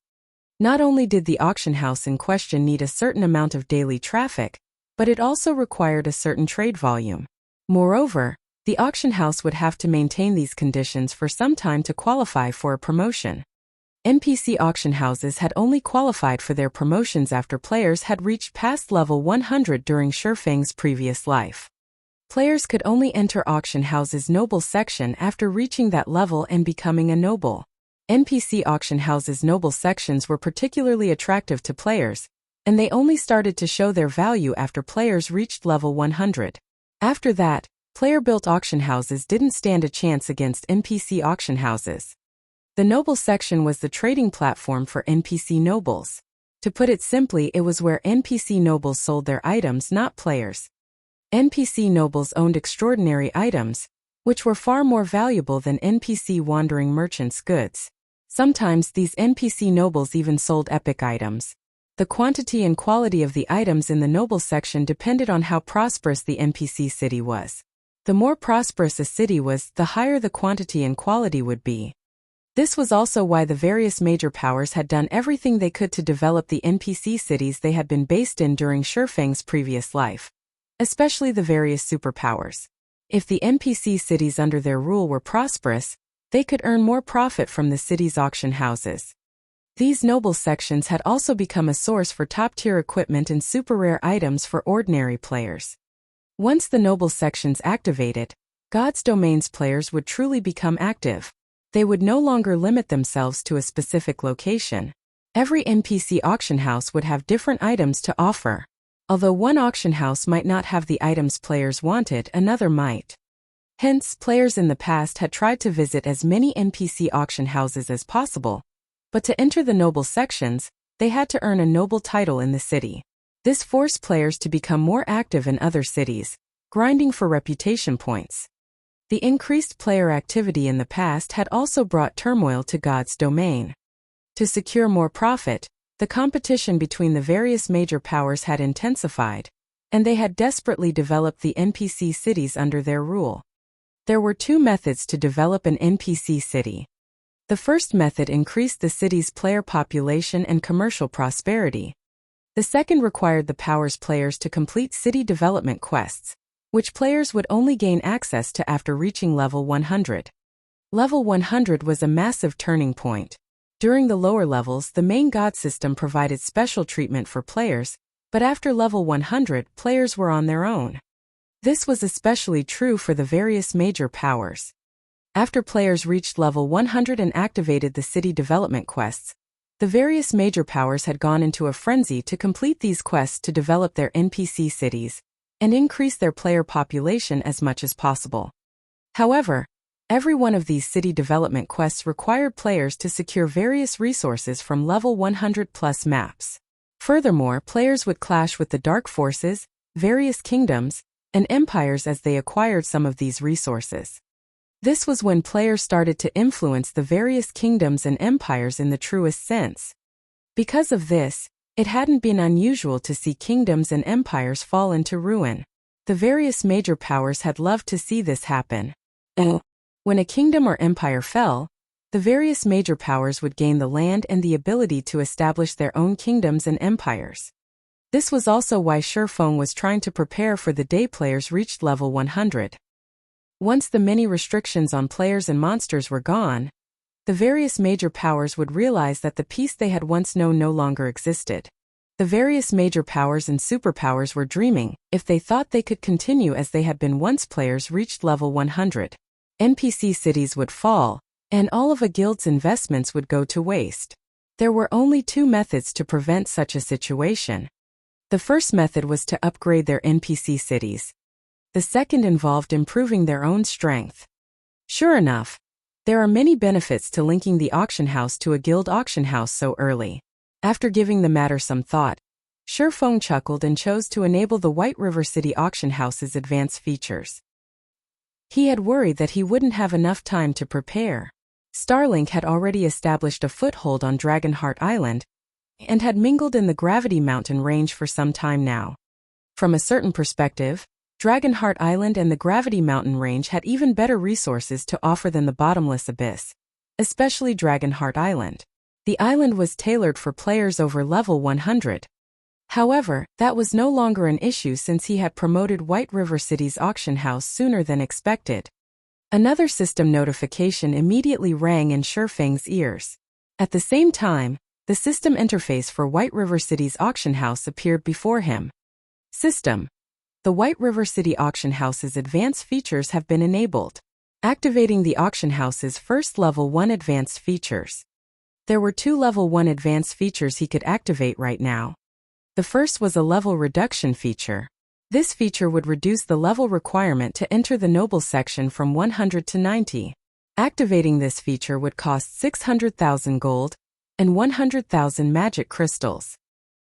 Not only did the auction house in question need a certain amount of daily traffic, but it also required a certain trade volume. Moreover, the auction house would have to maintain these conditions for some time to qualify for a promotion. NPC auction houses had only qualified for their promotions after players had reached past level 100 during Shifeng's previous life. Players could only enter auction houses' noble section after reaching that level and becoming a noble. NPC auction houses' noble sections were particularly attractive to players, and they only started to show their value after players reached level 100. After that, player-built auction houses didn't stand a chance against NPC auction houses. The noble section was the trading platform for NPC nobles. To put it simply, it was where NPC nobles sold their items, not players. NPC nobles owned extraordinary items, which were far more valuable than NPC wandering merchants' goods. Sometimes these NPC nobles even sold epic items. The quantity and quality of the items in the noble section depended on how prosperous the NPC city was. The more prosperous a city was, the higher the quantity and quality would be. This was also why the various major powers had done everything they could to develop the NPC cities they had been based in during Shifeng's previous life, especially the various superpowers. If the NPC cities under their rule were prosperous, they could earn more profit from the city's auction houses. These noble sections had also become a source for top-tier equipment and super rare items for ordinary players. Once the noble sections activated, God's Domain's players would truly become active. They would no longer limit themselves to a specific location. Every NPC auction house would have different items to offer. Although one auction house might not have the items players wanted, another might. Hence, players in the past had tried to visit as many NPC auction houses as possible, but to enter the noble sections, they had to earn a noble title in the city. This forced players to become more active in other cities, grinding for reputation points. The increased player activity in the past had also brought turmoil to God's domain. To secure more profit, the competition between the various major powers had intensified, and they had desperately developed the NPC cities under their rule. There were two methods to develop an NPC city. The first method increased the city's player population and commercial prosperity. The second required the power's players to complete city development quests, which players would only gain access to after reaching level 100. Level 100 was a massive turning point. During the lower levels, the main god system provided special treatment for players, but after level 100, players were on their own. This was especially true for the various major powers. After players reached level 100 and activated the city development quests, the various major powers had gone into a frenzy to complete these quests to develop their NPC cities and increase their player population as much as possible. However, every one of these city development quests required players to secure various resources from level 100 plus maps. Furthermore, players would clash with the dark forces, various kingdoms, and empires as they acquired some of these resources. This was when players started to influence the various kingdoms and empires in the truest sense. Because of this, it hadn't been unusual to see kingdoms and empires fall into ruin. The various major powers had loved to see this happen. When a kingdom or empire fell, the various major powers would gain the land and the ability to establish their own kingdoms and empires. This was also why Shattering was trying to prepare for the day players reached level 100. Once the many restrictions on players and monsters were gone, the various major powers would realize that the peace they had once known no longer existed. The various major powers and superpowers were dreaming if they thought they could continue as they had been once players reached level 100. NPC cities would fall, and all of a guild's investments would go to waste. There were only two methods to prevent such a situation. The first method was to upgrade their NPC cities. The second involved improving their own strength. Sure enough, there are many benefits to linking the auction house to a guild auction house so early. After giving the matter some thought, Shattering chuckled and chose to enable the White River City auction house's advanced features. He had worried that he wouldn't have enough time to prepare. Starlink had already established a foothold on Dragonheart Island and had mingled in the Gravity Mountain range for some time now. From a certain perspective, Dragonheart Island and the Gravity Mountain range had even better resources to offer than the Bottomless Abyss, especially Dragonheart Island. The island was tailored for players over level 100. However, that was no longer an issue since he had promoted White River City's auction house sooner than expected. Another system notification immediately rang in Shattring's ears. At the same time, the system interface for White River City's auction house appeared before him. System: the White River City auction house's advanced features have been enabled. Activating the auction house's first level 1 advanced features. There were two level 1 advanced features he could activate right now. The first was a level reduction feature. This feature would reduce the level requirement to enter the Noble section from 100 to 90. Activating this feature would cost 600,000 gold and 100,000 magic crystals.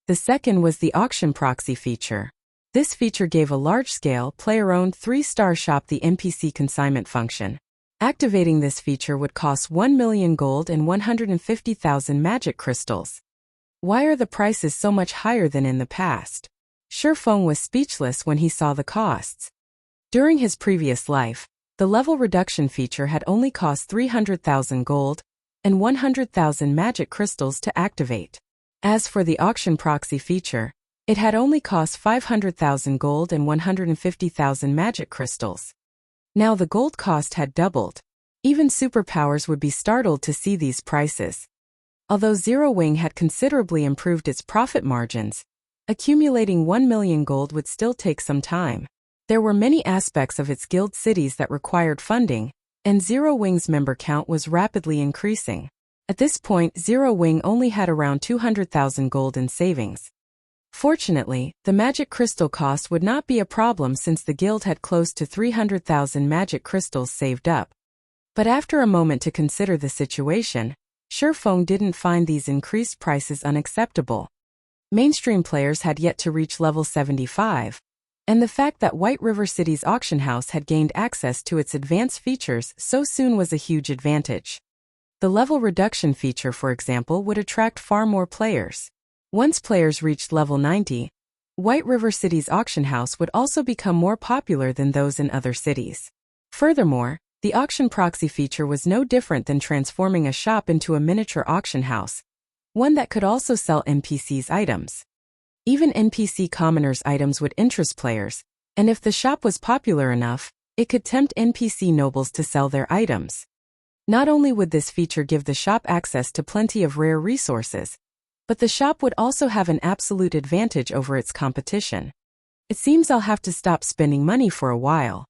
The second was the auction proxy feature. This feature gave a large-scale, player-owned 3-star shop the NPC consignment function. Activating this feature would cost 1 million gold and 150,000 magic crystals. Why are the prices so much higher than in the past? Shattering was speechless when he saw the costs. During his previous life, the level reduction feature had only cost 300,000 gold and 100,000 magic crystals to activate. As for the auction proxy feature, it had only cost 500,000 gold and 150,000 magic crystals. Now the gold cost had doubled. Even superpowers would be startled to see these prices. Although Zero Wing had considerably improved its profit margins, accumulating 1 million gold would still take some time. There were many aspects of its guild cities that required funding, and Zero Wing's member count was rapidly increasing. At this point, Zero Wing only had around 200,000 gold in savings. Fortunately, the magic crystal cost would not be a problem since the guild had close to 300,000 magic crystals saved up. But after a moment to consider the situation, Shattering didn't find these increased prices unacceptable. Mainstream players had yet to reach level 75, and the fact that White River City's auction house had gained access to its advanced features so soon was a huge advantage. The level reduction feature, for example, would attract far more players. Once players reached level 90, White River City's auction house would also become more popular than those in other cities. Furthermore, the auction proxy feature was no different than transforming a shop into a miniature auction house, one that could also sell NPCs' items. Even NPC commoners' items would interest players, and if the shop was popular enough, it could tempt NPC nobles to sell their items. Not only would this feature give the shop access to plenty of rare resources, but the shop would also have an absolute advantage over its competition. It seems I'll have to stop spending money for a while.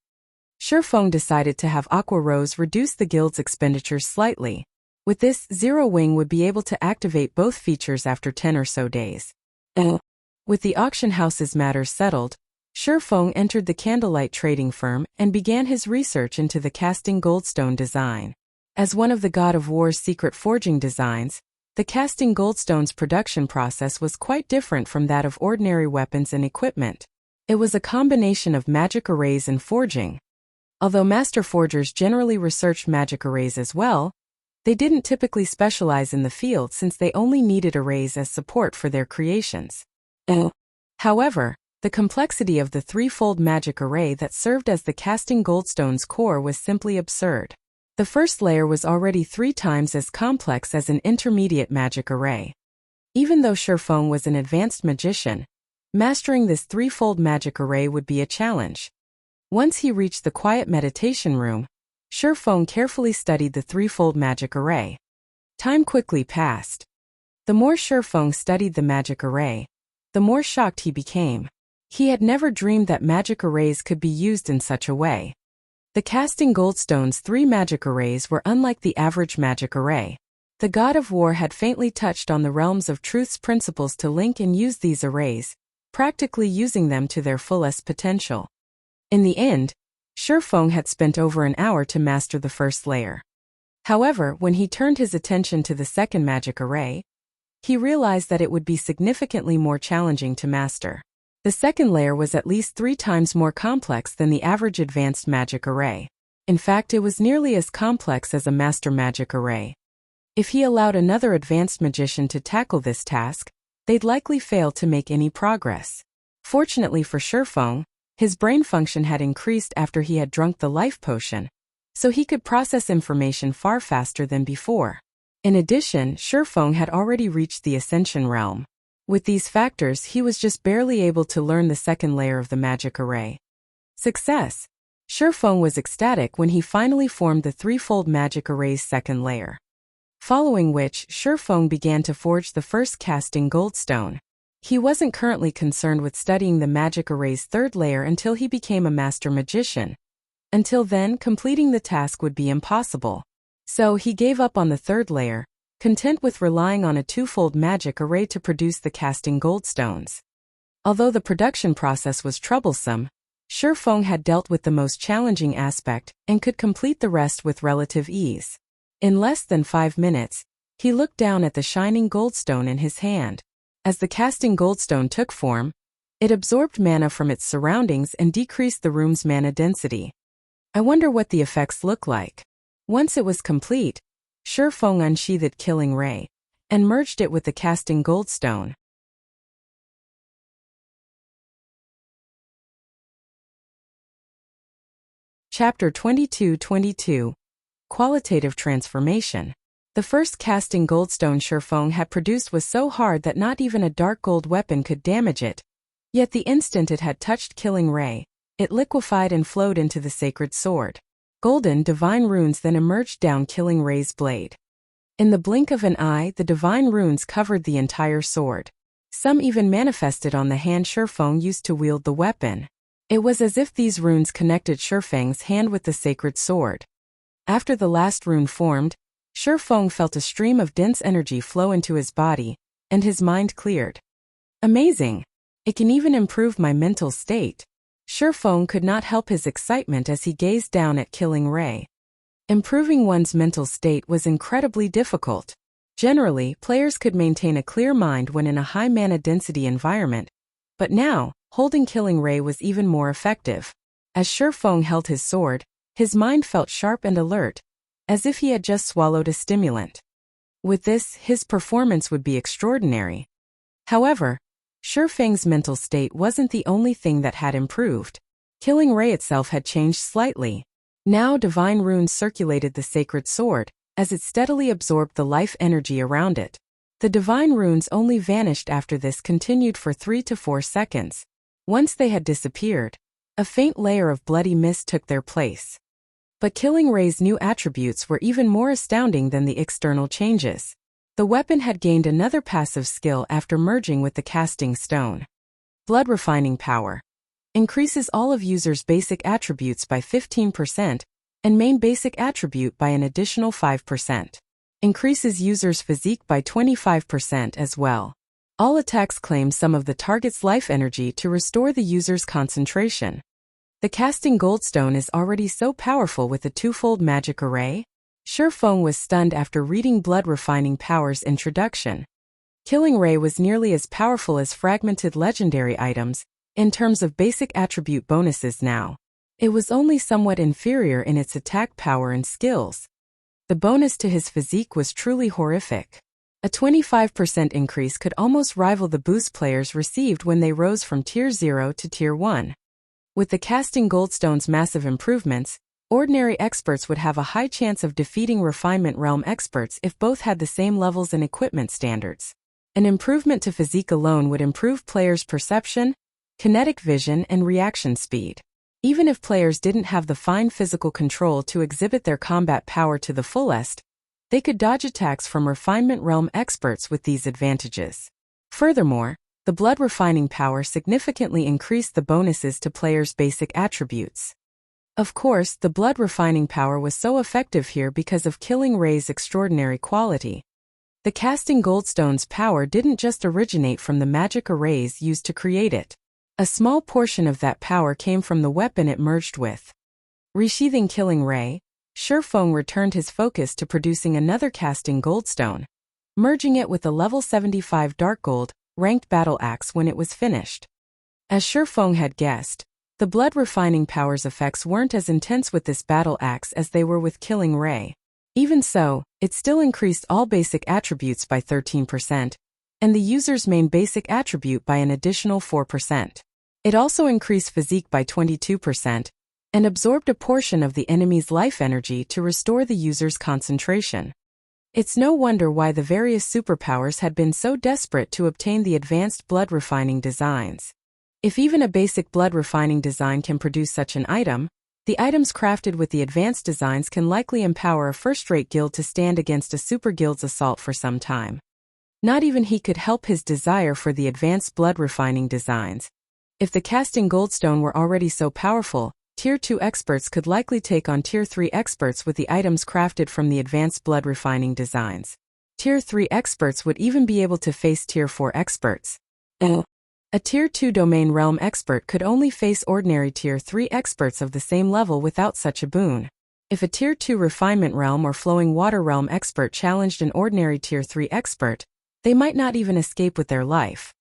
Shifeng decided to have Aqua Rose reduce the guild's expenditures slightly. With this, Zero Wing would be able to activate both features after 10 or so days. With the auction house's matters settled, Shifeng entered the candlelight trading firm and began his research into the casting goldstone design. As one of the God of War's secret forging designs, the casting goldstone's production process was quite different from that of ordinary weapons and equipment. It was a combination of magic arrays and forging. Although master forgers generally researched magic arrays as well, they didn't typically specialize in the field since they only needed arrays as support for their creations. However, the complexity of the threefold magic array that served as the casting goldstone's core was simply absurd. The first layer was already 3 times as complex as an intermediate magic array. Even though Shifeng was an advanced magician, mastering this threefold magic array would be a challenge. Once he reached the quiet meditation room, Shifeng carefully studied the threefold magic array. Time quickly passed. The more Shifeng studied the magic array, the more shocked he became. He had never dreamed that magic arrays could be used in such a way. The casting goldstone's 3 magic arrays were unlike the average magic array. The God of War had faintly touched on the realms of truth's principles to link and use these arrays, practically using them to their fullest potential. In the end, Shifeng had spent over an hour to master the first layer. However, when he turned his attention to the second magic array, he realized that it would be significantly more challenging to master. The second layer was at least 3 times more complex than the average advanced magic array. In fact, it was nearly as complex as a master magic array. If he allowed another advanced magician to tackle this task, they'd likely fail to make any progress. Fortunately for Shifeng, his brain function had increased after he had drunk the life potion, so he could process information far faster than before. In addition, Shifeng had already reached the Ascension realm. With these factors, he was just barely able to learn the second layer of the magic array. Success! Shifeng was ecstatic when he finally formed the threefold magic array's second layer. Following which, Shifeng began to forge the first casting goldstone. He wasn't currently concerned with studying the magic array's third layer until he became a master magician. Until then, completing the task would be impossible. So he gave up on the third layer, content with relying on a 2-fold magic array to produce the casting goldstones. Although the production process was troublesome, Shifeng had dealt with the most challenging aspect and could complete the rest with relative ease. In less than 5 minutes, he looked down at the shining goldstone in his hand. As the casting goldstone took form, it absorbed mana from its surroundings and decreased the room's mana density. I wonder what the effects look like. Once it was complete, Shifeng unsheathed Killing Ray and merged it with the casting goldstone. Chapter 22-22 Qualitative Transformation. The first casting goldstone Shifeng had produced was so hard that not even a dark gold weapon could damage it. Yet the instant it had touched Killing Ray, it liquefied and flowed into the sacred sword. Golden divine runes then emerged down Killing Ray's blade. In the blink of an eye, the divine runes covered the entire sword. Some even manifested on the hand Shifeng used to wield the weapon. It was as if these runes connected Shifeng's hand with the sacred sword. After the last rune formed, Shifeng felt a stream of dense energy flow into his body, and his mind cleared. Amazing! It can even improve my mental state. Shifeng could not help his excitement as he gazed down at Killing Ray. Improving one's mental state was incredibly difficult. Generally, players could maintain a clear mind when in a high mana density environment, but now, holding Killing Ray was even more effective. As Shifeng held his sword, his mind felt sharp and alert, as if he had just swallowed a stimulant. With this, his performance would be extraordinary. However, Shifeng's mental state wasn't the only thing that had improved. Killing Ray itself had changed slightly. Now divine runes circulated the sacred sword, as it steadily absorbed the life energy around it. The divine runes only vanished after this continued for 3 to 4 seconds. Once they had disappeared, a faint layer of bloody mist took their place. But Killing Ray's new attributes were even more astounding than the external changes. The weapon had gained another passive skill after merging with the casting stone. Blood Refining Power. Increases all of users' basic attributes by 15%, and main basic attribute by an additional 5%. Increases users' physique by 25% as well. All attacks claim some of the target's life energy to restore the user's concentration. The casting goldstone is already so powerful with a twofold magic array. Shifeng was stunned after reading Blood Refining Power's introduction. Killing Ray was nearly as powerful as fragmented legendary items, in terms of basic attribute bonuses now. It was only somewhat inferior in its attack power and skills. The bonus to his physique was truly horrific. A 25% increase could almost rival the boost players received when they rose from Tier 0 to Tier 1. With the casting goldstone's massive improvements, ordinary experts would have a high chance of defeating Refinement Realm experts if both had the same levels and equipment standards. An improvement to physique alone would improve players' perception, kinetic vision, and reaction speed. Even if players didn't have the fine physical control to exhibit their combat power to the fullest, they could dodge attacks from Refinement Realm experts with these advantages. Furthermore, the Blood Refining Power significantly increased the bonuses to players' basic attributes. Of course, the Blood Refining Power was so effective here because of Killing Ray's extraordinary quality. The casting goldstone's power didn't just originate from the magic arrays used to create it. A small portion of that power came from the weapon it merged with. Resheathing Killing Ray, Shifeng returned his focus to producing another casting goldstone, merging it with a level 75 dark gold, ranked battle axe when it was finished. As Shifeng had guessed, the Blood Refining Power's effects weren't as intense with this battle axe as they were with Killing Ray. Even so, it still increased all basic attributes by 13%, and the user's main basic attribute by an additional 4%. It also increased physique by 22%, and absorbed a portion of the enemy's life energy to restore the user's concentration. It's no wonder why the various superpowers had been so desperate to obtain the advanced blood refining designs. If even a basic blood refining design can produce such an item, the items crafted with the advanced designs can likely empower a first-rate guild to stand against a super guild's assault for some time. Not even he could help his desire for the advanced blood refining designs. If the casting goldstone were already so powerful, Tier 2 experts could likely take on Tier 3 experts with the items crafted from the advanced blood refining designs. Tier 3 experts would even be able to face Tier 4 experts. A Tier 2 domain realm expert could only face ordinary Tier 3 experts of the same level without such a boon. If a Tier 2 refinement realm or flowing water realm expert challenged an ordinary Tier 3 expert, they might not even escape with their life.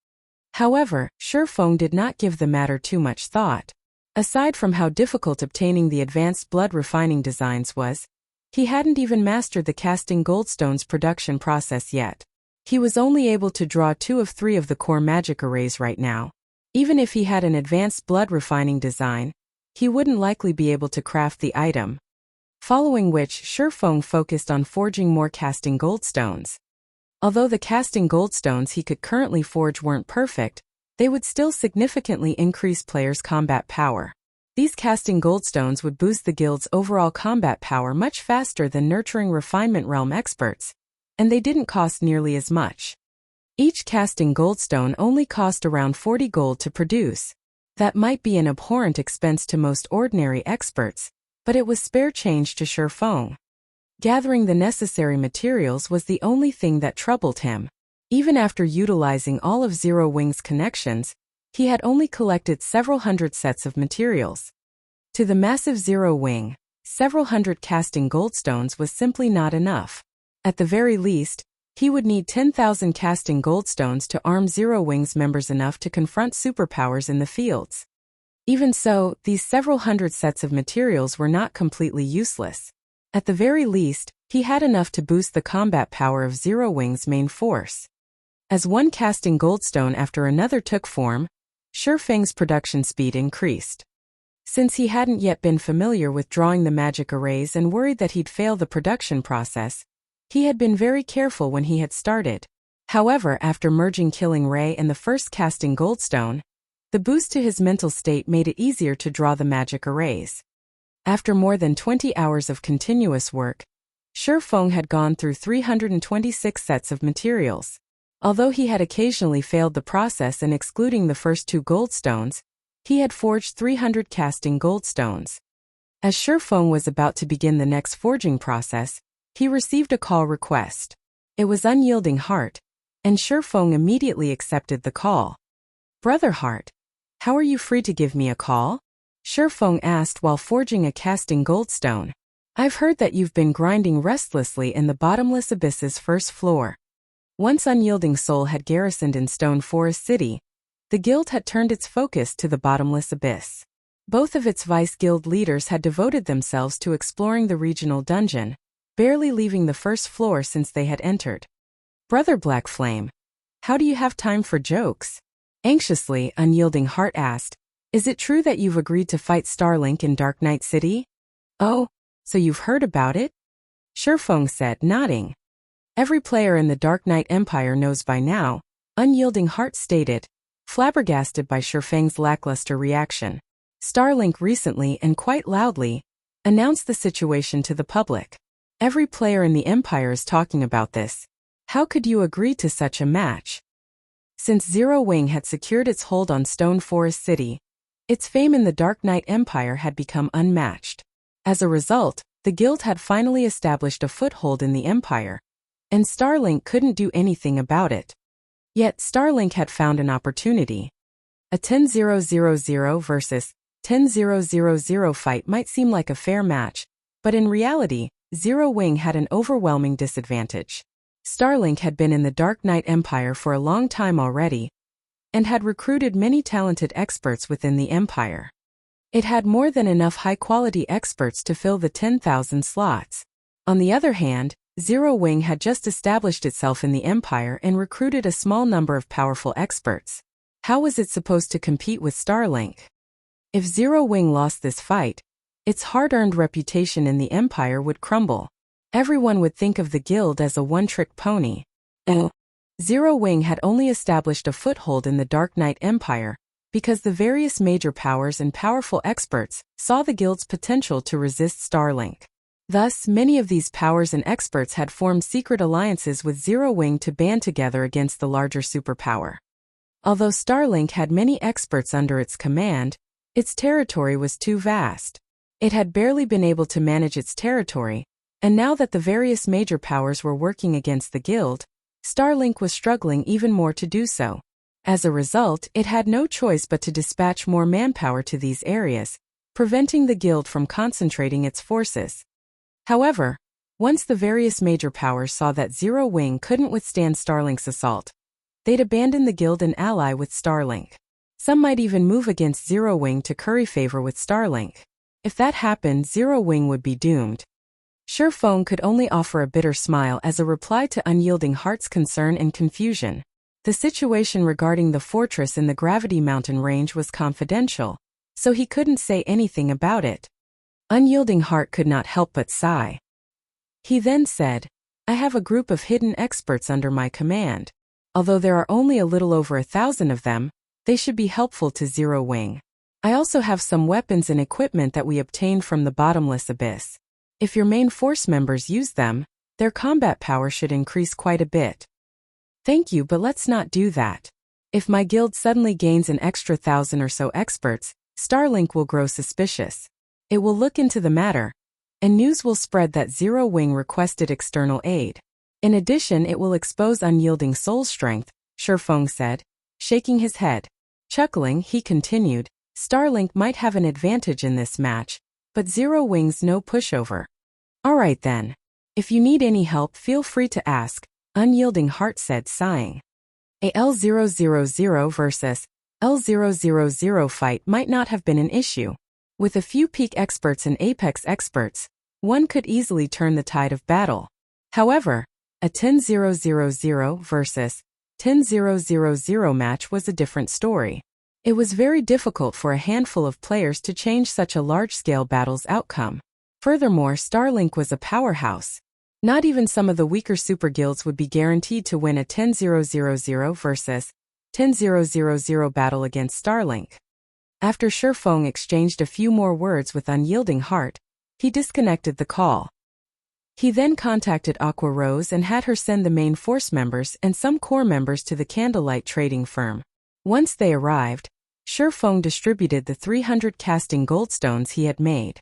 However, Shifeng did not give the matter too much thought. Aside from how difficult obtaining the advanced blood refining designs was, he hadn't even mastered the casting goldstone's production process yet. He was only able to draw 2 of 3 of the core magic arrays right now. Even if he had an advanced blood refining design, he wouldn't likely be able to craft the item. Following which, Shifeng focused on forging more casting goldstones. Although the casting goldstones he could currently forge weren't perfect, they would still significantly increase players' combat power. These casting goldstones would boost the guild's overall combat power much faster than nurturing refinement realm experts, and they didn't cost nearly as much. Each casting goldstone only cost around 40 gold to produce. That might be an abhorrent expense to most ordinary experts, but it was spare change to Shifeng. Gathering the necessary materials was the only thing that troubled him. Even after utilizing all of Zero Wing's connections, he had only collected several hundred sets of materials. To the massive Zero Wing, several hundred casting goldstones was simply not enough. At the very least, He would need 10,000 casting goldstones to arm Zero Wing's members enough to confront superpowers in the fields. Even so, these several hundred sets of materials were not completely useless. At the very least, he had enough to boost the combat power of Zero Wing's main force. As one casting goldstone after another took form, Shifeng's production speed increased. Since he hadn't yet been familiar with drawing the magic arrays and worried that he'd fail the production process, he had been very careful when he had started. However, after merging Killing Ray and the first casting goldstone, the boost to his mental state made it easier to draw the magic arrays. After more than 20 hours of continuous work, Shifeng had gone through 326 sets of materials. Although he had occasionally failed the process in excluding the first 2 goldstones, he had forged 300 casting goldstones. As Shifeng was about to begin the next forging process, he received a call request. It was Unyielding Heart, and Shifeng immediately accepted the call. "Brother Heart, how are you free to give me a call?" Shifeng asked while forging a casting goldstone. "I've heard that you've been grinding restlessly in the bottomless abyss's first floor." Once Unyielding Soul had garrisoned in Stone Forest City, the guild had turned its focus to the bottomless abyss. Both of its vice guild leaders had devoted themselves to exploring the regional dungeon, barely leaving the first floor since they had entered. "Brother Black Flame, how do you have time for jokes?" Anxiously, Unyielding Heart asked, "Is it true that you've agreed to fight Starlink in Dark Knight City?" "Oh, so you've heard about it?" Shifeng said, nodding. "Every player in the Dark Knight Empire knows by now," Unyielding Heart stated, flabbergasted by Shifeng's lackluster reaction. "Starlink recently and quite loudly announced the situation to the public. Every player in the Empire is talking about this. How could you agree to such a match?" Since Zero Wing had secured its hold on Stone Forest City, its fame in the Dark Knight Empire had become unmatched. As a result, the guild had finally established a foothold in the Empire, and Starlink couldn't do anything about it. Yet Starlink had found an opportunity. A 10-0-0-0 versus 10-0-0-0 fight might seem like a fair match, but in reality, Zero Wing had an overwhelming disadvantage. Starlink had been in the Dark Knight Empire for a long time already, and had recruited many talented experts within the Empire. It had more than enough high-quality experts to fill the 10,000 slots. On the other hand, Zero Wing had just established itself in the Empire and recruited a small number of powerful experts. How was it supposed to compete with Starlink? If Zero Wing lost this fight, its hard-earned reputation in the Empire would crumble. Everyone would think of the guild as a one-trick pony. Zero Wing had only established a foothold in the Dark Knight Empire because the various major powers and powerful experts saw the guild's potential to resist Starlink. Thus, many of these powers and experts had formed secret alliances with Zero Wing to band together against the larger superpower. Although Starlink had many experts under its command, its territory was too vast. It had barely been able to manage its territory, and now that the various major powers were working against the guild, Starlink was struggling even more to do so. As a result, it had no choice but to dispatch more manpower to these areas, preventing the guild from concentrating its forces. However, once the various major powers saw that Zero Wing couldn't withstand Starlink's assault, they'd abandon the guild and ally with Starlink. Some might even move against Zero Wing to curry favor with Starlink. If that happened, Zero Wing would be doomed. Shifeng could only offer a bitter smile as a reply to Unyielding Heart's concern and confusion. The situation regarding the fortress in the Gravity Mountain range was confidential, so he couldn't say anything about it. Unyielding Heart could not help but sigh. He then said, "I have a group of hidden experts under my command. Although there are only a little over 1,000 of them, they should be helpful to Zero Wing. I also have some weapons and equipment that we obtained from the bottomless abyss. If your main force members use them, their combat power should increase quite a bit." "Thank you, but let's not do that. If my guild suddenly gains an extra 1,000 or so experts, Starlink will grow suspicious. It will look into the matter, and news will spread that Zero Wing requested external aid. In addition, it will expose Unyielding Soul's strength," Shifeng said, shaking his head. Chuckling, he continued, "Starlink might have an advantage in this match, but Zero Wing's no pushover." "Alright then. If you need any help, feel free to ask," Unyielding Heart said, sighing. A L000 versus L000 fight might not have been an issue. With a few peak experts and apex experts, one could easily turn the tide of battle. However, a 10-0-0-0 versus 10-0-0-0 match was a different story. It was very difficult for a handful of players to change such a large-scale battle's outcome. Furthermore, Starlink was a powerhouse. Not even some of the weaker super guilds would be guaranteed to win a 10-0-0-0 versus 10-0-0-0 battle against Starlink. After Shifeng exchanged a few more words with Unyielding Heart, he disconnected the call. He then contacted Aqua Rose and had her send the main force members and some core members to the Candlelight trading firm. Once they arrived, Shifeng distributed the 300 casting goldstones he had made.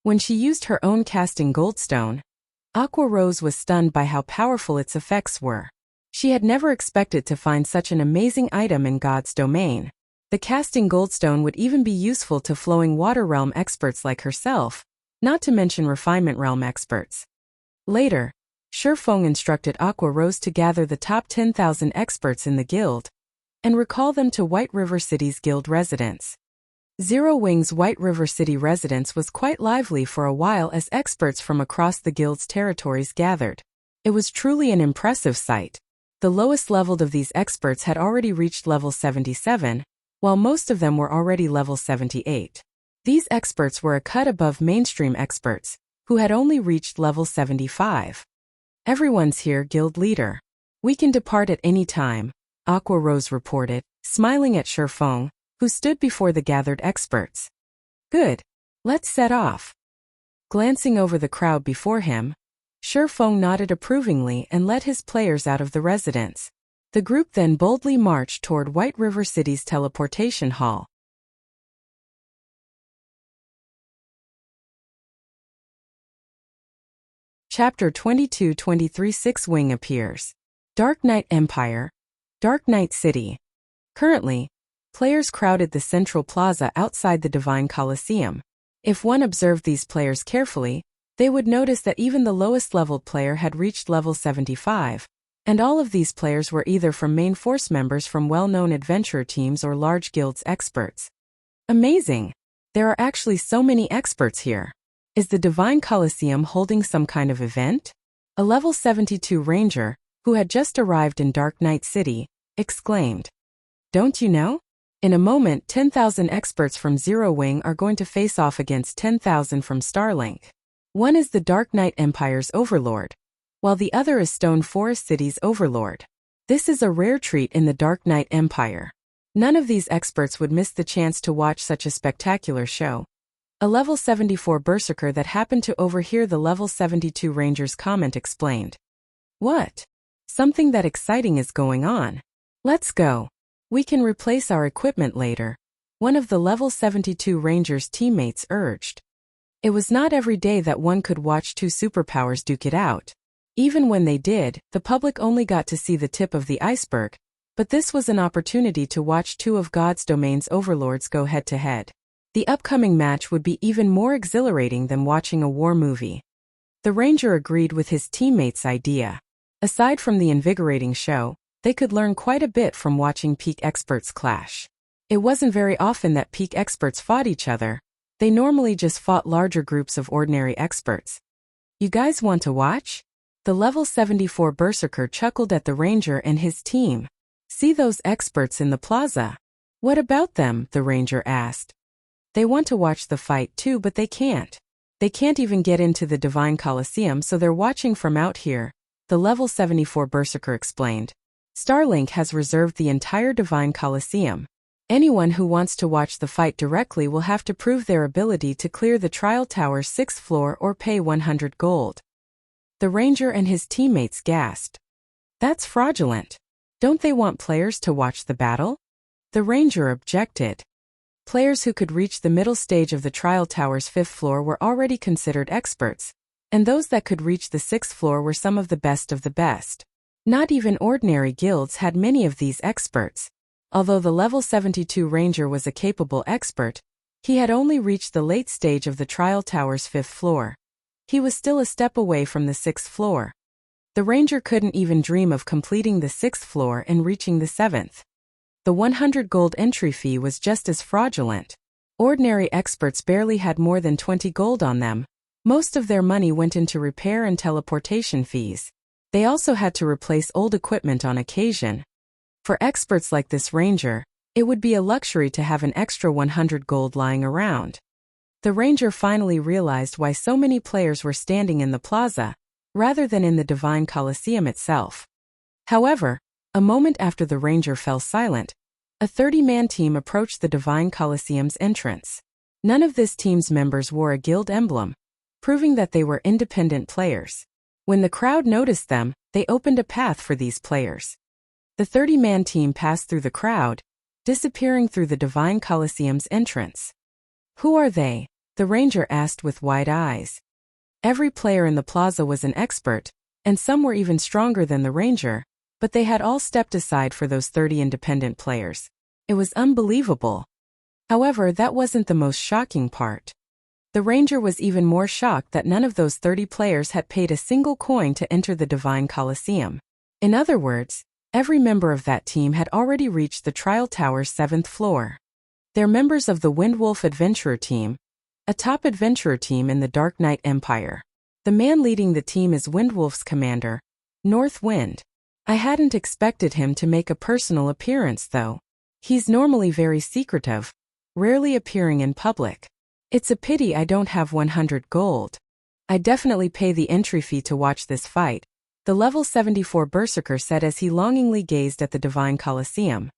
When she used her own casting goldstone, Aqua Rose was stunned by how powerful its effects were. She had never expected to find such an amazing item in God's domain. The casting goldstone would even be useful to flowing water realm experts like herself, not to mention refinement realm experts. Later, Shifeng instructed Aqua Rose to gather the top 10,000 experts in the guild and recall them to White River City's guild residence. Zero Wing's White River City residence was quite lively for a while as experts from across the guild's territories gathered. It was truly an impressive sight. The lowest leveled of these experts had already reached level 77, while most of them were already level 78. These experts were a cut above mainstream experts, who had only reached level 75. Everyone's here, guild leader. We can depart at any time, Aqua Rose reported, smiling at Shifeng, who stood before the gathered experts. Good. Let's set off. Glancing over the crowd before him, Shifeng nodded approvingly and led his players out of the residence. The group then boldly marched toward White River City's teleportation hall. Chapter 22-23 Six Wing appears. Dark Knight Empire, Dark Knight City. Currently, players crowded the central plaza outside the Divine Colosseum. If one observed these players carefully, they would notice that even the lowest leveled player had reached level 75, and all of these players were either from main force members from well-known adventurer teams or large guilds experts. Amazing! There are actually so many experts here. Is the Divine Colosseum holding some kind of event? A level 72 ranger, who had just arrived in Dark Knight City, exclaimed. Don't you know? In a moment 10,000 experts from Zero Wing are going to face off against 10,000 from Starlink. One is the Dark Knight Empire's overlord, while the other is Stone Forest City's overlord. This is a rare treat in the Dark Knight Empire. None of these experts would miss the chance to watch such a spectacular show. A level 74 berserker that happened to overhear the level 72 ranger's comment explained. What? Something that exciting is going on. Let's go. We can replace our equipment later, one of the level 72 ranger's teammates urged. It was not every day that one could watch two superpowers duke it out. Even when they did, the public only got to see the tip of the iceberg, but this was an opportunity to watch two of God's domain's overlords go head-to-head. The upcoming match would be even more exhilarating than watching a war movie. The ranger agreed with his teammates' idea. Aside from the invigorating show, they could learn quite a bit from watching peak experts clash. It wasn't very often that peak experts fought each other. They normally just fought larger groups of ordinary experts. You guys want to watch? The level 74 berserker chuckled at the ranger and his team. See those experts in the plaza? What about them? The ranger asked. They want to watch the fight too, but they can't. They can't even get into the Divine Colosseum, so they're watching from out here, the level 74 berserker explained. Starlink has reserved the entire Divine Colosseum. Anyone who wants to watch the fight directly will have to prove their ability to clear the Trial Tower's 6th floor or pay 100 gold. The ranger and his teammates gasped. That's fraudulent. Don't they want players to watch the battle? The ranger objected. Players who could reach the middle stage of the Trial Tower's 5th floor were already considered experts, and those that could reach the 6th floor were some of the best. Not even ordinary guilds had many of these experts. Although the level 72 ranger was a capable expert, he had only reached the late stage of the Trial Tower's 5th floor. He was still a step away from the 6th floor. The Ranger couldn't even dream of completing the 6th floor and reaching the 7th. The 100 gold entry fee was just as fraudulent. Ordinary experts barely had more than 20 gold on them. Most of their money went into repair and teleportation fees. They also had to replace old equipment on occasion. For experts like this Ranger, it would be a luxury to have an extra 100 gold lying around. The Ranger finally realized why so many players were standing in the plaza, rather than in the Divine Colosseum itself. However, a moment after the Ranger fell silent, a 30-man team approached the Divine Colosseum's entrance. None of this team's members wore a guild emblem, proving that they were independent players. When the crowd noticed them, they opened a path for these players. The 30-man team passed through the crowd, disappearing through the Divine Colosseum's entrance. "Who are they?" the Ranger asked with wide eyes. Every player in the plaza was an expert, and some were even stronger than the Ranger, but they had all stepped aside for those 30 independent players. It was unbelievable. However, that wasn't the most shocking part. The Ranger was even more shocked that none of those 30 players had paid a single coin to enter the Divine Colosseum. In other words, every member of that team had already reached the Trial Tower's 7th floor. They're members of the Windwolf Adventurer Team, a top adventurer team in the Dark Knight Empire. The man leading the team is Windwolf's commander, North Wind. I hadn't expected him to make a personal appearance though. He's normally very secretive, rarely appearing in public. It's a pity I don't have 100 gold. I definitely pay the entry fee to watch this fight, the level 74 Berserker said as he longingly gazed at the Divine Colosseum.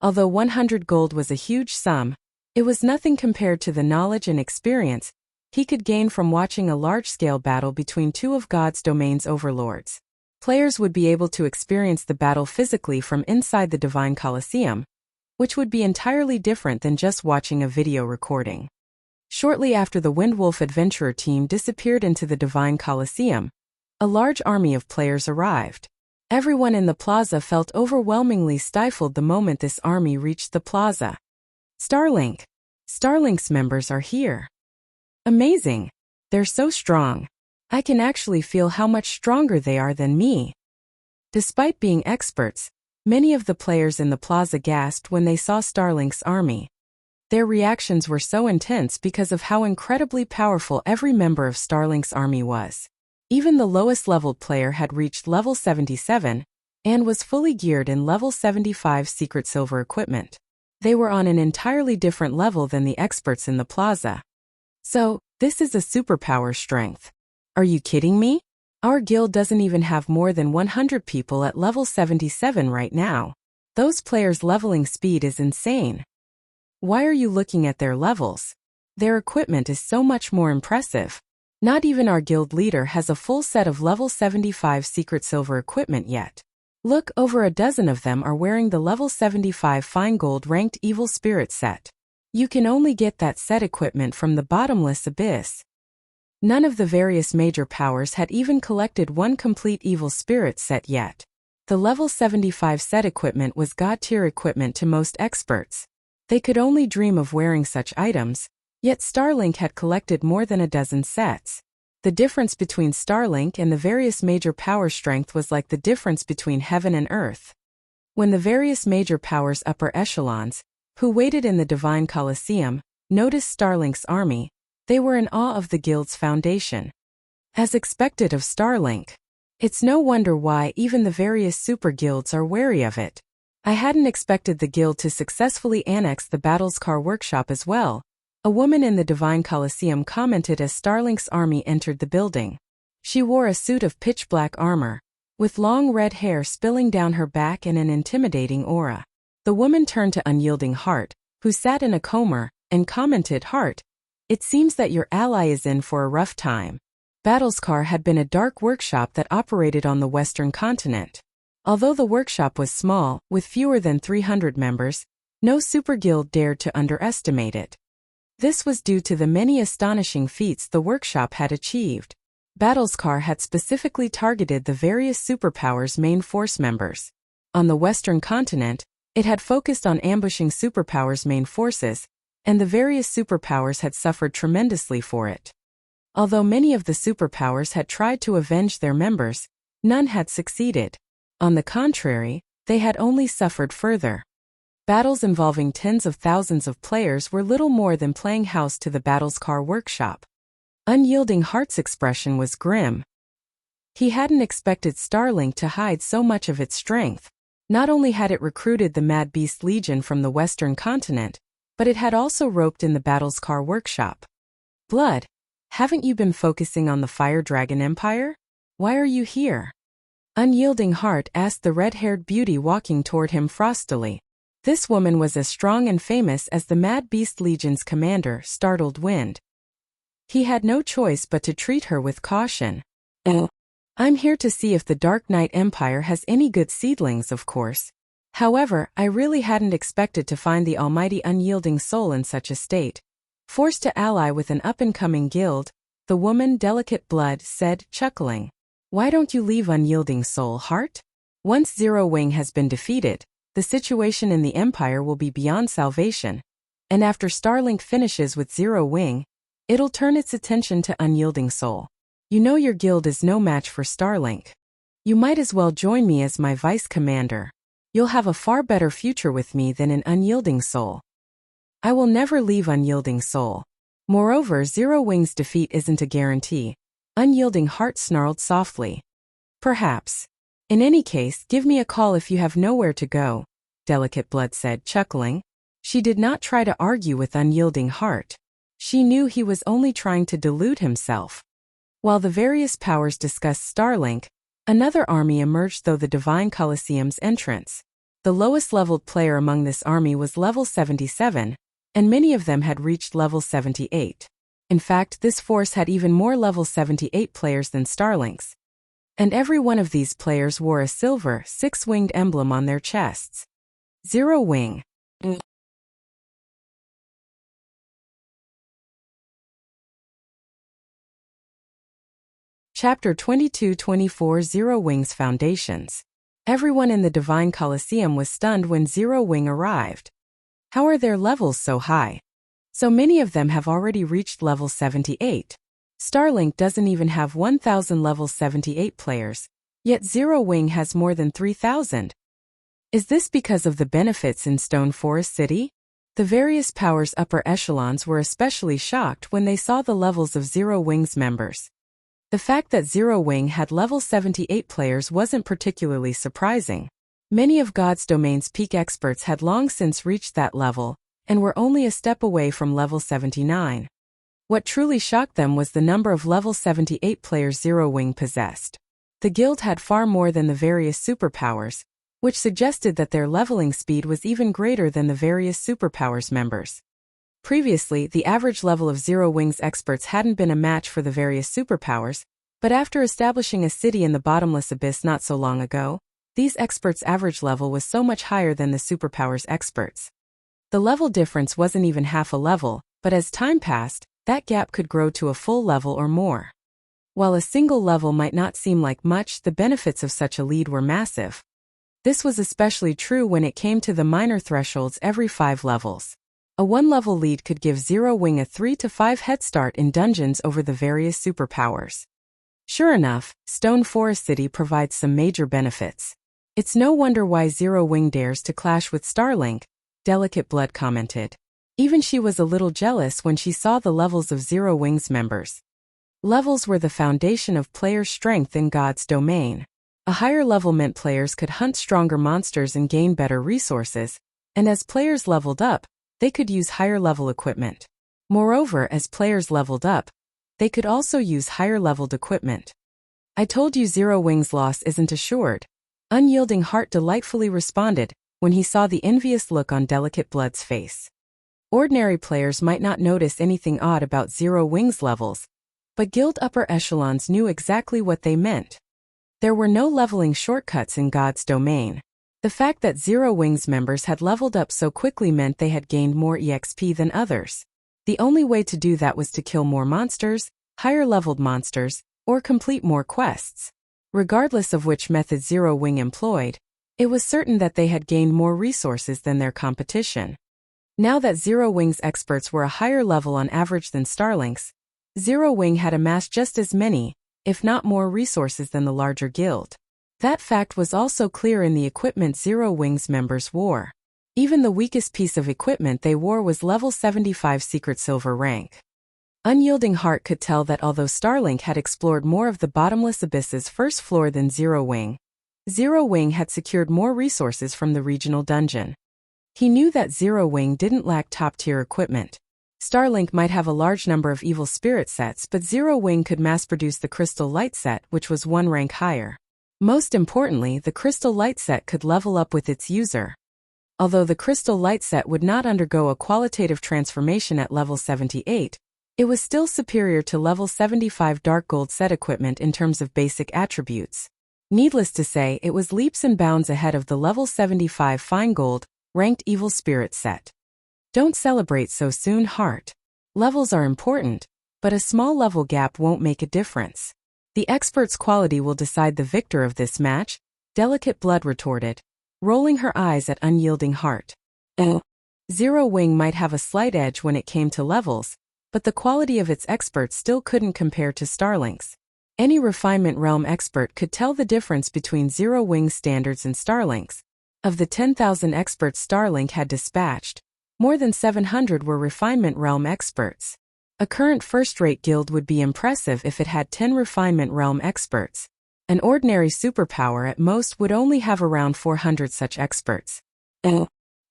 Although 100 gold was a huge sum, it was nothing compared to the knowledge and experience he could gain from watching a large-scale battle between two of God's domain's overlords. Players would be able to experience the battle physically from inside the Divine Colosseum, which would be entirely different than just watching a video recording. Shortly after the Windwolf Adventurer team disappeared into the Divine Colosseum, a large army of players arrived. Everyone in the plaza felt overwhelmingly stifled the moment this army reached the plaza. Starlink. Starlink's members are here. Amazing. They're so strong. I can actually feel how much stronger they are than me. Despite being experts, many of the players in the plaza gasped when they saw Starlink's army. Their reactions were so intense because of how incredibly powerful every member of Starlink's army was. Even the lowest-leveled player had reached level 77 and was fully geared in level 75 secret silver equipment. They were on an entirely different level than the experts in the plaza. So, this is a superpower strength. Are you kidding me? Our guild doesn't even have more than 100 people at level 77 right now. Those players' leveling speed is insane. Why are you looking at their levels? Their equipment is so much more impressive. Not even our guild leader has a full set of level 75 secret silver equipment yet. Look, over a dozen of them are wearing the level 75 fine gold ranked evil spirit set. You can only get that set equipment from the bottomless abyss. None of the various major powers had even collected one complete evil spirit set yet. The level 75 set equipment was god-tier equipment to most experts. They could only dream of wearing such items, yet Starlink had collected more than a dozen sets. The difference between Starlink and the various major power strength was like the difference between heaven and earth. When the various major powers upper echelons, who waited in the Divine Colosseum, noticed Starlink's army, they were in awe of the guild's foundation. As expected of Starlink, it's no wonder why even the various super guilds are wary of it. I hadn't expected the guild to successfully annex the Battlescar workshop as well, a woman in the Divine Colosseum commented as Starlink's army entered the building. She wore a suit of pitch-black armor, with long red hair spilling down her back and an intimidating aura. The woman turned to unyielding Hart, who sat in a comber, and commented, "Hart, it seems that your ally is in for a rough time." Battlescar had been a dark workshop that operated on the Western continent. Although the workshop was small, with fewer than 300 members, no super guild dared to underestimate it. This was due to the many astonishing feats the workshop had achieved. Battlescar had specifically targeted the various superpowers' main force members. On the Western continent, it had focused on ambushing superpowers' main forces, and the various superpowers had suffered tremendously for it. Although many of the superpowers had tried to avenge their members, None had succeeded. On the contrary, they had only suffered further. Battles involving tens of thousands of players were little more than playing house to the Battlescar workshop. Unyielding Heart's expression was grim. He hadn't expected Starlink to hide so much of its strength. Not only had it recruited the Mad Beast Legion from the Western continent, but it had also roped in the Battlescar workshop. Blood, haven't you been focusing on the Fire Dragon Empire? Why are you here? Unyielding Heart asked the red-haired beauty walking toward him frostily. This woman was as strong and famous as the Mad Beast Legion's commander, Startled Wind. He had no choice but to treat her with caution. I'm here to see if the Dark Knight Empire has any good seedlings, of course. However, I really hadn't expected to find the almighty Unyielding Soul in such a state. Forced to ally with an up-and-coming guild, the woman Delicate Blood said, chuckling. Why don't you leave Unyielding Soul, Heart? Once Zero Wing has been defeated, the situation in the Empire will be beyond salvation. And after Starlink finishes with Zero Wing, it'll turn its attention to Unyielding Soul. You know your guild is no match for Starlink. You might as well join me as my vice commander. You'll have a far better future with me than in Unyielding Soul. I will never leave Unyielding Soul. Moreover, Zero Wing's defeat isn't a guarantee. Unyielding Heart snarled softly. Perhaps. In any case, give me a call if you have nowhere to go, Delicate Blood said, chuckling. She did not try to argue with Unyielding Heart. She knew he was only trying to delude himself. While the various powers discussed Starlink, another army emerged through the Divine Coliseum's entrance. The lowest-leveled player among this army was level 77, and many of them had reached level 78. In fact, this force had even more level 78 players than Starlink's. And every one of these players wore a silver, six-winged emblem on their chests. Zero Wing. Chapter 22-24 Zero Wing's Foundations. Everyone in the Divine Coliseum was stunned when Zero Wing arrived. How are their levels so high? So many of them have already reached level 78. Starlink doesn't even have 1,000 level 78 players, yet Zero Wing has more than 3,000. Is this because of the benefits in Stone Forest City? The various powers' upper echelons were especially shocked when they saw the levels of Zero Wing's members. The fact that Zero Wing had level 78 players wasn't particularly surprising. Many of God's Domain's peak experts had long since reached that level, and were only a step away from level 79. What truly shocked them was the number of level 78 players Zero Wing possessed. The guild had far more than the various superpowers, which suggested that their leveling speed was even greater than the various superpowers members. Previously, the average level of Zero Wing's experts hadn't been a match for the various superpowers, but after establishing a city in the bottomless abyss not so long ago, these experts' average level was so much higher than the superpowers experts. The level difference wasn't even half a level, but as time passed, that gap could grow to a full level or more. While a single level might not seem like much, the benefits of such a lead were massive. This was especially true when it came to the minor thresholds every 5 levels. A 1-level lead could give Zero Wing a 3 to 5 head start in dungeons over the various superpowers. Sure enough, Stone Forest City provides some major benefits. It's no wonder why Zero Wing dares to clash with Starlink, Delicate Blood commented. Even she was a little jealous when she saw the levels of Zero Wing's members. Levels were the foundation of player strength in God's domain. A higher level meant players could hunt stronger monsters and gain better resources, and as players leveled up, they could use higher level equipment. Moreover, as players leveled up, they could also use higher leveled equipment. I told you Zero Wing's loss isn't assured. Unyielding Heart delightfully responded when he saw the envious look on Delicate Blood's face. Ordinary players might not notice anything odd about Zero Wing's levels, but guild upper echelons knew exactly what they meant. There were no leveling shortcuts in God's domain. The fact that Zero Wing's members had leveled up so quickly meant they had gained more EXP than others. The only way to do that was to kill more monsters, higher-leveled monsters, or complete more quests. Regardless of which method Zero Wing employed, it was certain that they had gained more resources than their competition. Now that Zero Wing's experts were a higher level on average than Starlink's, Zero Wing had amassed just as many, if not more resources than the larger guild. That fact was also clear in the equipment Zero Wings members wore. Even the weakest piece of equipment they wore was level 75 secret silver rank. Unyielding Heart could tell that although Starlink had explored more of the bottomless abyss's first floor than Zero Wing had secured more resources from the regional dungeon. He knew that Zero Wing didn't lack top-tier equipment. Starlink might have a large number of evil spirit sets, but Zero Wing could mass-produce the Crystal Light set, which was one rank higher. Most importantly, the Crystal Light set could level up with its user. Although the Crystal Light set would not undergo a qualitative transformation at level 78, it was still superior to level 75 Dark Gold set equipment in terms of basic attributes. Needless to say, it was leaps and bounds ahead of the level 75 Fine Gold ranked Evil Spirit set. Don't celebrate so soon, Heart. Levels are important, but a small level gap won't make a difference. The expert's quality will decide the victor of this match, Delicate Blood retorted, rolling her eyes at Unyielding Heart. Zero Wing might have a slight edge when it came to levels, but the quality of its experts still couldn't compare to Starlink's. Any Refinement Realm expert could tell the difference between Zero Wing's standards and Starlink's. Of the 10,000 experts Starlink had dispatched, more than 700 were Refinement Realm experts. A current first-rate guild would be impressive if it had 10 Refinement Realm experts. An ordinary superpower at most would only have around 400 such experts.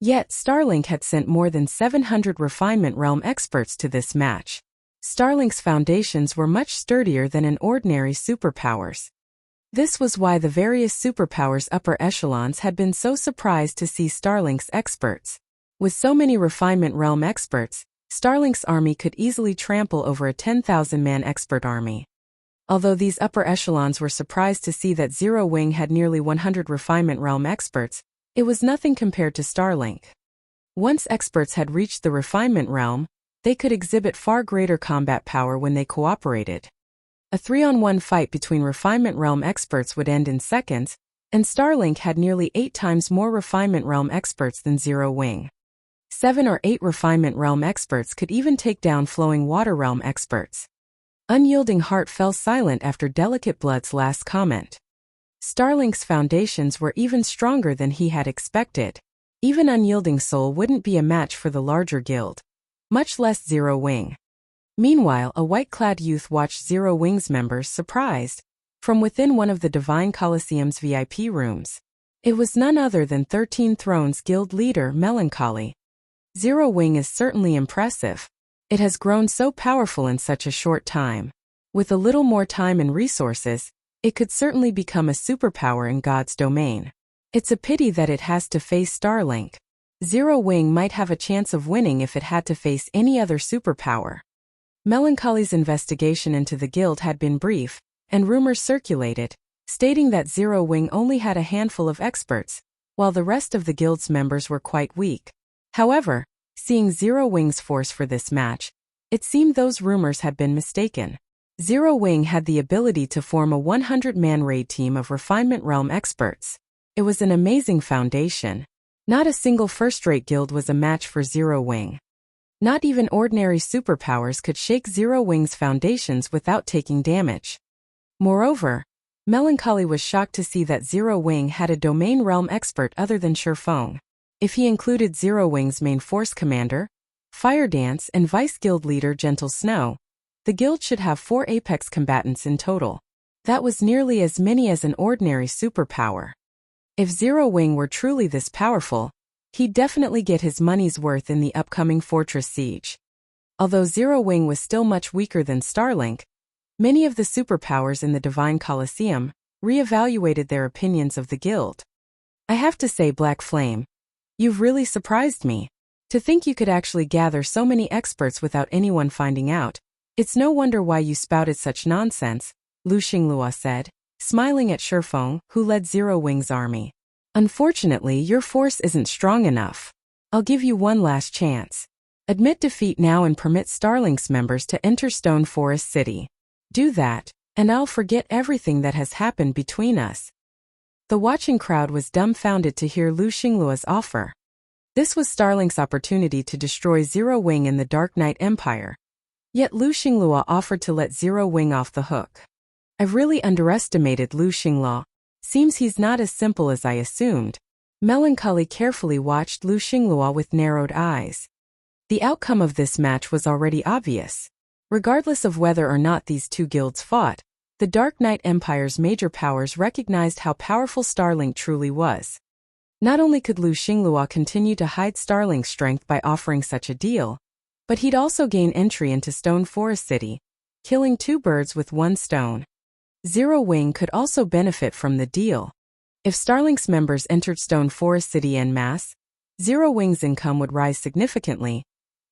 Yet Starlink had sent more than 700 Refinement Realm experts to this match. Starlink's foundations were much sturdier than an ordinary superpower's. This was why the various superpowers' upper echelons had been so surprised to see Starlink's experts. With so many Refinement Realm experts, Starlink's army could easily trample over a 10,000-man expert army. Although these upper echelons were surprised to see that Zero Wing had nearly 100 Refinement Realm experts, it was nothing compared to Starlink. Once experts had reached the Refinement Realm, they could exhibit far greater combat power when they cooperated. A 3-on-1 fight between Refinement Realm experts would end in seconds, and Starlink had nearly 8 times more Refinement Realm experts than Zero Wing. 7 or 8 Refinement Realm experts could even take down Flowing Water Realm experts. Unyielding Heart fell silent after Delicate Blood's last comment. Starlink's foundations were even stronger than he had expected. Even Unyielding Soul wouldn't be a match for the larger guild, much less Zero Wing. Meanwhile, a white-clad youth watched Zero Wing's members surprised from within one of the Divine Colosseum's VIP rooms. It was none other than 13 Thrones guild leader Melancholy. Zero Wing is certainly impressive. It has grown so powerful in such a short time. With a little more time and resources, it could certainly become a superpower in God's domain. It's a pity that it has to face Starlink. Zero Wing might have a chance of winning if it had to face any other superpower. Melancholy's investigation into the guild had been brief, and rumors circulated, stating that Zero Wing only had a handful of experts, while the rest of the guild's members were quite weak. However, seeing Zero Wing's force for this match, it seemed those rumors had been mistaken. Zero Wing had the ability to form a 100-man raid team of Refinement Realm experts. It was an amazing foundation. Not a single first-rate guild was a match for Zero Wing. Not even ordinary superpowers could shake Zero Wing's foundations without taking damage. Moreover, Melancholy was shocked to see that Zero Wing had a domain realm expert other than Shifeng. If he included Zero Wing's main force commander, Fire Dance, and vice guild leader Gentle Snow, the guild should have 4 apex combatants in total. That was nearly as many as an ordinary superpower. If Zero Wing were truly this powerful, he'd definitely get his money's worth in the upcoming fortress siege. Although Zero Wing was still much weaker than Starlink, many of the superpowers in the Divine Colosseum re-evaluated their opinions of the guild. I have to say, Black Flame, you've really surprised me. To think you could actually gather so many experts without anyone finding out. It's no wonder why you spouted such nonsense, Lu Xingluo said, smiling at Shifeng, who led Zero Wing's army. Unfortunately, your force isn't strong enough. I'll give you one last chance. Admit defeat now and permit Starlink's members to enter Stone Forest City. Do that, and I'll forget everything that has happened between us. The watching crowd was dumbfounded to hear Lu Xingluo's offer. This was Starlink's opportunity to destroy Zero Wing and the Dark Knight Empire. Yet Lu Xingluo offered to let Zero Wing off the hook. I've really underestimated Lu Xingluo. Seems he's not as simple as I assumed. Melancholy carefully watched Lu Xingluo with narrowed eyes. The outcome of this match was already obvious. Regardless of whether or not these two guilds fought, the Dark Knight Empire's major powers recognized how powerful Starlink truly was. Not only could Lu Xingluo continue to hide Starlink's strength by offering such a deal, but he'd also gain entry into Stone Forest City, killing two birds with one stone. Zero Wing could also benefit from the deal. If Starlink's members entered Stone Forest City en masse, Zero Wing's income would rise significantly,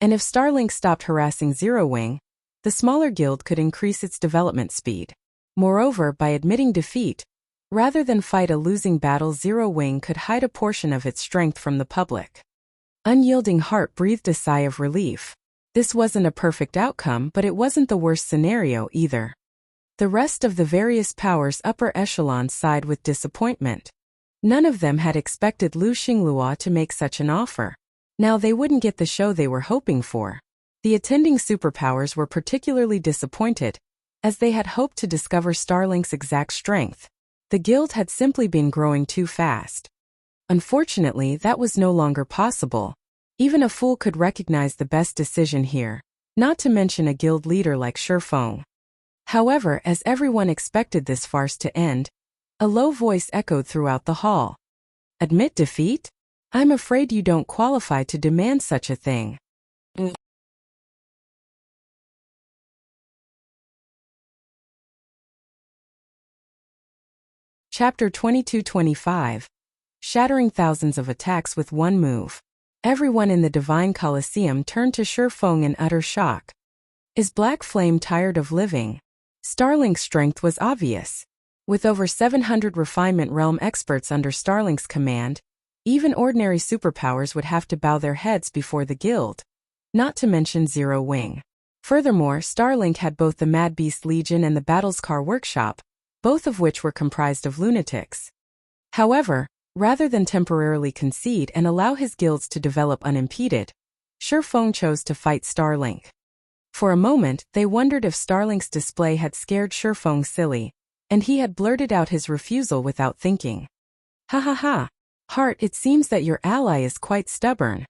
and if Starlink stopped harassing Zero Wing, the smaller guild could increase its development speed. Moreover, by admitting defeat, rather than fight a losing battle, Zero Wing could hide a portion of its strength from the public. Unyielding Heart breathed a sigh of relief. This wasn't a perfect outcome, but it wasn't the worst scenario either. The rest of the various powers' upper echelons sighed with disappointment. None of them had expected Lu Xingluo to make such an offer. Now they wouldn't get the show they were hoping for. The attending superpowers were particularly disappointed, as they had hoped to discover Starlink's exact strength. The guild had simply been growing too fast. Unfortunately, that was no longer possible. Even a fool could recognize the best decision here, not to mention a guild leader like Shifeng. However, as everyone expected this farce to end, a low voice echoed throughout the hall. Admit defeat? I'm afraid you don't qualify to demand such a thing. Chapter 22-25. Shattering thousands of attacks with one move. Everyone in the Divine Colosseum turned to Shifeng in utter shock. Is Black Flame tired of living? Starlink's strength was obvious. With over 700 refinement realm experts under Starlink's command, even ordinary superpowers would have to bow their heads before the guild, not to mention Zero Wing. Furthermore, Starlink had both the Mad Beast Legion and the Battlescar Workshop, both of which were comprised of lunatics. However, rather than temporarily concede and allow his guilds to develop unimpeded, Shifeng chose to fight Starlink. For a moment, they wondered if Starlink's display had scared Shifeng silly, and he had blurted out his refusal without thinking. Ha ha ha. Heart, it seems that your ally is quite stubborn.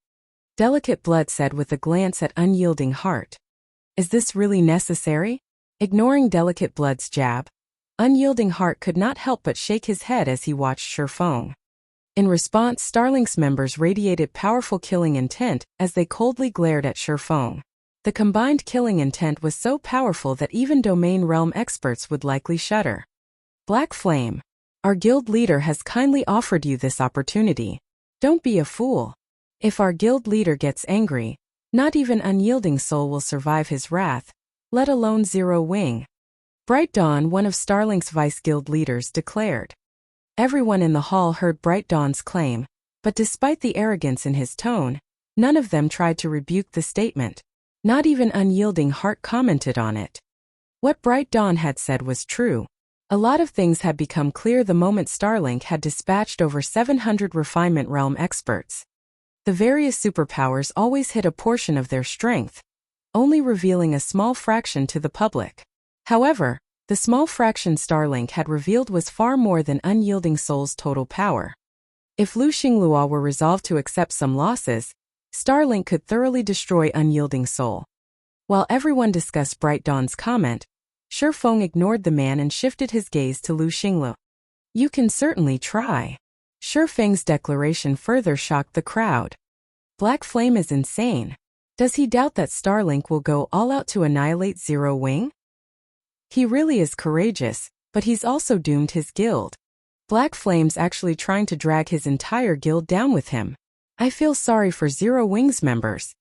Delicate Blood said with a glance at Unyielding Heart. Is this really necessary? Ignoring Delicate Blood's jab, Unyielding Heart could not help but shake his head as he watched Shifeng. In response, Starlink's members radiated powerful killing intent as they coldly glared at Shifeng. The combined killing intent was so powerful that even domain realm experts would likely shudder. Black Flame, our guild leader has kindly offered you this opportunity. Don't be a fool. If our guild leader gets angry, not even Unyielding Soul will survive his wrath, let alone Zero Wing. Bright Dawn, one of Starlink's vice guild leaders, declared. Everyone in the hall heard Bright Dawn's claim, but despite the arrogance in his tone, none of them tried to rebuke the statement. Not even Unyielding Heart commented on it. What Bright Dawn had said was true. A lot of things had become clear the moment Starlink had dispatched over 700 refinement realm experts. The various superpowers always hid a portion of their strength, only revealing a small fraction to the public. However, the small fraction Starlink had revealed was far more than Unyielding Soul's total power. If Lu Xingluo were resolved to accept some losses, Starlink could thoroughly destroy Unyielding Soul. While everyone discussed Bright Dawn's comment, Shifeng ignored the man and shifted his gaze to Lu Xingluo. You can certainly try. Shifeng's declaration further shocked the crowd. Black Flame is insane. Does he doubt that Starlink will go all out to annihilate Zero Wing? He really is courageous, but he's also doomed his guild. Black Flame's actually trying to drag his entire guild down with him. I feel sorry for Zero Wing's members.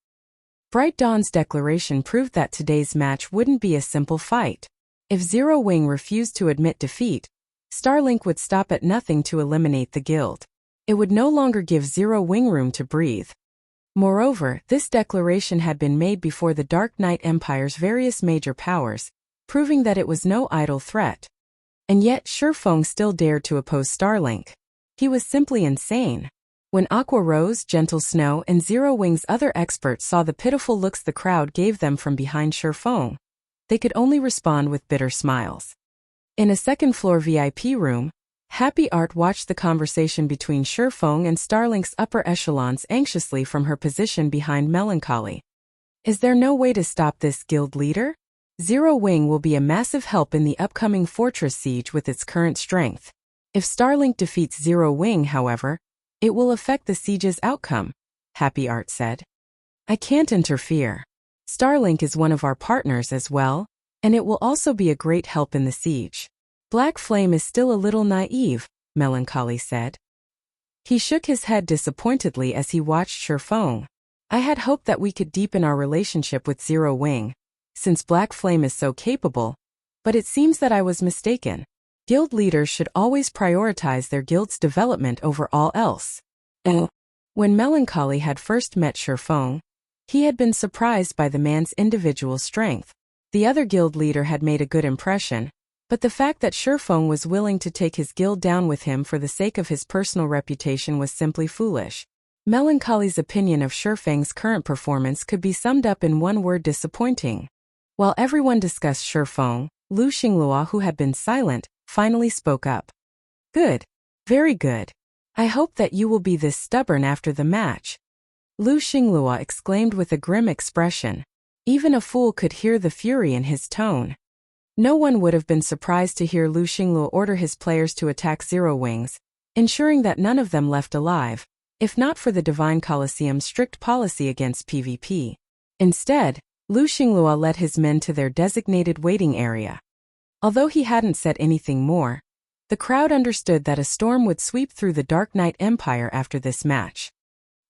Bright Dawn's declaration proved that today's match wouldn't be a simple fight. If Zero Wing refused to admit defeat, Starlink would stop at nothing to eliminate the guild. It would no longer give Zero Wing room to breathe. Moreover, this declaration had been made before the Dark Knight Empire's various major powers, proving that it was no idle threat. And yet Shifeng still dared to oppose Starlink. He was simply insane. When Aqua Rose, Gentle Snow, and Zero Wing's other experts saw the pitiful looks the crowd gave them from behind Shifeng, they could only respond with bitter smiles. In a second-floor VIP room, Happy Art watched the conversation between Shifeng and Starlink's upper echelons anxiously from her position behind Melancholy. Is there no way to stop this guild leader? Zero Wing will be a massive help in the upcoming fortress siege with its current strength. If Starlink defeats Zero Wing, however, it will affect the siege's outcome, Happy Art said. I can't interfere. Starlink is one of our partners as well, and it will also be a great help in the siege. Black Flame is still a little naive, Melancholy said. He shook his head disappointedly as he watched Shifeng. I had hoped that we could deepen our relationship with Zero Wing, since Black Flame is so capable, but it seems that I was mistaken. Guild leaders should always prioritize their guild's development over all else. When Melancholy had first met Shifeng, he had been surprised by the man's individual strength. The other guild leader had made a good impression, but the fact that Shifeng was willing to take his guild down with him for the sake of his personal reputation was simply foolish. Melancholy's opinion of Shifeng's current performance could be summed up in one word: disappointing. While everyone discussed Shifeng, Xingluo, who had been silent, finally spoke up. Good. Very good. I hope that you will be this stubborn after the match. Xingluo exclaimed with a grim expression. Even a fool could hear the fury in his tone. No one would have been surprised to hear Xingluo order his players to attack Zero Wings, ensuring that none of them left alive, if not for the Divine Colosseum's strict policy against PvP. Instead, Xingluo led his men to their designated waiting area. Although he hadn't said anything more, the crowd understood that a storm would sweep through the Dark Knight Empire after this match.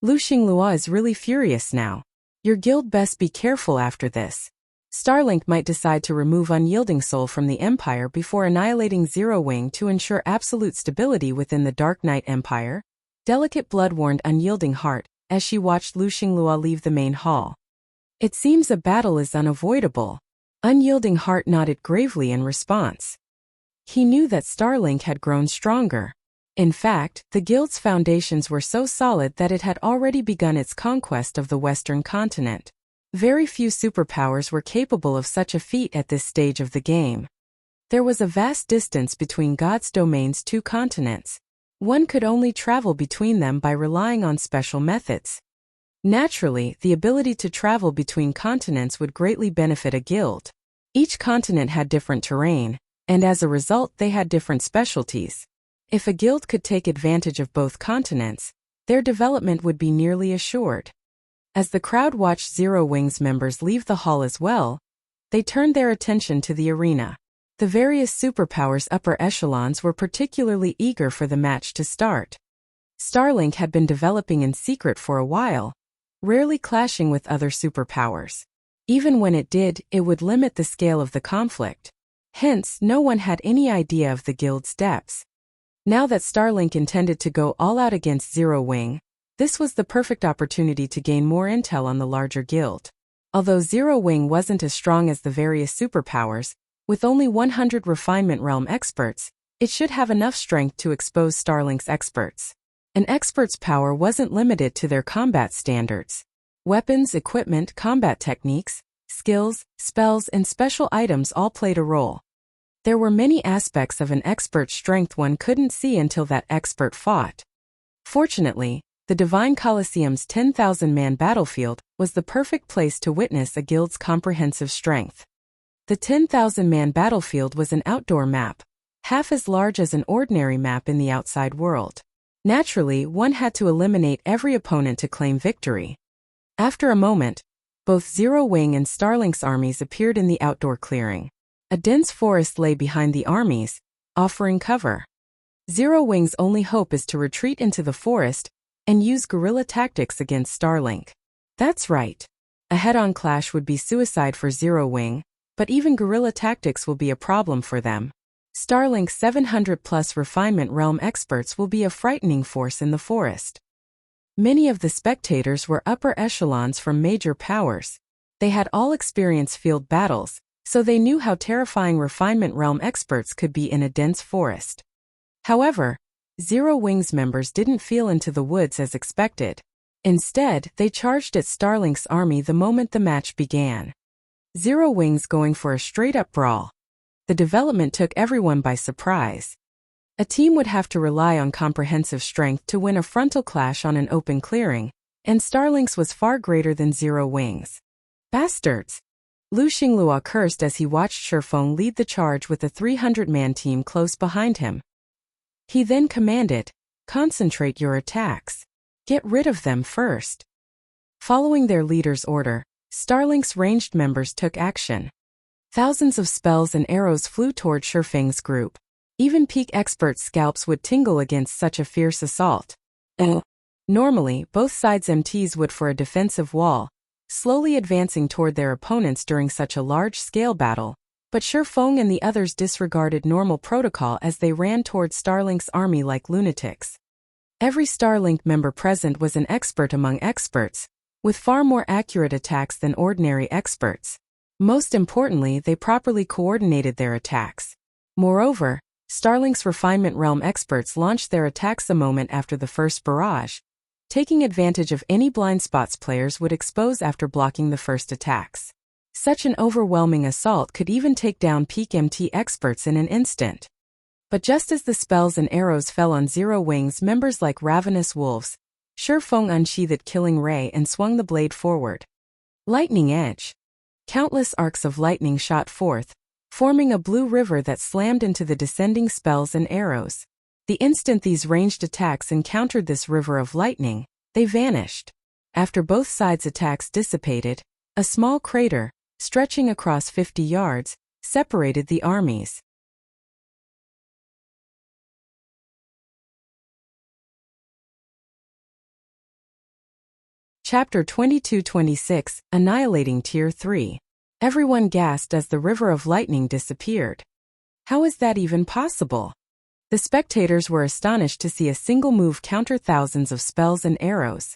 Xingluo is really furious now. Your guild best be careful after this. Starlink might decide to remove Unyielding Soul from the Empire before annihilating Zero Wing to ensure absolute stability within the Dark Knight Empire. Delicate Blood warned Unyielding Heart as she watched Xingluo leave the main hall. It seems a battle is unavoidable. Unyielding Heart nodded gravely in response. He knew that Starlink had grown stronger. In fact, the guild's foundations were so solid that it had already begun its conquest of the Western continent. Very few superpowers were capable of such a feat at this stage of the game. There was a vast distance between God's domain's two continents. One could only travel between them by relying on special methods. Naturally, the ability to travel between continents would greatly benefit a guild. Each continent had different terrain, and as a result they had different specialties. If a guild could take advantage of both continents, their development would be nearly assured. As the crowd watched Zero Wing's members leave the hall as well, they turned their attention to the arena. The various superpowers' upper echelons were particularly eager for the match to start. Starlink had been developing in secret for a while, rarely clashing with other superpowers. Even when it did, it would limit the scale of the conflict. Hence, no one had any idea of the guild's depths. Now that Starlink intended to go all out against Zero Wing, this was the perfect opportunity to gain more intel on the larger guild. Although Zero Wing wasn't as strong as the various superpowers, with only 100 Refinement Realm experts, it should have enough strength to expose Starlink's experts. An expert's power wasn't limited to their combat standards. Weapons, equipment, combat techniques, skills, spells, and special items all played a role. There were many aspects of an expert's strength one couldn't see until that expert fought. Fortunately, the Divine Colosseum's 10,000-man battlefield was the perfect place to witness a guild's comprehensive strength. The 10,000-man battlefield was an outdoor map, half as large as an ordinary map in the outside world. Naturally, one had to eliminate every opponent to claim victory. After a moment, both Zero Wing and Starlink's armies appeared in the outdoor clearing. A dense forest lay behind the armies, offering cover. Zero Wing's only hope is to retreat into the forest and use guerrilla tactics against Starlink. That's right. A head-on clash would be suicide for Zero Wing, but even guerrilla tactics will be a problem for them. Starlink's 700-plus Refinement Realm experts will be a frightening force in the forest. Many of the spectators were upper echelons from major powers. They had all experienced field battles, so they knew how terrifying Refinement Realm experts could be in a dense forest. However, Zero Wing's members didn't feel into the woods as expected. Instead, they charged at Starlink's army the moment the match began. Zero Wing's going for a straight-up brawl. The development took everyone by surprise. A team would have to rely on comprehensive strength to win a frontal clash on an open clearing, and Starlink's was far greater than Zero Wings. Bastards! Xingluo cursed as he watched Shifeng lead the charge with a 300-man team close behind him. He then commanded, "Concentrate your attacks. Get rid of them first." Following their leader's order, Starlink's ranged members took action. Thousands of spells and arrows flew toward Shifeng's group. Even peak experts' scalps would tingle against such a fierce assault. Normally, both sides' MTs would for a defensive wall, slowly advancing toward their opponents during such a large-scale battle, but Shifeng and the others disregarded normal protocol as they ran toward Starlink's army like lunatics. Every Starlink member present was an expert among experts, with far more accurate attacks than ordinary experts. Most importantly, they properly coordinated their attacks. Moreover, Starlink's Refinement Realm experts launched their attacks a moment after the first barrage, taking advantage of any blind spots players would expose after blocking the first attacks. Such an overwhelming assault could even take down peak MT experts in an instant. But just as the spells and arrows fell on Zero Wings members like ravenous wolves, Shifeng unsheathed Killing Ray and swung the blade forward. Lightning Edge. Countless arcs of lightning shot forth, forming a blue river that slammed into the descending spells and arrows. The instant these ranged attacks encountered this river of lightning, they vanished. After both sides' attacks dissipated, a small crater, stretching across 50 yards, separated the armies. Chapter 22-26, Annihilating Tier 3. Everyone gasped as the river of lightning disappeared. How is that even possible? The spectators were astonished to see a single move counter thousands of spells and arrows.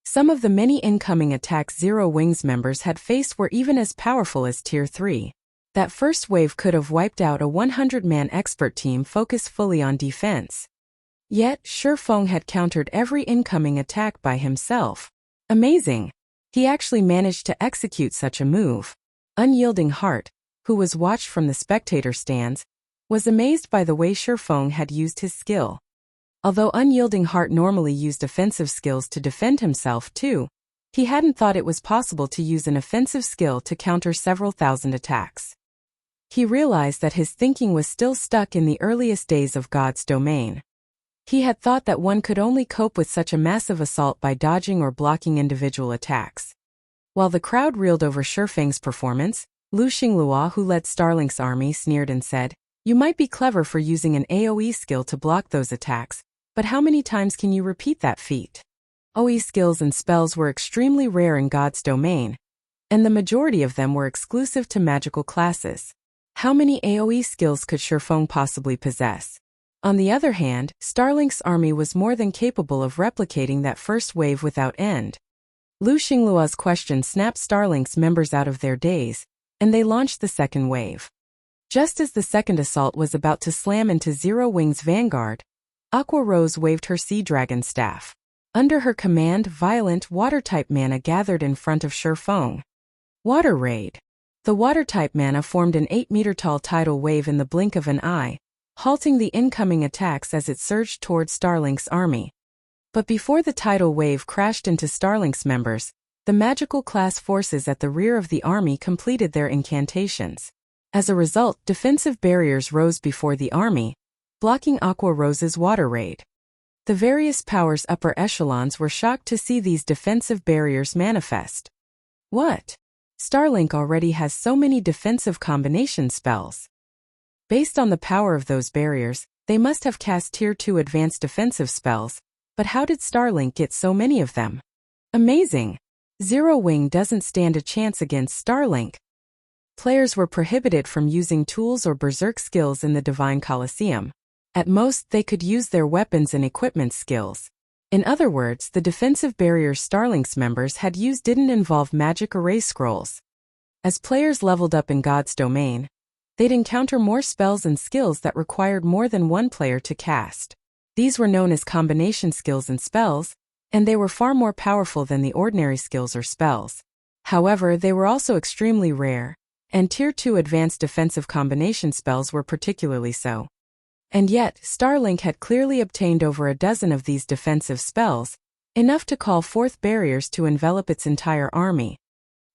Some of the many incoming attacks Zero Wings members had faced were even as powerful as Tier 3. That first wave could have wiped out a 100-man expert team focused fully on defense. Yet, Shifeng had countered every incoming attack by himself. Amazing! He actually managed to execute such a move. Unyielding Heart, who was watched from the spectator stands, was amazed by the way Shifeng had used his skill. Although Unyielding Heart normally used offensive skills to defend himself too, he hadn't thought it was possible to use an offensive skill to counter several thousand attacks. He realized that his thinking was still stuck in the earliest days of God's domain. He had thought that one could only cope with such a massive assault by dodging or blocking individual attacks. While the crowd reeled over Shifeng's performance, Xingluo, who led Starlink's army, sneered and said, "You might be clever for using an AoE skill to block those attacks, but how many times can you repeat that feat?" AoE skills and spells were extremely rare in God's domain, and the majority of them were exclusive to magical classes. How many AoE skills could Shifeng possibly possess? On the other hand, Starlink's army was more than capable of replicating that first wave without end. Xingluo's question snapped Starlink's members out of their daze, and they launched the second wave. Just as the second assault was about to slam into Zero Wings' vanguard, Aqua Rose waved her Sea Dragon staff. Under her command, violent water-type mana gathered in front of Shifeng. Water Raid. The water-type mana formed an 8-meter-tall tidal wave in the blink of an eye, halting the incoming attacks as it surged towards Starlink's army. But before the tidal wave crashed into Starlink's members, the magical class forces at the rear of the army completed their incantations. As a result, defensive barriers rose before the army, blocking Aqua Rose's water raid. The various powers' upper echelons were shocked to see these defensive barriers manifest. What? Starlink already has so many defensive combination spells. Based on the power of those barriers, they must have cast Tier 2 advanced defensive spells, but how did Starlink get so many of them? Amazing! Zero Wing doesn't stand a chance against Starlink. Players were prohibited from using tools or berserk skills in the Divine Colosseum. At most, they could use their weapons and equipment skills. In other words, the defensive barriers Starlink's members had used didn't involve magic erase scrolls. As players leveled up in God's domain, they'd encounter more spells and skills that required more than one player to cast. These were known as combination skills and spells, and they were far more powerful than the ordinary skills or spells. However, they were also extremely rare, and Tier 2 advanced defensive combination spells were particularly so. And yet, Starlink had clearly obtained over a dozen of these defensive spells, enough to call forth barriers to envelop its entire army.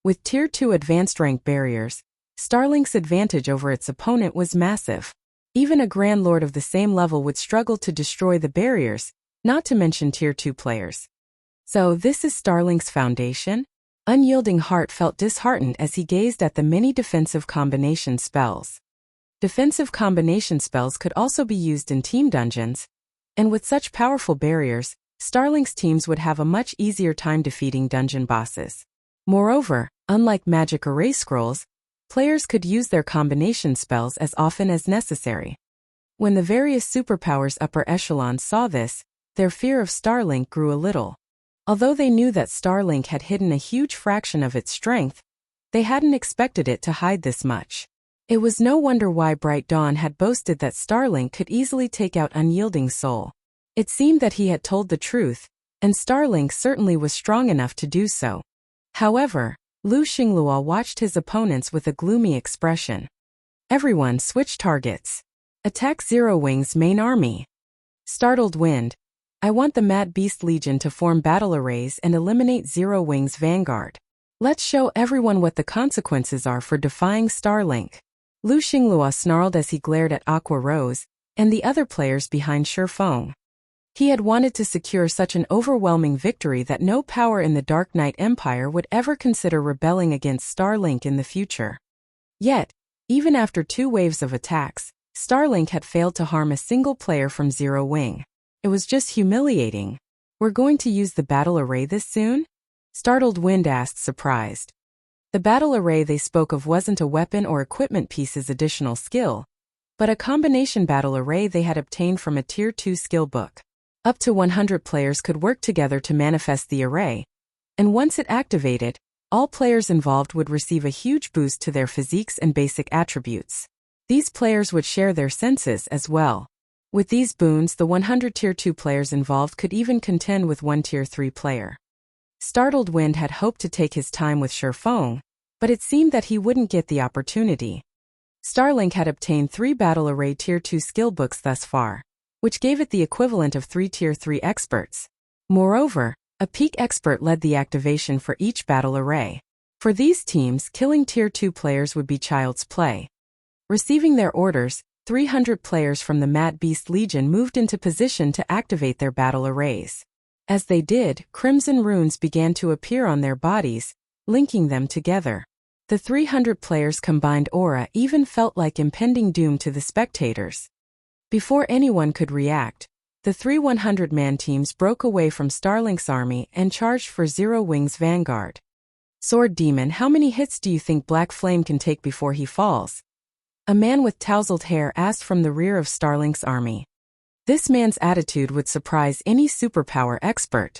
With Tier 2 advanced rank barriers, Starlink's advantage over its opponent was massive. Even a Grand Lord of the same level would struggle to destroy the barriers, not to mention Tier 2 players. So this is Starlink's foundation? Unyielding Heart felt disheartened as he gazed at the many defensive combination spells. Defensive combination spells could also be used in team dungeons, and with such powerful barriers, Starlink's teams would have a much easier time defeating dungeon bosses. Moreover, unlike magic array scrolls, players could use their combination spells as often as necessary. When the various superpowers upper echelons saw this, their fear of Starlink grew a little. Although they knew that Starlink had hidden a huge fraction of its strength, they hadn't expected it to hide this much. It was no wonder why Bright Dawn had boasted that Starlink could easily take out Unyielding Soul. It seemed that he had told the truth, and Starlink certainly was strong enough to do so. However, Xingluo watched his opponents with a gloomy expression. Everyone switch targets. Attack Zero Wings main army. Startled Wind. I want the Mad Beast Legion to form battle arrays and eliminate Zero Wings Vanguard. Let's show everyone what the consequences are for defying Starlink. Xingluo snarled as he glared at Aqua Rose and the other players behind Shattering. He had wanted to secure such an overwhelming victory that no power in the Dark Knight Empire would ever consider rebelling against Starlink in the future. Yet, even after 2 waves of attacks, Starlink had failed to harm a single player from Zero Wing. It was just humiliating. We're going to use the battle array this soon? Startled Wind asked, surprised. The battle array they spoke of wasn't a weapon or equipment piece's additional skill, but a combination battle array they had obtained from a Tier 2 skill book. Up to 100 players could work together to manifest the array, and once it activated, all players involved would receive a huge boost to their physiques and basic attributes. These players would share their senses as well. With these boons, the 100 Tier 2 players involved could even contend with one Tier 3 player. Startled Wind had hoped to take his time with Shattering, but it seemed that he wouldn't get the opportunity. Starlink had obtained 3 battle array Tier 2 skill books thus far, which gave it the equivalent of 3 Tier 3 experts. Moreover, a peak expert led the activation for each battle array. For these teams, killing Tier 2 players would be child's play. Receiving their orders, 300 players from the Mad Beast Legion moved into position to activate their battle arrays. As they did, crimson runes began to appear on their bodies, linking them together. The 300 players' combined aura even felt like impending doom to the spectators. Before anyone could react, the 3 100-man teams broke away from Starlink's army and charged for Zero Wings Vanguard. Sword Demon, how many hits do you think Black Flame can take before he falls? A man with tousled hair asked from the rear of Starlink's army. This man's attitude would surprise any superpower expert.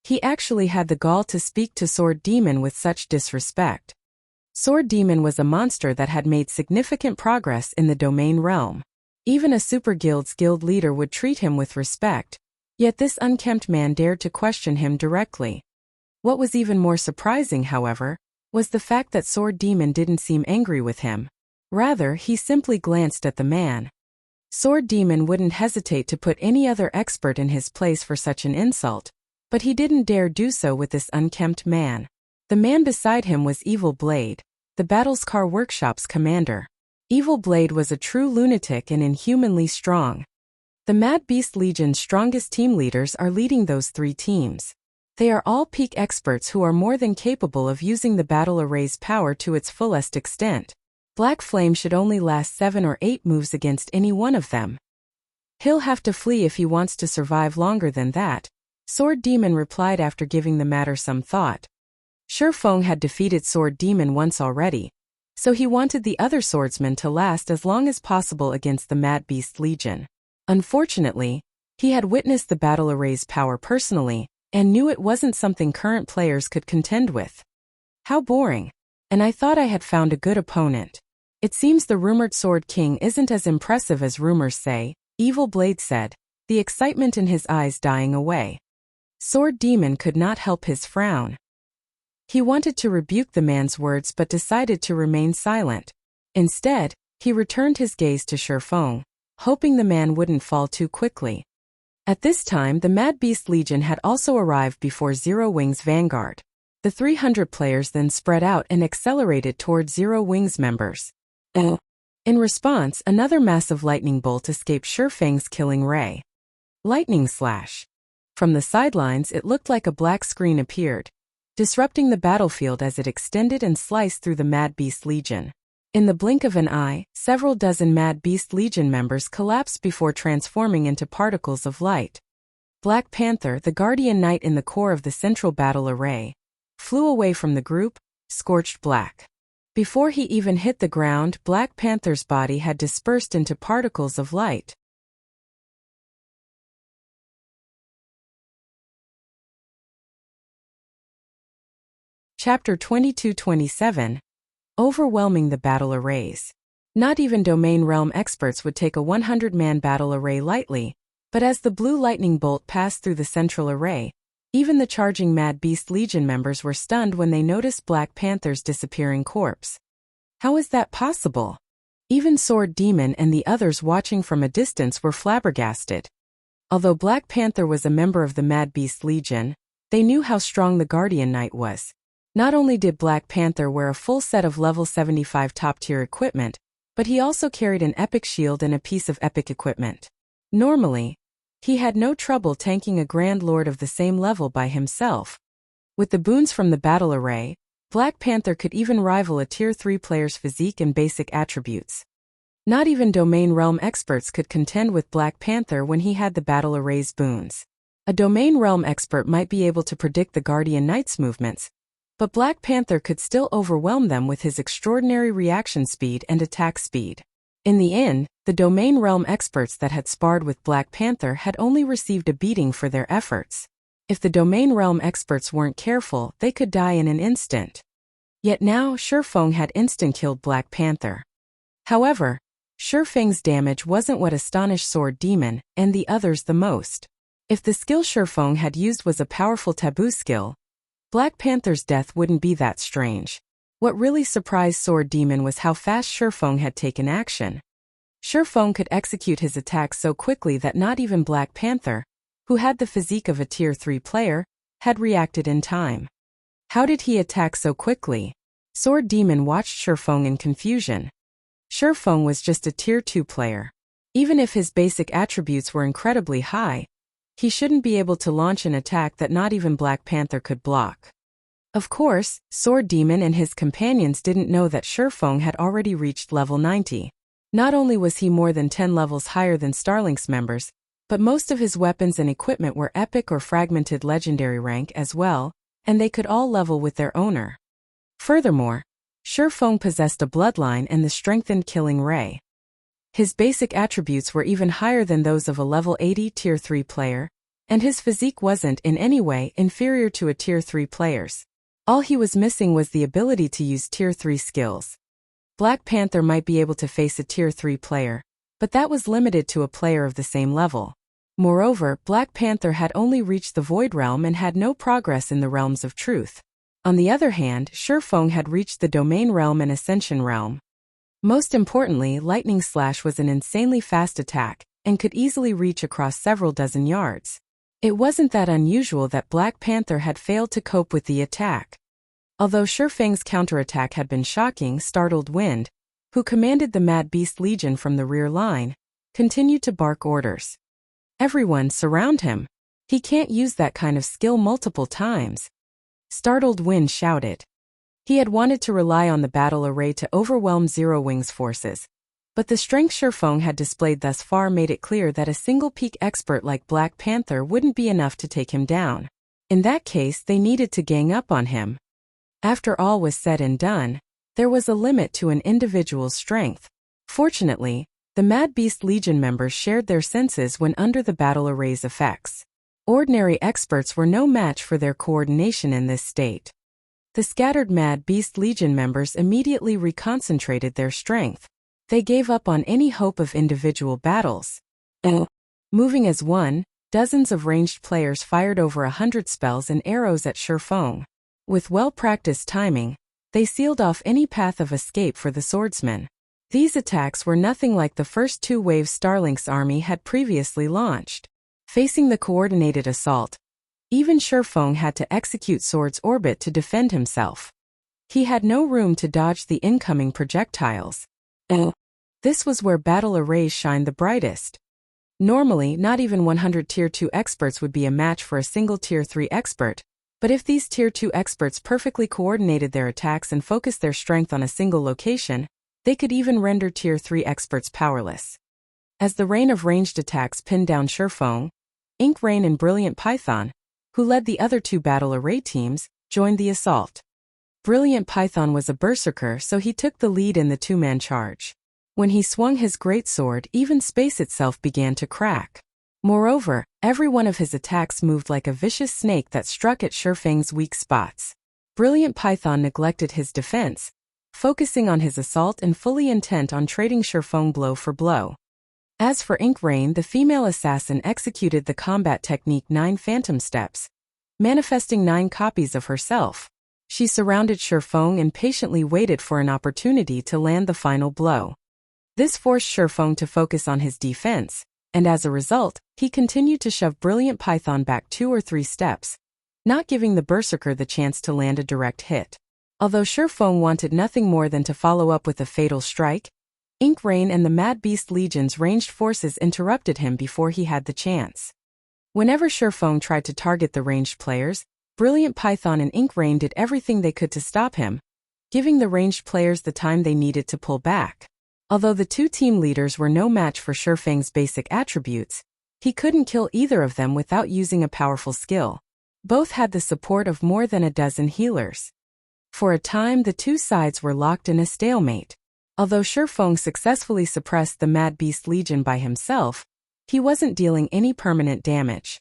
He actually had the gall to speak to Sword Demon with such disrespect. Sword Demon was a monster that had made significant progress in the domain realm. Even a super guild's guild leader would treat him with respect, yet this unkempt man dared to question him directly. What was even more surprising, however, was the fact that Sword Demon didn't seem angry with him. Rather, he simply glanced at the man. Sword Demon wouldn't hesitate to put any other expert in his place for such an insult, but he didn't dare do so with this unkempt man. The man beside him was Evil Blade, the Battlescar Workshop's commander. Evil Blade was a true lunatic and inhumanly strong. The Mad Beast Legion's strongest team leaders are leading those 3 teams. They are all peak experts who are more than capable of using the battle array's power to its fullest extent. Black Flame should only last 7 or 8 moves against any one of them. He'll have to flee if he wants to survive longer than that, Sword Demon replied after giving the matter some thought. Shattering had defeated Sword Demon once already, so he wanted the other swordsmen to last as long as possible against the Mad Beast Legion. Unfortunately, he had witnessed the battle array's power personally, and knew it wasn't something current players could contend with. How boring. And I thought I had found a good opponent. It seems the rumored Sword King isn't as impressive as rumors say, Evil Blade said, the excitement in his eyes dying away. Sword Demon could not help his frown. He wanted to rebuke the man's words but decided to remain silent. Instead, he returned his gaze to Shifeng, hoping the man wouldn't fall too quickly. At this time, the Mad Beast Legion had also arrived before Zero Wing's vanguard. The 300 players then spread out and accelerated toward Zero Wing's members. In response, another massive lightning bolt escaped Shifeng's killing ray. Lightning slash. From the sidelines, it looked like a black screen appeared, disrupting the battlefield as it extended and sliced through the Mad Beast Legion. In the blink of an eye, several dozen Mad Beast Legion members collapsed before transforming into particles of light. Black Panther, the guardian knight in the core of the central battle array, flew away from the group, scorched black. Before he even hit the ground, Black Panther's body had dispersed into particles of light. Chapter 22-27. Overwhelming the battle arrays. Not even domain realm experts would take a 100-man battle array lightly, but as the blue lightning bolt passed through the central array, even the charging Mad Beast Legion members were stunned when they noticed Black Panther's disappearing corpse. How is that possible? Even Sword Demon and the others watching from a distance were flabbergasted. Although Black Panther was a member of the Mad Beast Legion, they knew how strong the Guardian Knight was. Not only did Black Panther wear a full set of level 75 top-tier equipment, but he also carried an epic shield and a piece of epic equipment. Normally, he had no trouble tanking a Grand Lord of the same level by himself. With the boons from the battle array, Black Panther could even rival a Tier 3 player's physique and basic attributes. Not even Domain Realm experts could contend with Black Panther when he had the battle array's boons. A Domain Realm expert might be able to predict the Guardian Knight's movements, but Black Panther could still overwhelm them with his extraordinary reaction speed and attack speed. In the end, the Domain Realm experts that had sparred with Black Panther had only received a beating for their efforts. If the Domain Realm experts weren't careful, they could die in an instant. Yet now, Shifeng had instant-killed Black Panther. However, Shifeng's damage wasn't what astonished Sword Demon and the others the most. If the skill Shifeng had used was a powerful taboo skill, Black Panther's death wouldn't be that strange. What really surprised Sword Demon was how fast Shifeng had taken action. Shifeng could execute his attack so quickly that not even Black Panther, who had the physique of a Tier 3 player, had reacted in time. How did he attack so quickly? Sword Demon watched Shifeng in confusion. Shifeng was just a Tier 2 player. Even if his basic attributes were incredibly high, he shouldn't be able to launch an attack that not even Black Panther could block. Of course, Sword Demon and his companions didn't know that Shifeng had already reached level 90. Not only was he more than 10 levels higher than Starlink's members, but most of his weapons and equipment were epic or fragmented legendary rank as well, and they could all level with their owner. Furthermore, Shifeng possessed a bloodline and the strengthened killing ray. His basic attributes were even higher than those of a level 80 Tier 3 player, and his physique wasn't in any way inferior to a Tier 3 player's. All he was missing was the ability to use Tier 3 skills. Black Panther might be able to face a Tier 3 player, but that was limited to a player of the same level. Moreover, Black Panther had only reached the Void Realm and had no progress in the Realms of Truth. On the other hand, Shifeng had reached the Domain Realm and Ascension Realm. Most importantly, Lightning Slash was an insanely fast attack, and could easily reach across several dozen yards. It wasn't that unusual that Black Panther had failed to cope with the attack. Although Shifeng's counterattack had been shocking, Startled Wind, who commanded the Mad Beast Legion from the rear line, continued to bark orders. Everyone surround him. He can't use that kind of skill multiple times. Startled Wind shouted. He had wanted to rely on the battle array to overwhelm Zero Wing's forces, but the strength Shifeng had displayed thus far made it clear that a single peak expert like Black Panther wouldn't be enough to take him down. In that case, they needed to gang up on him. After all was said and done, there was a limit to an individual's strength. Fortunately, the Mad Beast Legion members shared their senses when under the battle array's effects. Ordinary experts were no match for their coordination in this state. The scattered Mad Beast Legion members immediately reconcentrated their strength. They gave up on any hope of individual battles. Moving as one, dozens of ranged players fired over 100 spells and arrows at Shifeng. With well-practiced timing, they sealed off any path of escape for the swordsman. These attacks were nothing like the first two waves Starlink's army had previously launched. Facing the coordinated assault, even Shifeng had to execute Sword's Orbit to defend himself. He had no room to dodge the incoming projectiles. This was where battle arrays shine the brightest. Normally, not even 100 Tier 2 experts would be a match for a single Tier 3 expert, but if these Tier 2 experts perfectly coordinated their attacks and focused their strength on a single location, they could even render Tier 3 experts powerless. As the rain of ranged attacks pinned down Shifeng, Ink Rain and Brilliant Python, who led the other two battle array teams, joined the assault. Brilliant Python was a berserker, so he took the lead in the two-man charge. When he swung his greatsword, even space itself began to crack. Moreover, every one of his attacks moved like a vicious snake that struck at Shifeng's weak spots. Brilliant Python neglected his defense, focusing on his assault and fully intent on trading Shifeng blow for blow. As for Ink Rain, the female assassin executed the combat technique 9 phantom steps, manifesting 9 copies of herself. She surrounded Shifeng and patiently waited for an opportunity to land the final blow. This forced Shifeng to focus on his defense, and as a result, he continued to shove Brilliant Python back 2 or 3 steps, not giving the berserker the chance to land a direct hit. Although Shifeng wanted nothing more than to follow up with a fatal strike, Ink Rain and the Mad Beast Legion's ranged forces interrupted him before he had the chance. Whenever Shifeng tried to target the ranged players, Brilliant Python and Ink Rain did everything they could to stop him, giving the ranged players the time they needed to pull back. Although the two team leaders were no match for Shifeng's basic attributes, he couldn't kill either of them without using a powerful skill. Both had the support of more than a dozen healers. For a time, the two sides were locked in a stalemate. Although Shifeng successfully suppressed the Mad Beast Legion by himself, he wasn't dealing any permanent damage.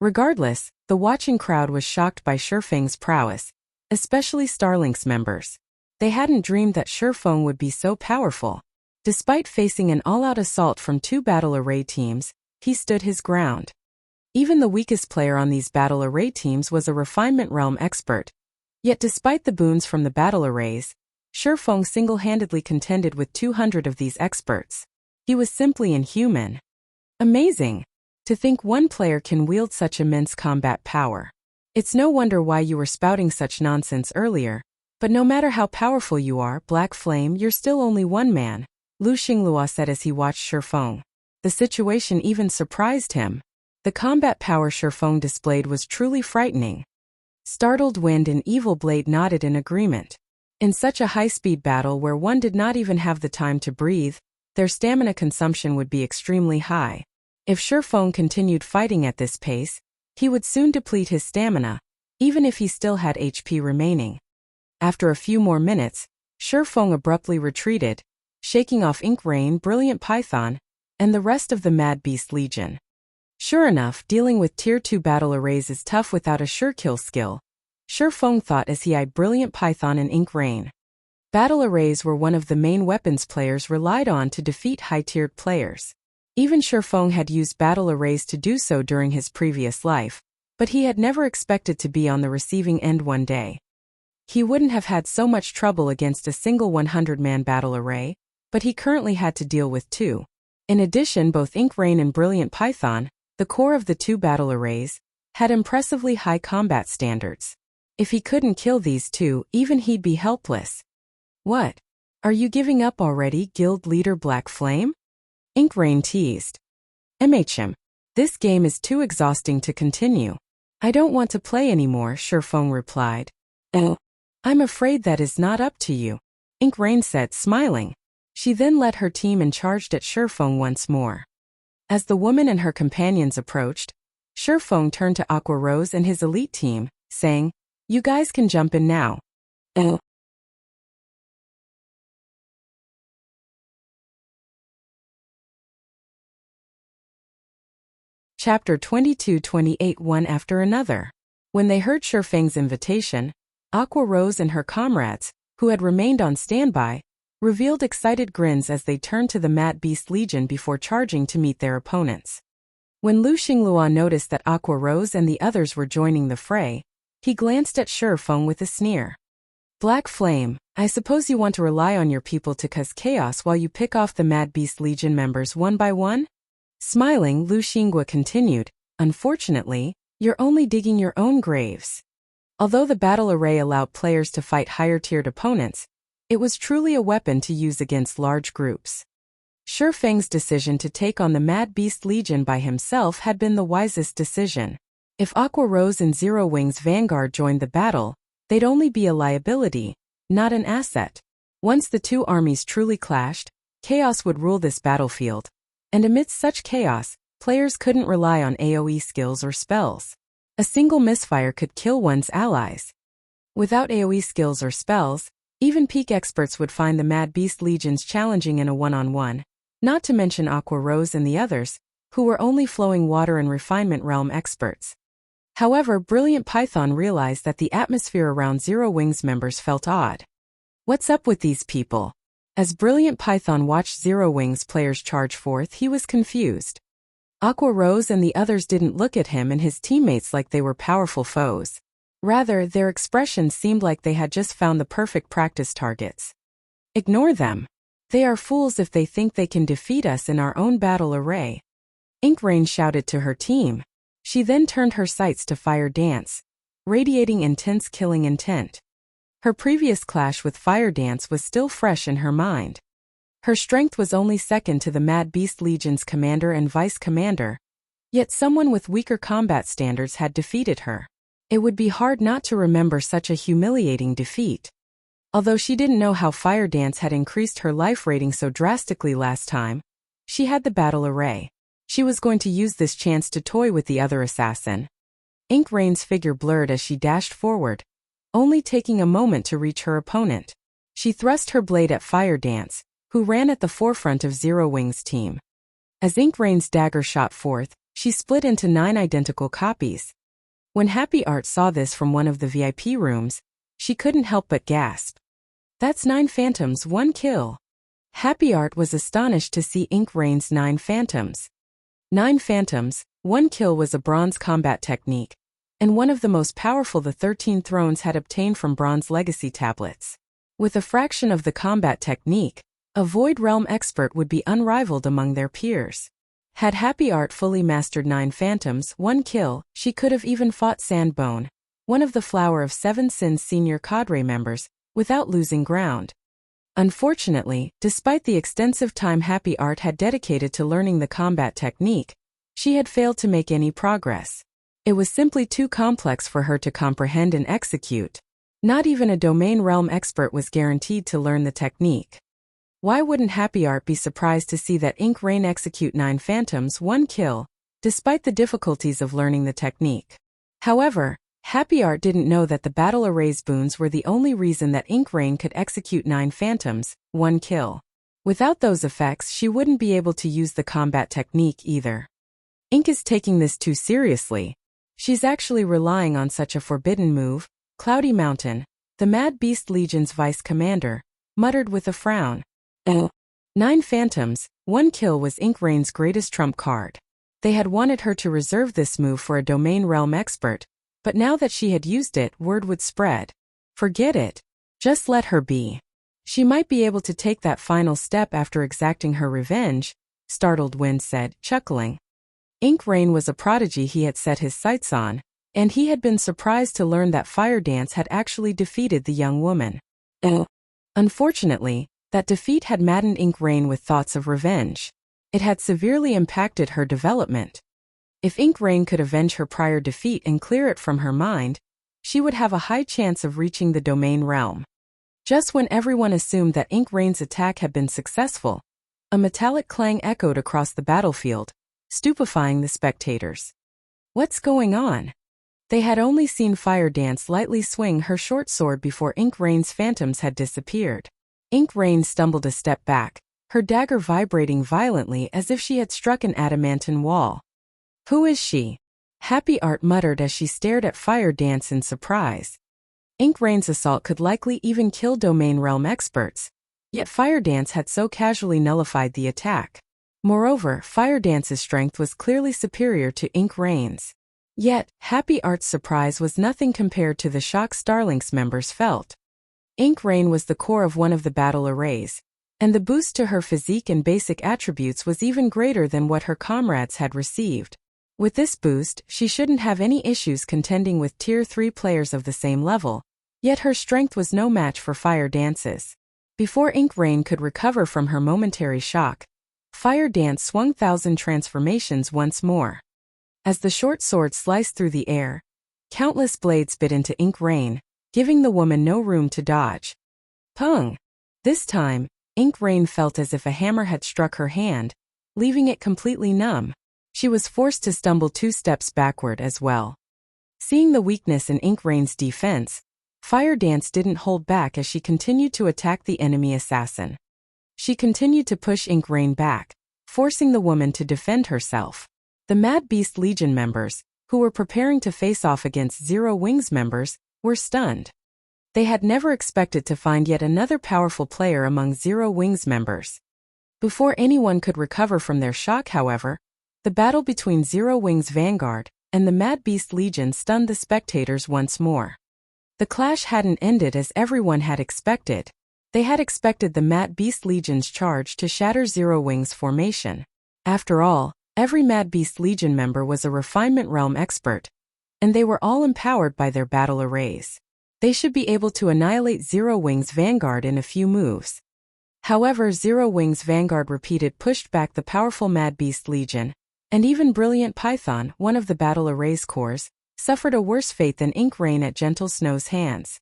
Regardless, the watching crowd was shocked by Shifeng's prowess, especially Starlink's members. They hadn't dreamed that Shifeng would be so powerful. Despite facing an all-out assault from 2 battle array teams, he stood his ground. Even the weakest player on these battle array teams was a refinement realm expert. Yet despite the boons from the battle arrays, Shifeng single-handedly contended with 200 of these experts. He was simply inhuman. Amazing! To think one player can wield such immense combat power. It's no wonder why you were spouting such nonsense earlier, but no matter how powerful you are, Black Flame, you're still only one man, Xingluo said as he watched Shifeng. The situation even surprised him. The combat power Shifeng displayed was truly frightening. Startled Wind and Evil Blade nodded in agreement. In such a high-speed battle where one did not even have the time to breathe, their stamina consumption would be extremely high. If Shifeng continued fighting at this pace, he would soon deplete his stamina, even if he still had HP remaining. After a few more minutes, Shifeng abruptly retreated, shaking off Ink Rain, Brilliant Python, and the rest of the Mad Beast Legion. Sure enough, dealing with Tier 2 battle arrays is tough without a sure kill skill, Shifeng thought as he eyed Brilliant Python and Ink Rain. Battle arrays were one of the main weapons players relied on to defeat high-tiered players. Even Shifeng had used battle arrays to do so during his previous life, but he had never expected to be on the receiving end one day. He wouldn't have had so much trouble against a single 100-man battle array, but he currently had to deal with 2. In addition, both Ink Rain and Brilliant Python, the core of the 2 battle arrays, had impressively high combat standards. If he couldn't kill these 2, even he'd be helpless. What? Are you giving up already, Guild Leader Black Flame? Ink Rain teased. This game is too exhausting to continue. I don't want to play anymore, Shifeng replied. Oh. I'm afraid that is not up to you, Ink Rain said, smiling. She then led her team and charged at Shifeng once more. As the woman and her companions approached, Shifeng turned to Aqua Rose and his elite team, saying, "You guys can jump in now." Oh. Chapter 22-28 One after another. When they heard Shifeng's invitation, Aqua Rose and her comrades, who had remained on standby, revealed excited grins as they turned to the Mad Beast Legion before charging to meet their opponents. When Xingluo noticed that Aqua Rose and the others were joining the fray, He glanced at Shurfeng with a sneer. Black Flame, I suppose you want to rely on your people to cause chaos while you pick off the Mad Beast Legion members one by one? Smiling, Lu Xingluo continued, unfortunately, you're only digging your own graves. Although the battle array allowed players to fight higher-tiered opponents, it was truly a weapon to use against large groups. Shurfeng's decision to take on the Mad Beast Legion by himself had been the wisest decision. If Aqua Rose and Zero Wings Vanguard joined the battle, they'd only be a liability, not an asset. Once the two armies truly clashed, chaos would rule this battlefield. And amidst such chaos, players couldn't rely on AoE skills or spells. A single misfire could kill one's allies. Without AoE skills or spells, even peak experts would find the Mad Beast Legions challenging in a one-on-one, not to mention Aqua Rose and the others, who were only flowing water and refinement realm experts. However, Brilliant Python realized that the atmosphere around Zero Wings members felt odd. What's up with these people? As Brilliant Python watched Zero Wings players charge forth, he was confused. Aqua Rose and the others didn't look at him and his teammates like they were powerful foes. Rather, their expressions seemed like they had just found the perfect practice targets. Ignore them. They are fools if they think they can defeat us in our own battle array. Inkrain shouted to her team. She then turned her sights to Fire Dance, radiating intense killing intent. Her previous clash with Fire Dance was still fresh in her mind. Her strength was only second to the Mad Beast Legion's commander and vice commander, yet someone with weaker combat standards had defeated her. It would be hard not to remember such a humiliating defeat. Although she didn't know how Fire Dance had increased her life rating so drastically last time, she had the battle array. She was going to use this chance to toy with the other assassin. Inkrain's figure blurred as she dashed forward, only taking a moment to reach her opponent. She thrust her blade at Fire Dance, who ran at the forefront of Zero Wings' team. As Inkrain's dagger shot forth, she split into 9 identical copies. When Happy Art saw this from one of the VIP rooms, she couldn't help but gasp. That's 9 phantoms, 1 kill. Happy Art was astonished to see Inkrain's 9 phantoms. 9 phantoms, 1 kill was a bronze combat technique, and one of the most powerful the 13 Thrones had obtained from bronze legacy tablets. With a fraction of the combat technique, a Void Realm expert would be unrivaled among their peers. Had Happy Art fully mastered 9 phantoms, 1 kill, she could have even fought Sandbone, one of the Flower of Seven Sins senior cadre members, without losing ground. Unfortunately, despite the extensive time Happy Art had dedicated to learning the combat technique, she had failed to make any progress. It was simply too complex for her to comprehend and execute. Not even a domain realm expert was guaranteed to learn the technique. Why wouldn't Happy Art be surprised to see that Inkrain execute 9 phantoms, 1 kill, despite the difficulties of learning the technique? However, Happy Art didn't know that the battle array's boons were the only reason that Inkrain could execute 9 phantoms, 1 kill. Without those effects, she wouldn't be able to use the combat technique either. Ink is taking this too seriously. She's actually relying on such a forbidden move. Cloudy Mountain, the Mad Beast Legion's vice commander, muttered with a frown. 9 phantoms, 1 kill was Inkrain's greatest trump card. They had wanted her to reserve this move for a domain realm expert, but now that she had used it, word would spread. Forget it. Just let her be. She might be able to take that final step after exacting her revenge, Startled Wind said, chuckling. Inkrain was a prodigy he had set his sights on, and he had been surprised to learn that Fire Dance had actually defeated the young woman. Unfortunately, that defeat had maddened Inkrain with thoughts of revenge. It had severely impacted her development. If Inkrain could avenge her prior defeat and clear it from her mind, she would have a high chance of reaching the domain realm. Just when everyone assumed that Inkrain's attack had been successful, a metallic clang echoed across the battlefield, stupefying the spectators. What's going on? They had only seen Fire Dance lightly swing her short sword before Inkrain's phantoms had disappeared. Inkrain stumbled a step back, her dagger vibrating violently as if she had struck an adamantine wall. Who is she? Happy Art muttered as she stared at Fire Dance in surprise. Inkrain's assault could likely even kill domain realm experts, yet Fire Dance had so casually nullified the attack. Moreover, Fire Dance's strength was clearly superior to Inkrain's. Yet, Happy Art's surprise was nothing compared to the shock Starlink's members felt. Ink Rain was the core of one of the battle arrays, and the boost to her physique and basic attributes was even greater than what her comrades had received. With this boost, she shouldn't have any issues contending with Tier 3 players of the same level, yet her strength was no match for Fire Dance's. Before Ink Rain could recover from her momentary shock, Fire Dance swung 1,000 transformations once more. As the short sword sliced through the air, countless blades bit into Ink Rain, giving the woman no room to dodge. Pung! This time, Ink Rain felt as if a hammer had struck her hand, leaving it completely numb. She was forced to stumble 2 steps backward as well. Seeing the weakness in Ink Rain's defense, Fire Dance didn't hold back as she continued to attack the enemy assassin. She continued to push Ink Rain back, forcing the woman to defend herself. The Mad Beast Legion members, who were preparing to face off against Zero Wings members, were stunned. They had never expected to find yet another powerful player among Zero Wings members. Before anyone could recover from their shock, however, the battle between Zero Wings Vanguard and the Mad Beast Legion stunned the spectators once more. The clash hadn't ended as everyone had expected. They had expected the Mad Beast Legion's charge to shatter Zero Wings' formation. After all, every Mad Beast Legion member was a Refinement Realm expert, and they were all empowered by their battle arrays. They should be able to annihilate Zero Wings Vanguard in a few moves. However, Zero Wings Vanguard pushed back the powerful Mad Beast Legion, and even Brilliant Python, one of the battle array's cores, suffered a worse fate than Ink Rain at Gentle Snow's hands.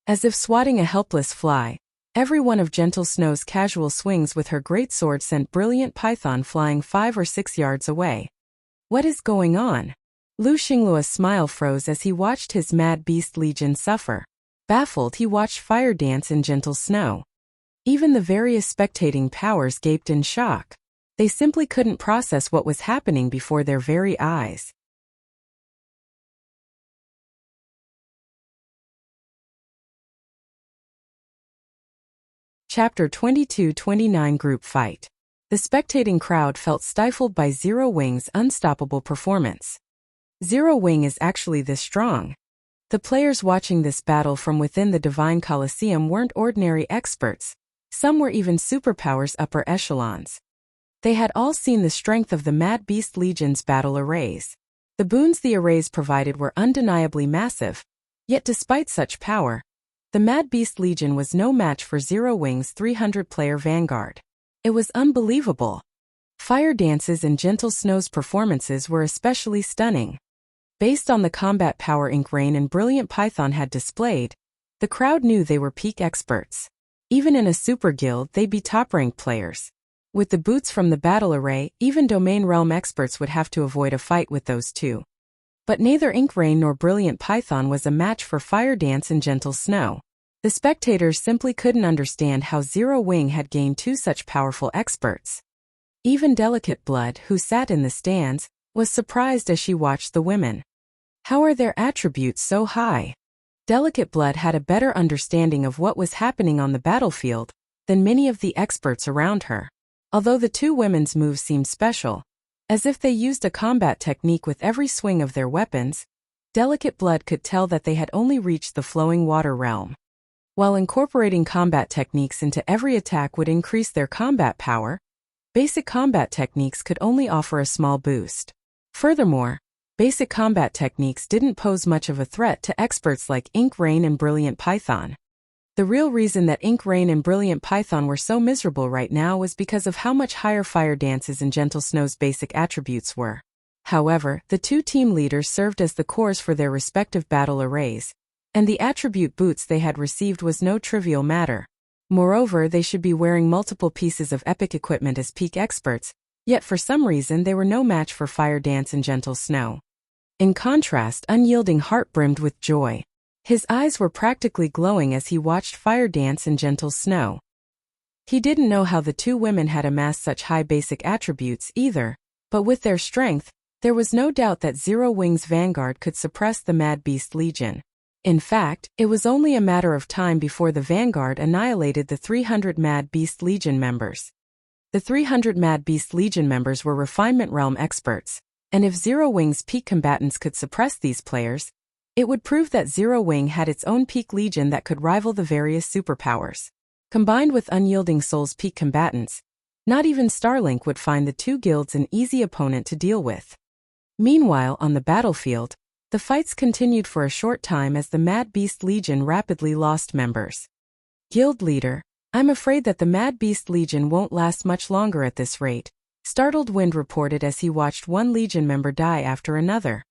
As if swatting a helpless fly, every one of Gentle Snow's casual swings with her great sword sent Brilliant Python flying 5 or 6 yards away. What is going on? Xingluo's smile froze as he watched his Mad Beast Legion suffer. Baffled, he watched Fire Dance and Gentle Snow. Even the various spectating powers gaped in shock. They simply couldn't process what was happening before their very eyes. Chapter 22-29 Group Fight. The spectating crowd felt stifled by Zero Wing's unstoppable performance. Zero Wing is actually this strong. The players watching this battle from within the Divine Colosseum weren't ordinary experts. Some were even superpowers upper echelons. They had all seen the strength of the Mad Beast Legion's battle arrays. The boons the arrays provided were undeniably massive. Yet despite such power, the Mad Beast Legion was no match for Zero Wing's 300-player vanguard. It was unbelievable. Fire Dance's and Gentle Snow's performances were especially stunning. Based on the combat power Ink Rain and Brilliant Python had displayed, the crowd knew they were peak experts. Even in a super guild, they'd be top-ranked players. With the boots from the battle array, even Domain Realm experts would have to avoid a fight with those two. But neither Ink Rain nor Brilliant Python was a match for Fire Dance and Gentle Snow. The spectators simply couldn't understand how Zero Wing had gained 2 such powerful experts. Even Delicate Blood, who sat in the stands, was surprised as she watched the women. How are their attributes so high? Delicate Blood had a better understanding of what was happening on the battlefield than many of the experts around her. Although the 2 women's moves seemed special, as if they used a combat technique with every swing of their weapons, Delicate Blood could tell that they had only reached the flowing water realm. While incorporating combat techniques into every attack would increase their combat power, basic combat techniques could only offer a small boost. Furthermore, basic combat techniques didn't pose much of a threat to experts like Ink Rain and Brilliant Python. The real reason that Ink Rain and Brilliant Python were so miserable right now was because of how much higher Fire Dance's and Gentle Snow's basic attributes were. However, the 2 team leaders served as the cores for their respective battle arrays, and the attribute boots they had received was no trivial matter. Moreover, they should be wearing multiple pieces of epic equipment as peak experts, yet for some reason they were no match for Fire Dance and Gentle Snow. In contrast, Unyielding Heart brimmed with joy. His eyes were practically glowing as he watched Fire Dance and Gentle Snow. He didn't know how the 2 women had amassed such high basic attributes either, but with their strength, there was no doubt that Zero Wing's vanguard could suppress the Mad Beast Legion. In fact, it was only a matter of time before the vanguard annihilated the 300 Mad Beast Legion members. The 300 Mad Beast Legion members were Refinement Realm experts, and if Zero Wing's peak combatants could suppress these players, it would prove that Zero Wing had its own peak legion that could rival the various superpowers. Combined with Unyielding Soul's peak combatants, not even Starlink would find the two guilds an easy opponent to deal with. Meanwhile, on the battlefield, the fights continued for a short time as the Mad Beast Legion rapidly lost members. Guild leader, I'm afraid that the Mad Beast Legion won't last much longer at this rate, Startled Wind reported as he watched one Legion member die after another.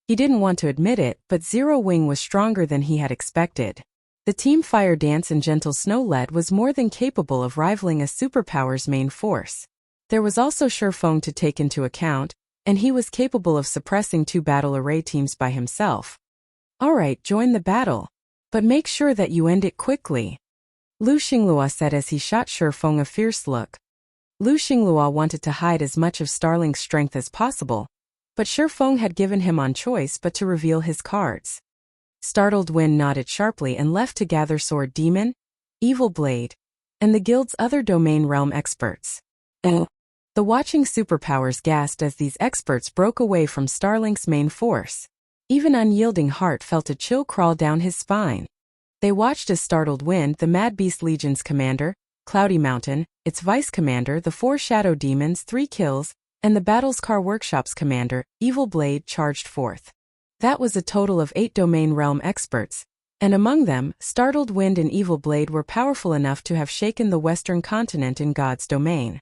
He didn't want to admit it, but Zero Wing was stronger than he had expected. The team Fire Dance and Gentle Snow led was more than capable of rivaling a superpower's main force. There was also Shurfeng to take into account, and he was capable of suppressing two battle array teams by himself. Alright, join the battle. But make sure that you end it quickly, Lu Xingluo said as he shot Shurfeng a fierce look. Lu Xingluo wanted to hide as much of Starlink's strength as possible, but Shurfeng had given him on choice but to reveal his cards. Startled Wind nodded sharply and left to gather Sword Demon, Evil Blade, and the guild's other domain realm experts. The watching superpowers gasped as these experts broke away from Starlink's main force. Even Unyielding Heart felt a chill crawl down his spine. They watched as Startled Wind, the Mad Beast Legion's commander, Cloudy Mountain, its vice commander, the four Shadow Demons, 3 kills, and the Battlescar Workshop's commander, Evil Blade, charged forth. That was a total of 8 domain realm experts, and among them, Startled Wind and Evil Blade were powerful enough to have shaken the Western continent in God's domain.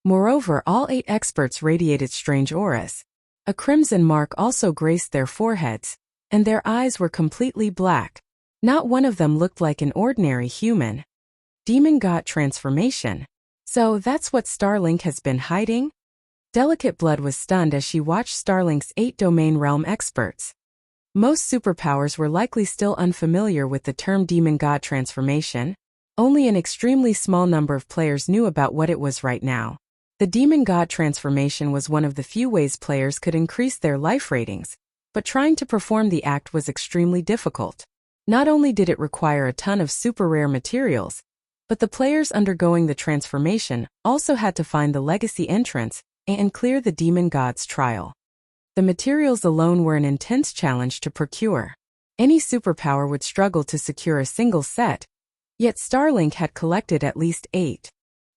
Moreover, all 8 experts radiated strange auras. A crimson mark also graced their foreheads, and their eyes were completely black. Not one of them looked like an ordinary human. Demon God transformation. So that's what Starlink has been hiding? Delicate Blood was stunned as she watched Starlink's 8 domain realm experts. Most superpowers were likely still unfamiliar with the term Demon God transformation. Only an extremely small number of players knew about what it was right now. The Demon God transformation was one of the few ways players could increase their life ratings, but trying to perform the act was extremely difficult. Not only did it require a ton of super rare materials, but the players undergoing the transformation also had to find the legacy entrance and clear the Demon God's trial. The materials alone were an intense challenge to procure. Any superpower would struggle to secure a single set, yet Starlink had collected at least 8.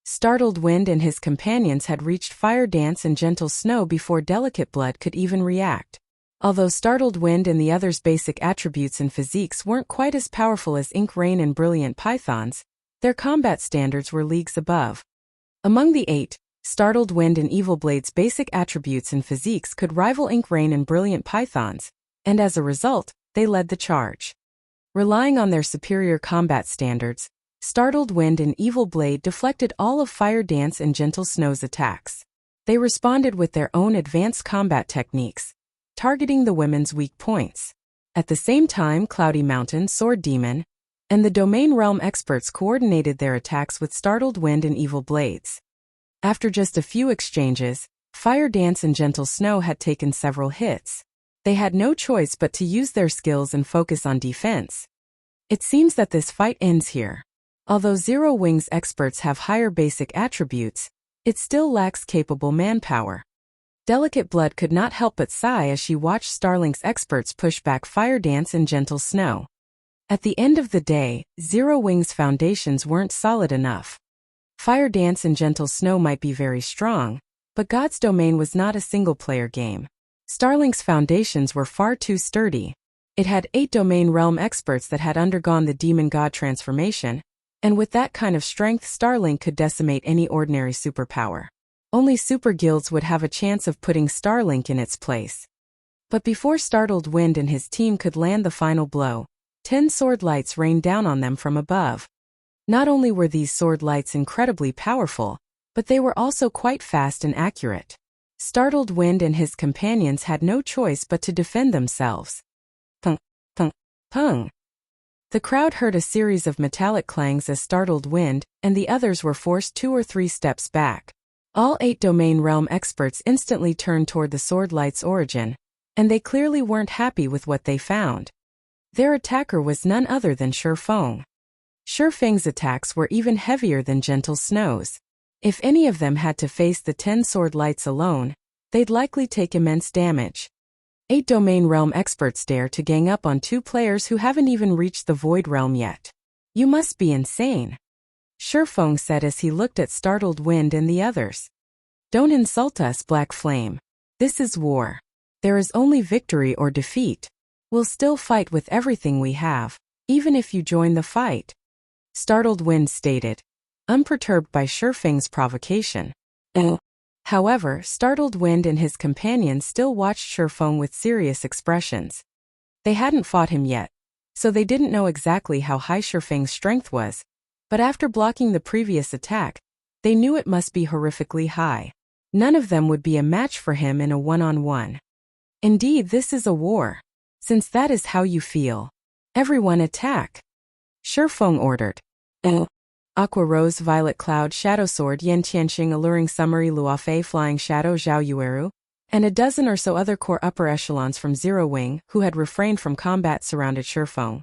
Startled Wind and his companions had reached Fire Dance and Gentle Snow before Delicate Blood could even react. Although Startled Wind and the others' basic attributes and physiques weren't quite as powerful as Ink Rain and Brilliant Pythons, their combat standards were leagues above. Among the 8, Startled Wind and Evil Blade's basic attributes and physiques could rival Ink Rain and Brilliant Pythons, and as a result, they led the charge. Relying on their superior combat standards, Startled Wind and Evil Blade deflected all of Fire Dance and Gentle Snow's attacks. They responded with their own advanced combat techniques, targeting the women's weak points. At the same time, Cloudy Mountain, Sword Demon, and the Domain Realm experts coordinated their attacks with Startled Wind and Evil Blades. After just a few exchanges, Fire Dance and Gentle Snow had taken several hits. They had no choice but to use their skills and focus on defense. It seems that this fight ends here. Although Zero Wing's experts have higher basic attributes, it still lacks capable manpower. Delicate Blood could not help but sigh as she watched Starlink's experts push back Fire Dance and Gentle Snow. At the end of the day, Zero Wing's foundations weren't solid enough. Fire Dance and Gentle Snow might be very strong, but God's Domain was not a single-player game. Starlink's foundations were far too sturdy. It had 8 domain realm experts that had undergone the Demon God transformation, and with that kind of strength, Starlink could decimate any ordinary superpower. Only super guilds would have a chance of putting Starlink in its place. But before Startled Wind and his team could land the final blow, 10 sword lights rained down on them from above. Not only were these sword lights incredibly powerful, but they were also quite fast and accurate. Startled Wind and his companions had no choice but to defend themselves. Pung, pung, pung. The crowd heard a series of metallic clangs as Startled Wind and the others were forced 2 or 3 steps back. All 8 domain realm experts instantly turned toward the sword light's origin, and they clearly weren't happy with what they found. Their attacker was none other than Shurfeng. Shurfeng's attacks were even heavier than Gentle Snow's. If any of them had to face the 10 sword lights alone, they'd likely take immense damage. 8 Domain Realm experts dare to gang up on 2 players who haven't even reached the Void Realm yet. You must be insane, Shifeng said as he looked at startled Wind and the others. Don't insult us, Black Flame. This is war. There is only victory or defeat. We'll still fight with everything we have, even if you join the fight, Startled Wind stated, unperturbed by Shifeng's provocation. However, Startled Wind and his companions still watched Shifeng with serious expressions. They hadn't fought him yet, so they didn't know exactly how high Shifeng's strength was, but after blocking the previous attack, they knew it must be horrifically high. None of them would be a match for him in a one-on-one. Indeed, this is a war. Since that is how you feel, everyone attack, Shifeng ordered. Aqua Rose, Violet Cloud, Shadow Sword, Yen Tianxing, Alluring Summary, Luofei, Flying Shadow, Zhao Yueru, and a dozen or so other core upper echelons from Zero Wing, who had refrained from combat, surrounded Shifeng.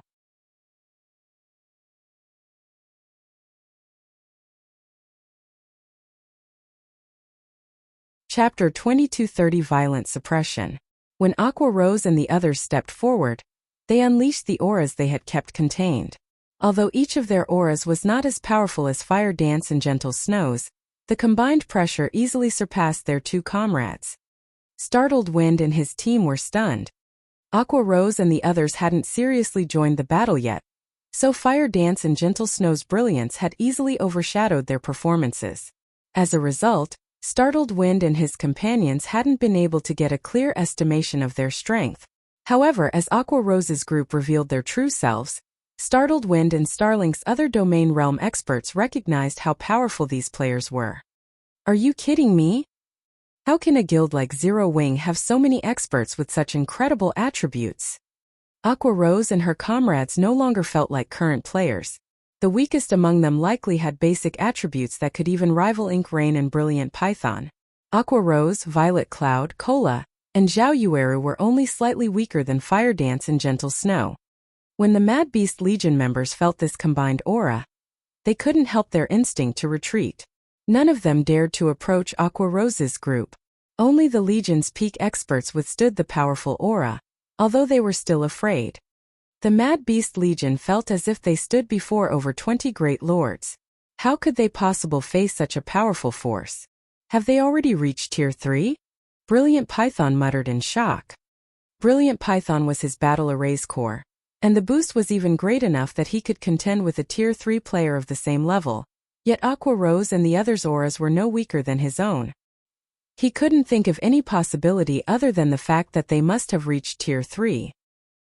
Chapter 2230 Violent Suppression. When Aqua Rose and the others stepped forward, they unleashed the auras they had kept contained. Although each of their auras was not as powerful as Fire Dance and Gentle Snows, the combined pressure easily surpassed their 2 comrades. Startled Wind and his team were stunned. Aqua Rose and the others hadn't seriously joined the battle yet, so Fire Dance and Gentle Snow's brilliance had easily overshadowed their performances. As a result, Startled Wind and his companions hadn't been able to get a clear estimation of their strength. However, as Aqua Rose's group revealed their true selves, Startled Wind and Starlink's other Domain Realm experts recognized how powerful these players were. Are you kidding me? How can a guild like Zero Wing have so many experts with such incredible attributes? Aqua Rose and her comrades no longer felt like current players. The weakest among them likely had basic attributes that could even rival Ink Rain and Brilliant Python. Aqua Rose, Violet Cloud, Cola, and Zhao Yueru were only slightly weaker than Fire Dance and Gentle Snow. When the Mad Beast Legion members felt this combined aura, they couldn't help their instinct to retreat. None of them dared to approach Aqua Rose's group. Only the Legion's peak experts withstood the powerful aura, although they were still afraid. The Mad Beast Legion felt as if they stood before over 20 great lords. How could they possibly face such a powerful force? Have they already reached Tier 3? Brilliant Python muttered in shock. Brilliant Python was his battle arrays core, and the boost was even great enough that he could contend with a Tier 3 player of the same level, yet Aqua Rose and the others' auras were no weaker than his own. He couldn't think of any possibility other than the fact that they must have reached Tier 3.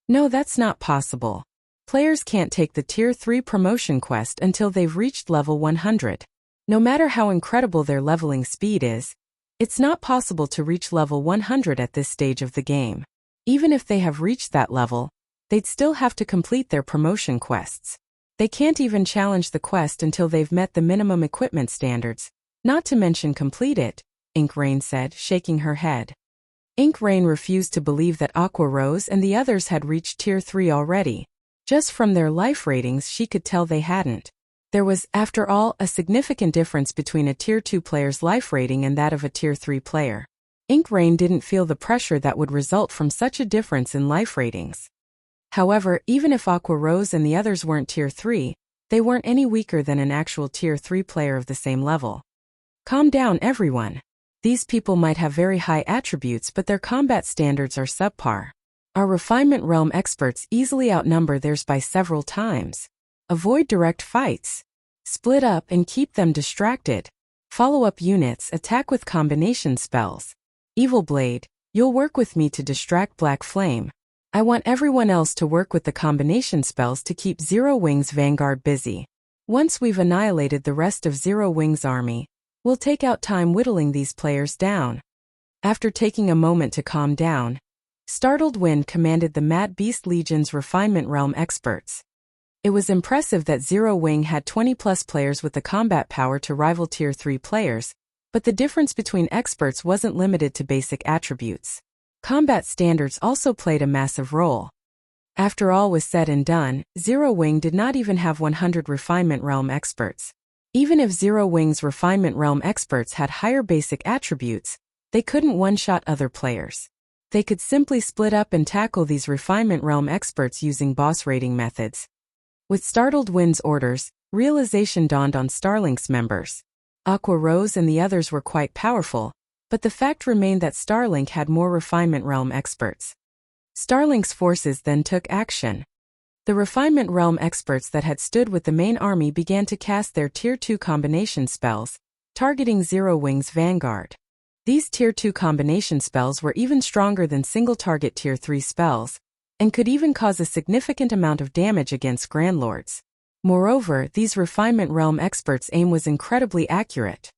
No, that's not possible. Players can't take the Tier 3 promotion quest until they've reached level 100. No matter how incredible their leveling speed is, it's not possible to reach level 100 at this stage of the game. Even if they have reached that level, they'd still have to complete their promotion quests. They can't even challenge the quest until they've met the minimum equipment standards, not to mention complete it, Ink Rain said, shaking her head. Ink Rain refused to believe that Aqua Rose and the others had reached Tier 3 already. Just from their life ratings she could tell they hadn't. There was, after all, a significant difference between a Tier 2 player's life rating and that of a Tier 3 player. Ink Rain didn't feel the pressure that would result from such a difference in life ratings. However, even if Aqua Rose and the others weren't Tier 3, they weren't any weaker than an actual Tier 3 player of the same level. Calm down, everyone. These people might have very high attributes, but their combat standards are subpar. Our Refinement Realm experts easily outnumber theirs by several times. Avoid direct fights. Split up and keep them distracted. Follow-up units attack with combination spells. Evil Blade, you'll work with me to distract Black Flame. I want everyone else to work with the combination spells to keep Zero Wing's vanguard busy. Once we've annihilated the rest of Zero Wing's army, we'll take out time whittling these players down. After taking a moment to calm down, Startled Wind commanded the Mad Beast Legion's Refinement Realm experts. It was impressive that Zero Wing had 20+ players with the combat power to rival Tier 3 players, but the difference between experts wasn't limited to basic attributes. Combat standards also played a massive role. After all was said and done, Zero Wing did not even have 100 Refinement Realm experts. Even if Zero Wing's Refinement Realm experts had higher basic attributes, They couldn't one-shot other players. They could simply split up and tackle these Refinement Realm experts using boss raiding methods. With Startled Wind's orders, realization dawned on Starlink's members. Aqua Rose and the others were quite powerful, but the fact remained that Starlink had more Refinement Realm experts. Starlink's forces then took action. The Refinement Realm experts that had stood with the main army began to cast their Tier 2 combination spells, targeting Zero Wing's vanguard. These Tier 2 combination spells were even stronger than single-target Tier 3 spells, and could even cause a significant amount of damage against Grandlords. Moreover, these Refinement Realm experts' aim was incredibly accurate.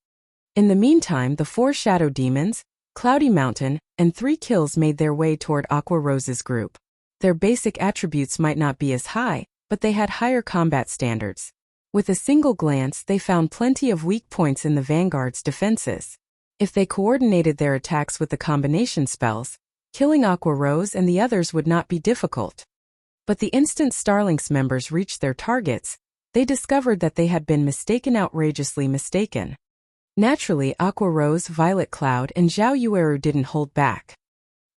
In the meantime, the 4 Shadow Demons, Cloudy Mountain, and 3 kills made their way toward Aqua Rose's group. Their basic attributes might not be as high, but they had higher combat standards. With a single glance, they found plenty of weak points in the Vanguard's defenses. If they coordinated their attacks with the combination spells, killing Aqua Rose and the others would not be difficult. But the instant Starlink's members reached their targets, they discovered that they had been outrageously mistaken. Naturally, Aqua Rose, Violet Cloud, and Zhao Yueru didn't hold back.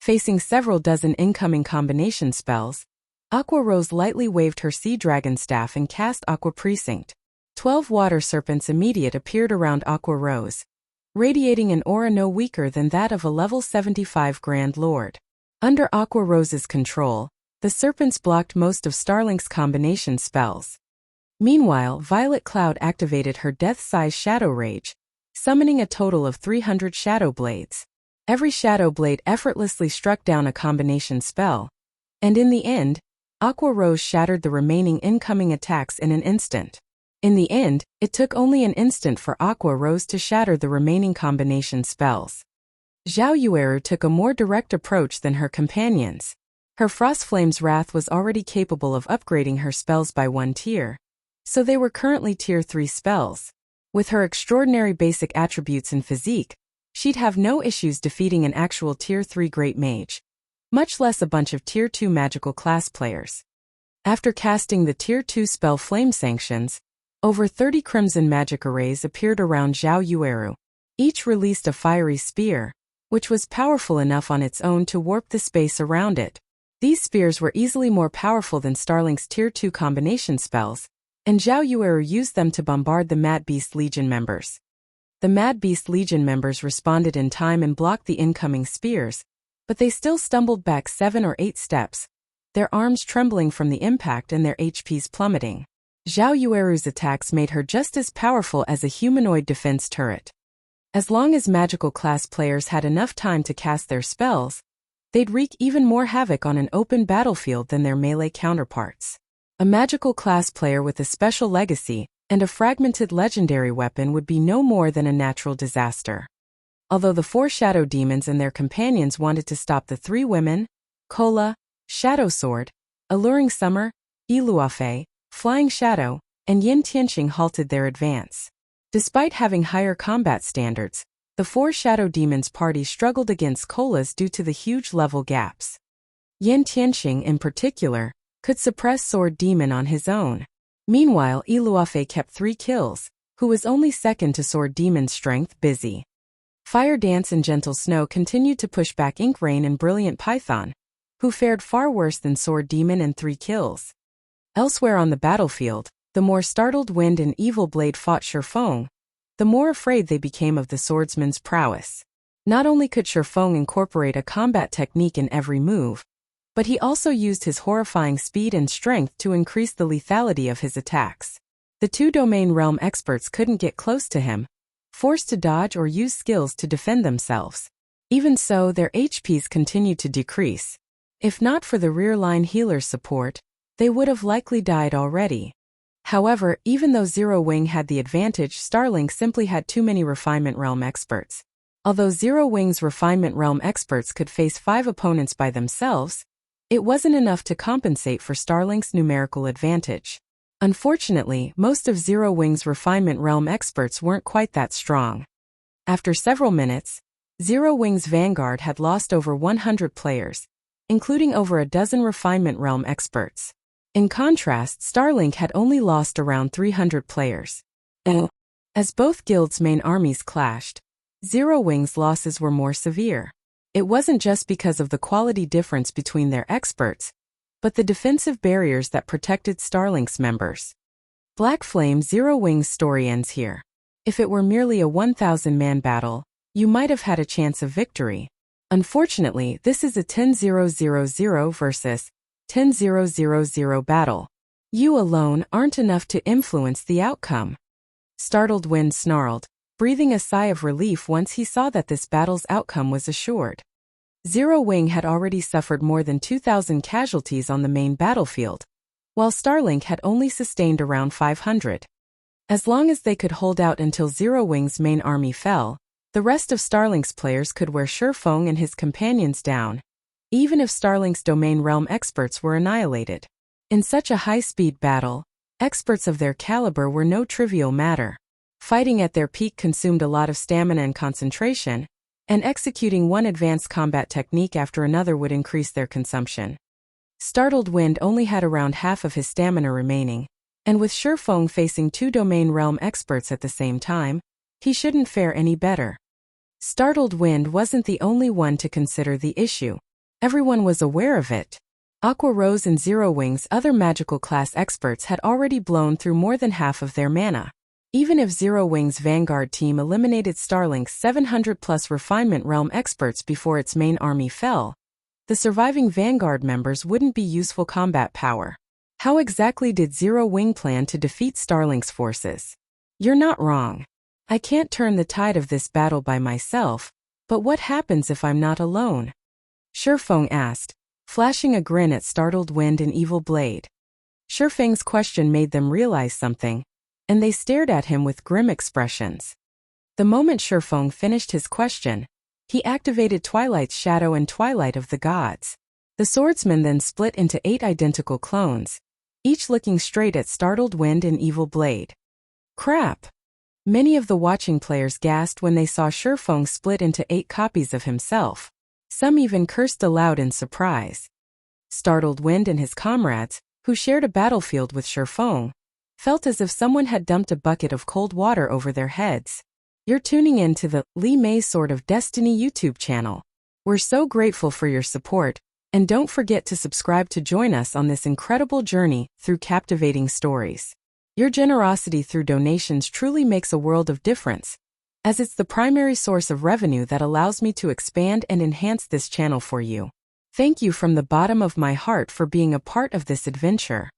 Facing several dozen incoming combination spells, Aqua Rose lightly waved her Sea Dragon Staff and cast Aqua Precinct. 12 Water Serpents immediate appeared around Aqua Rose, radiating an aura no weaker than that of a level 75 Grand Lord. Under Aqua Rose's control, the serpents blocked most of Starlink's combination spells. Meanwhile, Violet Cloud activated her death-size Shadow Rage, summoning a total of 300 Shadow Blades. Every Shadow Blade effortlessly struck down a combination spell, and in the end, Aqua Rose shattered the remaining incoming attacks in an instant. In the end, it took only an instant for Aqua Rose to shatter the remaining combination spells. Zhao Yueru took a more direct approach than her companions. Her Frost Flame's Wrath was already capable of upgrading her spells by 1 tier, so they were currently Tier 3 spells. With her extraordinary basic attributes and physique, she'd have no issues defeating an actual Tier 3 Great Mage, much less a bunch of Tier 2 magical class players. After casting the Tier 2 spell Flame Sanctions, over 30 Crimson Magic Arrays appeared around Zhao Yueru. Each released a fiery spear, which was powerful enough on its own to warp the space around it. These spears were easily more powerful than Starlink's Tier 2 combination spells, and Zhao Yueru used them to bombard the Mad Beast Legion members. The Mad Beast Legion members responded in time and blocked the incoming spears, but they still stumbled back 7 or 8 steps, their arms trembling from the impact and their HPs plummeting. Zhao Yueru's attacks made her just as powerful as a humanoid defense turret. As long as magical class players had enough time to cast their spells, they'd wreak even more havoc on an open battlefield than their melee counterparts. A magical class player with a special legacy and a fragmented legendary weapon would be no more than a natural disaster. Although the 4 Shadow Demons and their companions wanted to stop the 3 women, Kola, Shadow Sword, Alluring Summer, Iluafe, Flying Shadow, and Yin Tianqing halted their advance. Despite having higher combat standards, the 4 Shadow Demons party struggled against Kola's due to the huge level gaps. Yin Tianqing, in particular, could suppress Sword Demon on his own. Meanwhile, Iluafe kept 3 kills, who was only second to Sword Demon's strength, busy. Fire Dance and Gentle Snow continued to push back Ink Rain and Brilliant Python, who fared far worse than Sword Demon and 3 kills. Elsewhere on the battlefield, the more Startled Wind and Evil Blade fought Shifeng, the more afraid they became of the swordsman's prowess. Not only could Shifeng incorporate a combat technique in every move, but he also used his horrifying speed and strength to increase the lethality of his attacks. The 2 Domain Realm experts couldn't get close to him, forced to dodge or use skills to defend themselves. Even so, their HPs continued to decrease. If not for the rear-line healer's support, they would have likely died already. However, even though Zero Wing had the advantage, Starlink simply had too many Refinement Realm experts. Although Zero Wing's Refinement Realm experts could face 5 opponents by themselves, it wasn't enough to compensate for Starlink's numerical advantage. Unfortunately, most of Zero Wing's Refinement Realm experts weren't quite that strong. After several minutes, Zero Wing's Vanguard had lost over 100 players, including over a dozen Refinement Realm experts. In contrast, Starlink had only lost around 300 players. As both guilds' main armies clashed, Zero Wing's losses were more severe. It wasn't just because of the quality difference between their experts, but the defensive barriers that protected Starlink's members. Black Flame Zero Wing's story ends here. If it were merely a 1,000-man battle, you might have had a chance of victory. Unfortunately, this is a 10,000 versus 10,000 battle. You alone aren't enough to influence the outcome. Startled Wind snarled, breathing a sigh of relief once he saw that this battle's outcome was assured. Zero Wing had already suffered more than 2,000 casualties on the main battlefield, while Starlink had only sustained around 500. As long as they could hold out until Zero Wing's main army fell, the rest of Starlink's players could wear Shifeng and his companions down, even if Starlink's domain realm experts were annihilated. In such a high-speed battle, experts of their caliber were no trivial matter. Fighting at their peak consumed a lot of stamina and concentration, and executing one advanced combat technique after another would increase their consumption. Startled Wind only had around half of his stamina remaining, and with Shifeng facing two domain realm experts at the same time, he shouldn't fare any better. Startled Wind wasn't the only one to consider the issue. Everyone was aware of it. Aqua Rose and Zero Wing's other magical class experts had already blown through more than half of their mana. Even if Zero Wing's Vanguard team eliminated Starlink's 700+ Refinement Realm experts before its main army fell, the surviving Vanguard members wouldn't be useful combat power. How exactly did Zero Wing plan to defeat Starlink's forces? You're not wrong. I can't turn the tide of this battle by myself, but what happens if I'm not alone? Shifeng asked, flashing a grin at Startled Wind and Evil Blade. Shifeng's question made them realize something, and they stared at him with grim expressions. The moment Shifeng finished his question, he activated Twilight's Shadow and Twilight of the Gods. The swordsman then split into 8 identical clones, each looking straight at Startled Wind and Evil Blade. Crap! Many of the watching players gasped when they saw Shifeng split into 8 copies of himself. Some even cursed aloud in surprise. Startled Wind and his comrades, who shared a battlefield with Shifeng, felt as if someone had dumped a bucket of cold water over their heads. You're tuning in to the Li Mei Sword of Destiny YouTube channel. We're so grateful for your support, and don't forget to subscribe to join us on this incredible journey through captivating stories. Your generosity through donations truly makes a world of difference, as it's the primary source of revenue that allows me to expand and enhance this channel for you. Thank you from the bottom of my heart for being a part of this adventure.